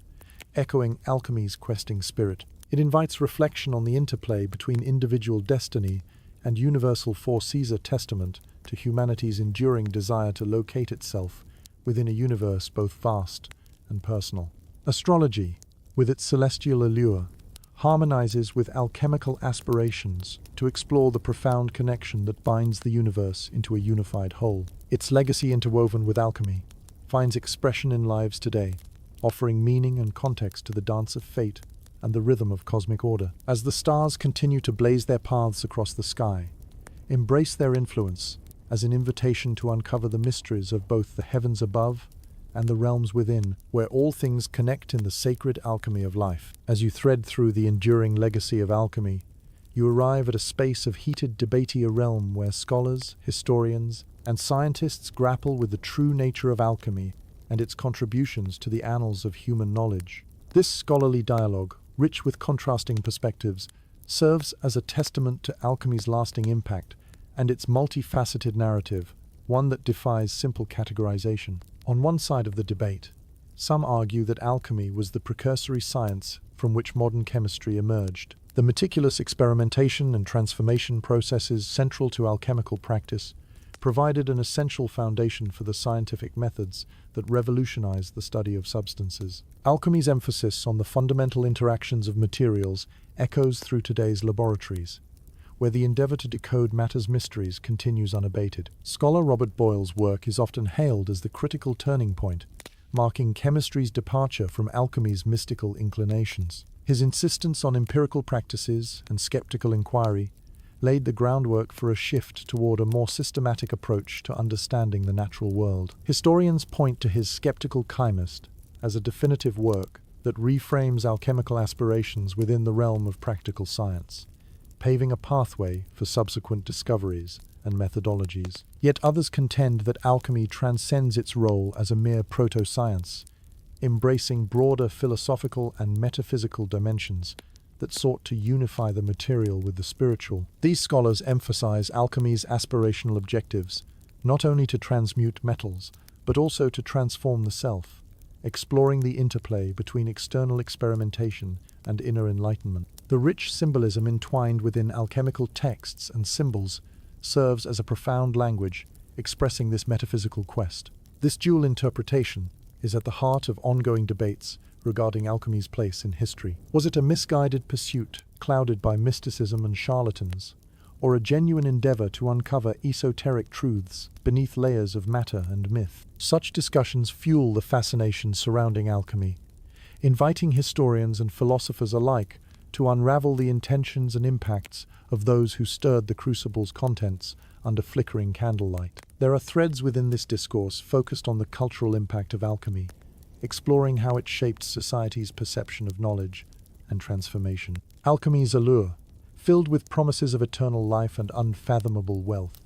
A: echoing alchemy's questing spirit. It invites reflection on the interplay between individual destiny and universal forces, a testament to humanity's enduring desire to locate itself within a universe both vast and personal. Astrology, with its celestial allure, harmonizes with alchemical aspirations to explore the profound connection that binds the universe into a unified whole. Its legacy, interwoven with alchemy, finds expression in lives today, offering meaning and context to the dance of fate and the rhythm of cosmic order. As the stars continue to blaze their paths across the sky, embrace their influence as an invitation to uncover the mysteries of both the heavens above and the realms within, where all things connect in the sacred alchemy of life. As you thread through the enduring legacy of alchemy, you arrive at a space of heated debate, a realm where scholars, historians, and scientists grapple with the true nature of alchemy and its contributions to the annals of human knowledge. This scholarly dialogue, rich with contrasting perspectives, serves as a testament to alchemy's lasting impact and its multifaceted narrative, one that defies simple categorization. On one side of the debate, some argue that alchemy was the precursory science from which modern chemistry emerged. The meticulous experimentation and transformation processes central to alchemical practice provided an essential foundation for the scientific methods that revolutionized the study of substances. Alchemy's emphasis on the fundamental interactions of materials echoes through today's laboratories, where the endeavor to decode matter's mysteries continues unabated. Scholar Robert Boyle's work is often hailed as the critical turning point, marking chemistry's departure from alchemy's mystical inclinations. His insistence on empirical practices and skeptical inquiry laid the groundwork for a shift toward a more systematic approach to understanding the natural world. Historians point to his skeptical Alchemist as a definitive work that reframes alchemical aspirations within the realm of practical science, paving a pathway for subsequent discoveries and methodologies. Yet others contend that alchemy transcends its role as a mere proto-science, embracing broader philosophical and metaphysical dimensions that sought to unify the material with the spiritual. These scholars emphasize alchemy's aspirational objectives, not only to transmute metals, but also to transform the self, exploring the interplay between external experimentation and inner enlightenment. The rich symbolism entwined within alchemical texts and symbols serves as a profound language expressing this metaphysical quest. This dual interpretation is at the heart of ongoing debates regarding alchemy's place in history. Was it a misguided pursuit clouded by mysticism and charlatans, or a genuine endeavor to uncover esoteric truths beneath layers of matter and myth? Such discussions fuel the fascination surrounding alchemy, inviting historians and philosophers alike to unravel the intentions and impacts of those who stirred the crucible's contents under flickering candlelight. There are threads within this discourse focused on the cultural impact of alchemy, exploring how it shaped society's perception of knowledge and transformation. Alchemy's allure, filled with promises of eternal life and unfathomable wealth,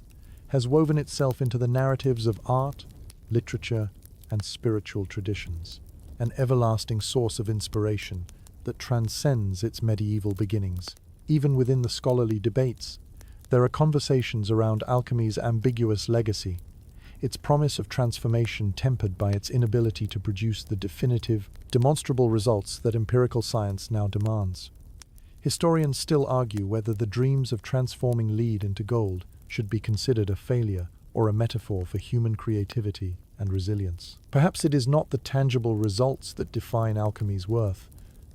A: has woven itself into the narratives of art, literature, and spiritual traditions, an everlasting source of inspiration that transcends its medieval beginnings. Even within the scholarly debates, there are conversations around alchemy's ambiguous legacy, its promise of transformation tempered by its inability to produce the definitive, demonstrable results that empirical science now demands. Historians still argue whether the dreams of transforming lead into gold should be considered a failure or a metaphor for human creativity and resilience. Perhaps it is not the tangible results that define alchemy's worth,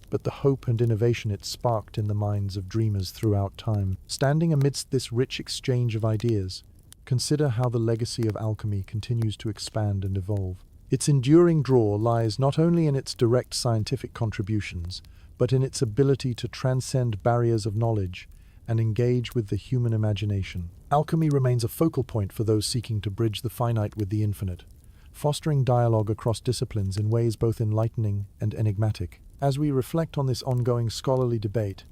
A: but the hope and innovation it sparked in the minds of dreamers throughout time. Standing amidst this rich exchange of ideas, consider how the legacy of alchemy continues to expand and evolve. Its enduring draw lies not only in its direct scientific contributions, but in its ability to transcend barriers of knowledge and engage with the human imagination. Alchemy remains a focal point for those seeking to bridge the finite with the infinite, fostering dialogue across disciplines in ways both enlightening and enigmatic. As we reflect on this ongoing scholarly debate,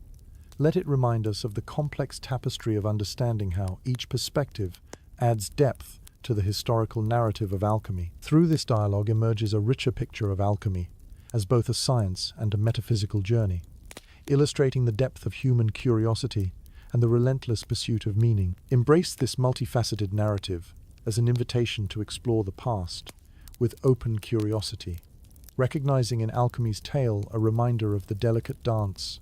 A: let it remind us of the complex tapestry of understanding how each perspective adds depth to the historical narrative of alchemy. Through this dialogue emerges a richer picture of alchemy as both a science and a metaphysical journey, illustrating the depth of human curiosity and the relentless pursuit of meaning. Embrace this multifaceted narrative as an invitation to explore the past with open curiosity, recognizing in alchemy's tale a reminder of the delicate dance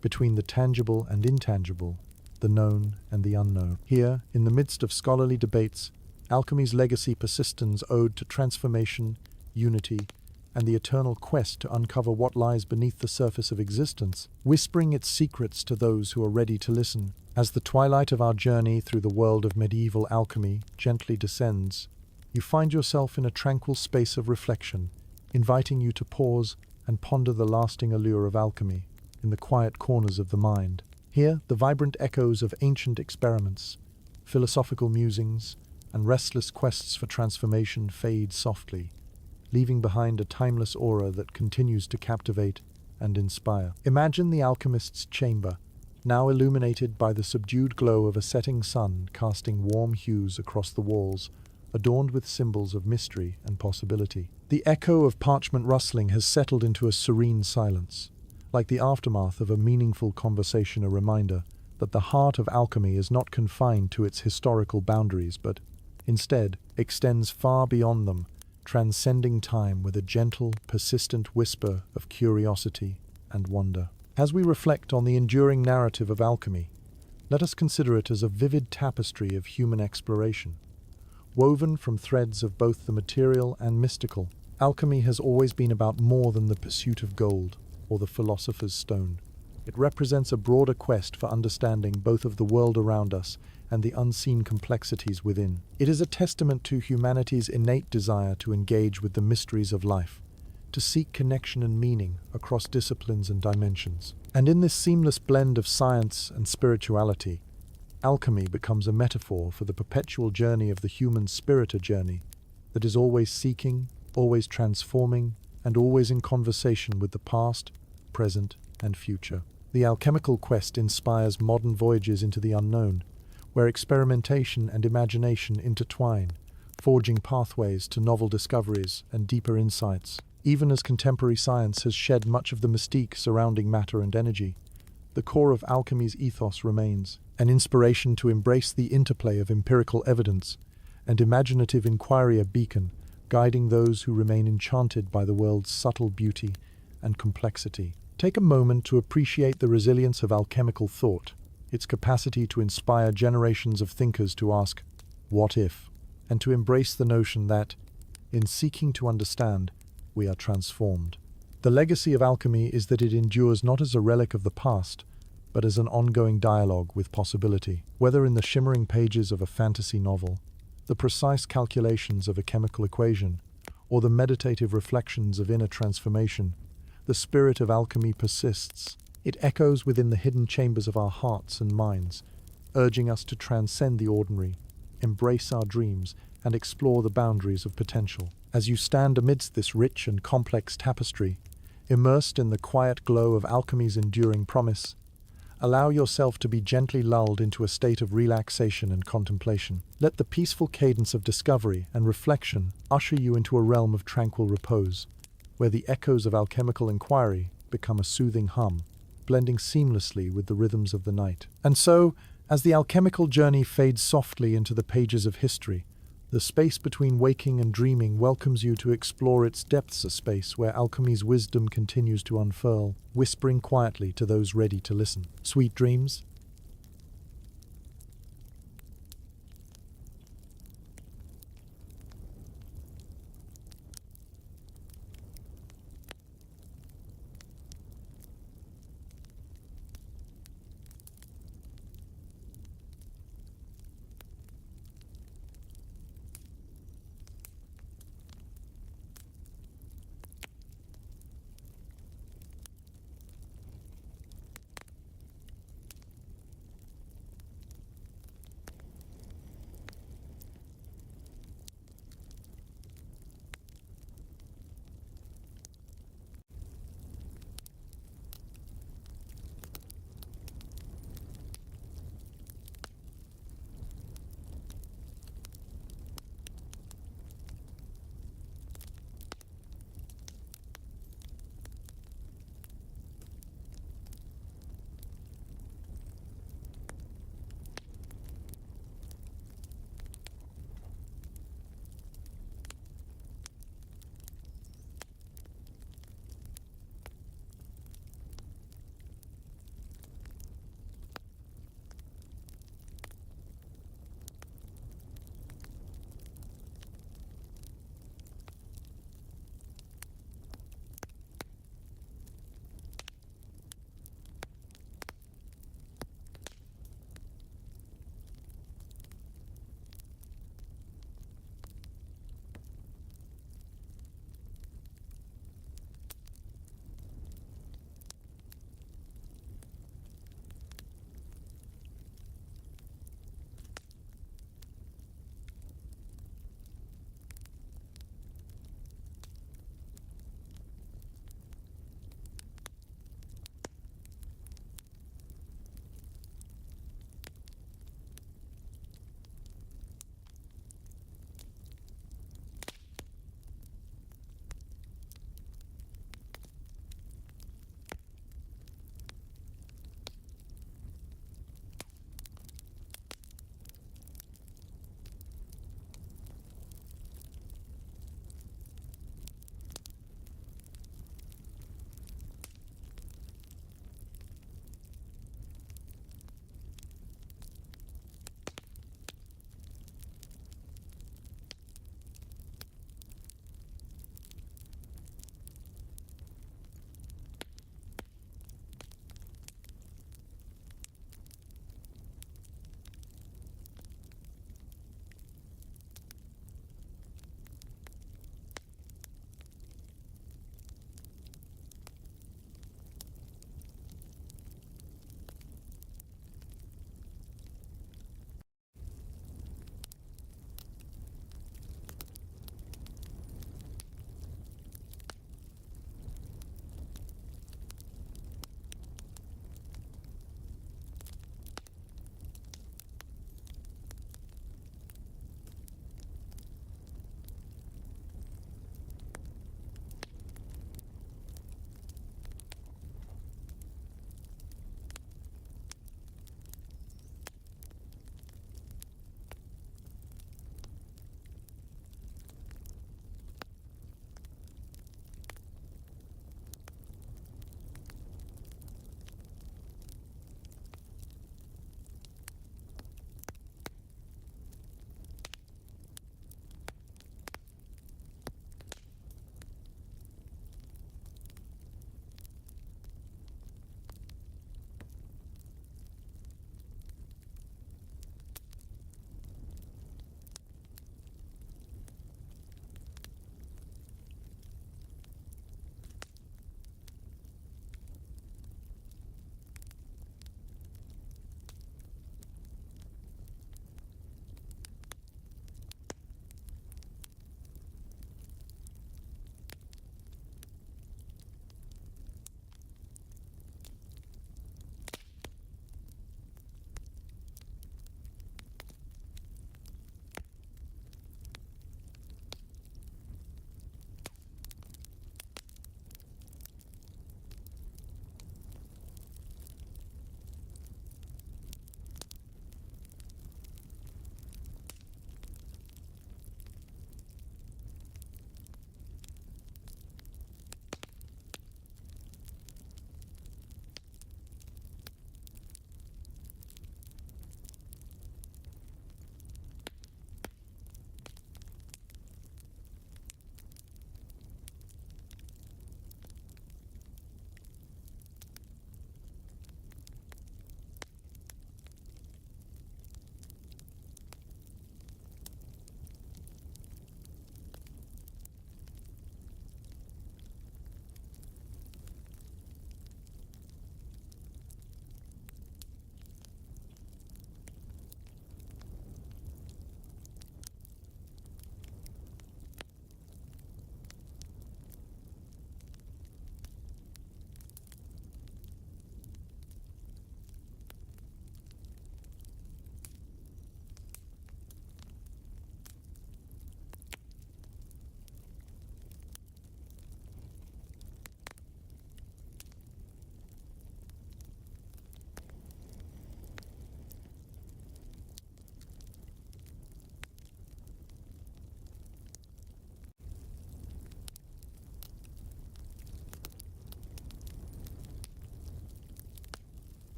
A: between the tangible and intangible, the known and the unknown. Here, in the midst of scholarly debates, alchemy's legacy persists as an ode to transformation, unity, and the eternal quest to uncover what lies beneath the surface of existence, whispering its secrets to those who are ready to listen. As the twilight of our journey through the world of medieval alchemy gently descends, you find yourself in a tranquil space of reflection, inviting you to pause and ponder the lasting allure of alchemy in the quiet corners of the mind. Here, the vibrant echoes of ancient experiments, philosophical musings, and restless quests for transformation fade softly, leaving behind a timeless aura that continues to captivate and inspire. Imagine the alchemist's chamber, now illuminated by the subdued glow of a setting sun casting warm hues across the walls, adorned with symbols of mystery and possibility. The echo of parchment rustling has settled into a serene silence, like the aftermath of a meaningful conversation, a reminder that the heart of alchemy is not confined to its historical boundaries, but instead extends far beyond them, transcending time with a gentle, persistent whisper of curiosity and wonder. As we reflect on the enduring narrative of alchemy, let us consider it as a vivid tapestry of human exploration. Woven from threads of both the material and mystical, alchemy has always been about more than the pursuit of gold or the philosopher's stone. It represents a broader quest for understanding both of the world around us and the unseen complexities within. It is a testament to humanity's innate desire to engage with the mysteries of life, to seek connection and meaning across disciplines and dimensions. And in this seamless blend of science and spirituality, alchemy becomes a metaphor for the perpetual journey of the human spirit, a journey that is always seeking, always transforming, and always in conversation with the past, present, and future. The alchemical quest inspires modern voyages into the unknown, where experimentation and imagination intertwine, forging pathways to novel discoveries and deeper insights. Even as contemporary science has shed much of the mystique surrounding matter and energy, the core of alchemy's ethos remains, an inspiration to embrace the interplay of empirical evidence and imaginative inquiry, a beacon guiding those who remain enchanted by the world's subtle beauty and complexity. Take a moment to appreciate the resilience of alchemical thought, its capacity to inspire generations of thinkers to ask, "What if?" and to embrace the notion that, in seeking to understand, we are transformed. The legacy of alchemy is that it endures not as a relic of the past, but as an ongoing dialogue with possibility. Whether in the shimmering pages of a fantasy novel, the precise calculations of a chemical equation, or the meditative reflections of inner transformation, the spirit of alchemy persists. It echoes within the hidden chambers of our hearts and minds, urging us to transcend the ordinary, embrace our dreams, and explore the boundaries of potential. As you stand amidst this rich and complex tapestry, immersed in the quiet glow of alchemy's enduring promise, allow yourself to be gently lulled into a state of relaxation and contemplation. Let the peaceful cadence of discovery and reflection usher you into a realm of tranquil repose, where the echoes of alchemical inquiry become a soothing hum, blending seamlessly with the rhythms of the night. And so, as the alchemical journey fades softly into the pages of history, the space between waking and dreaming welcomes you to explore its depths, a space where alchemy's wisdom continues to unfurl, whispering quietly to those ready to listen. Sweet dreams,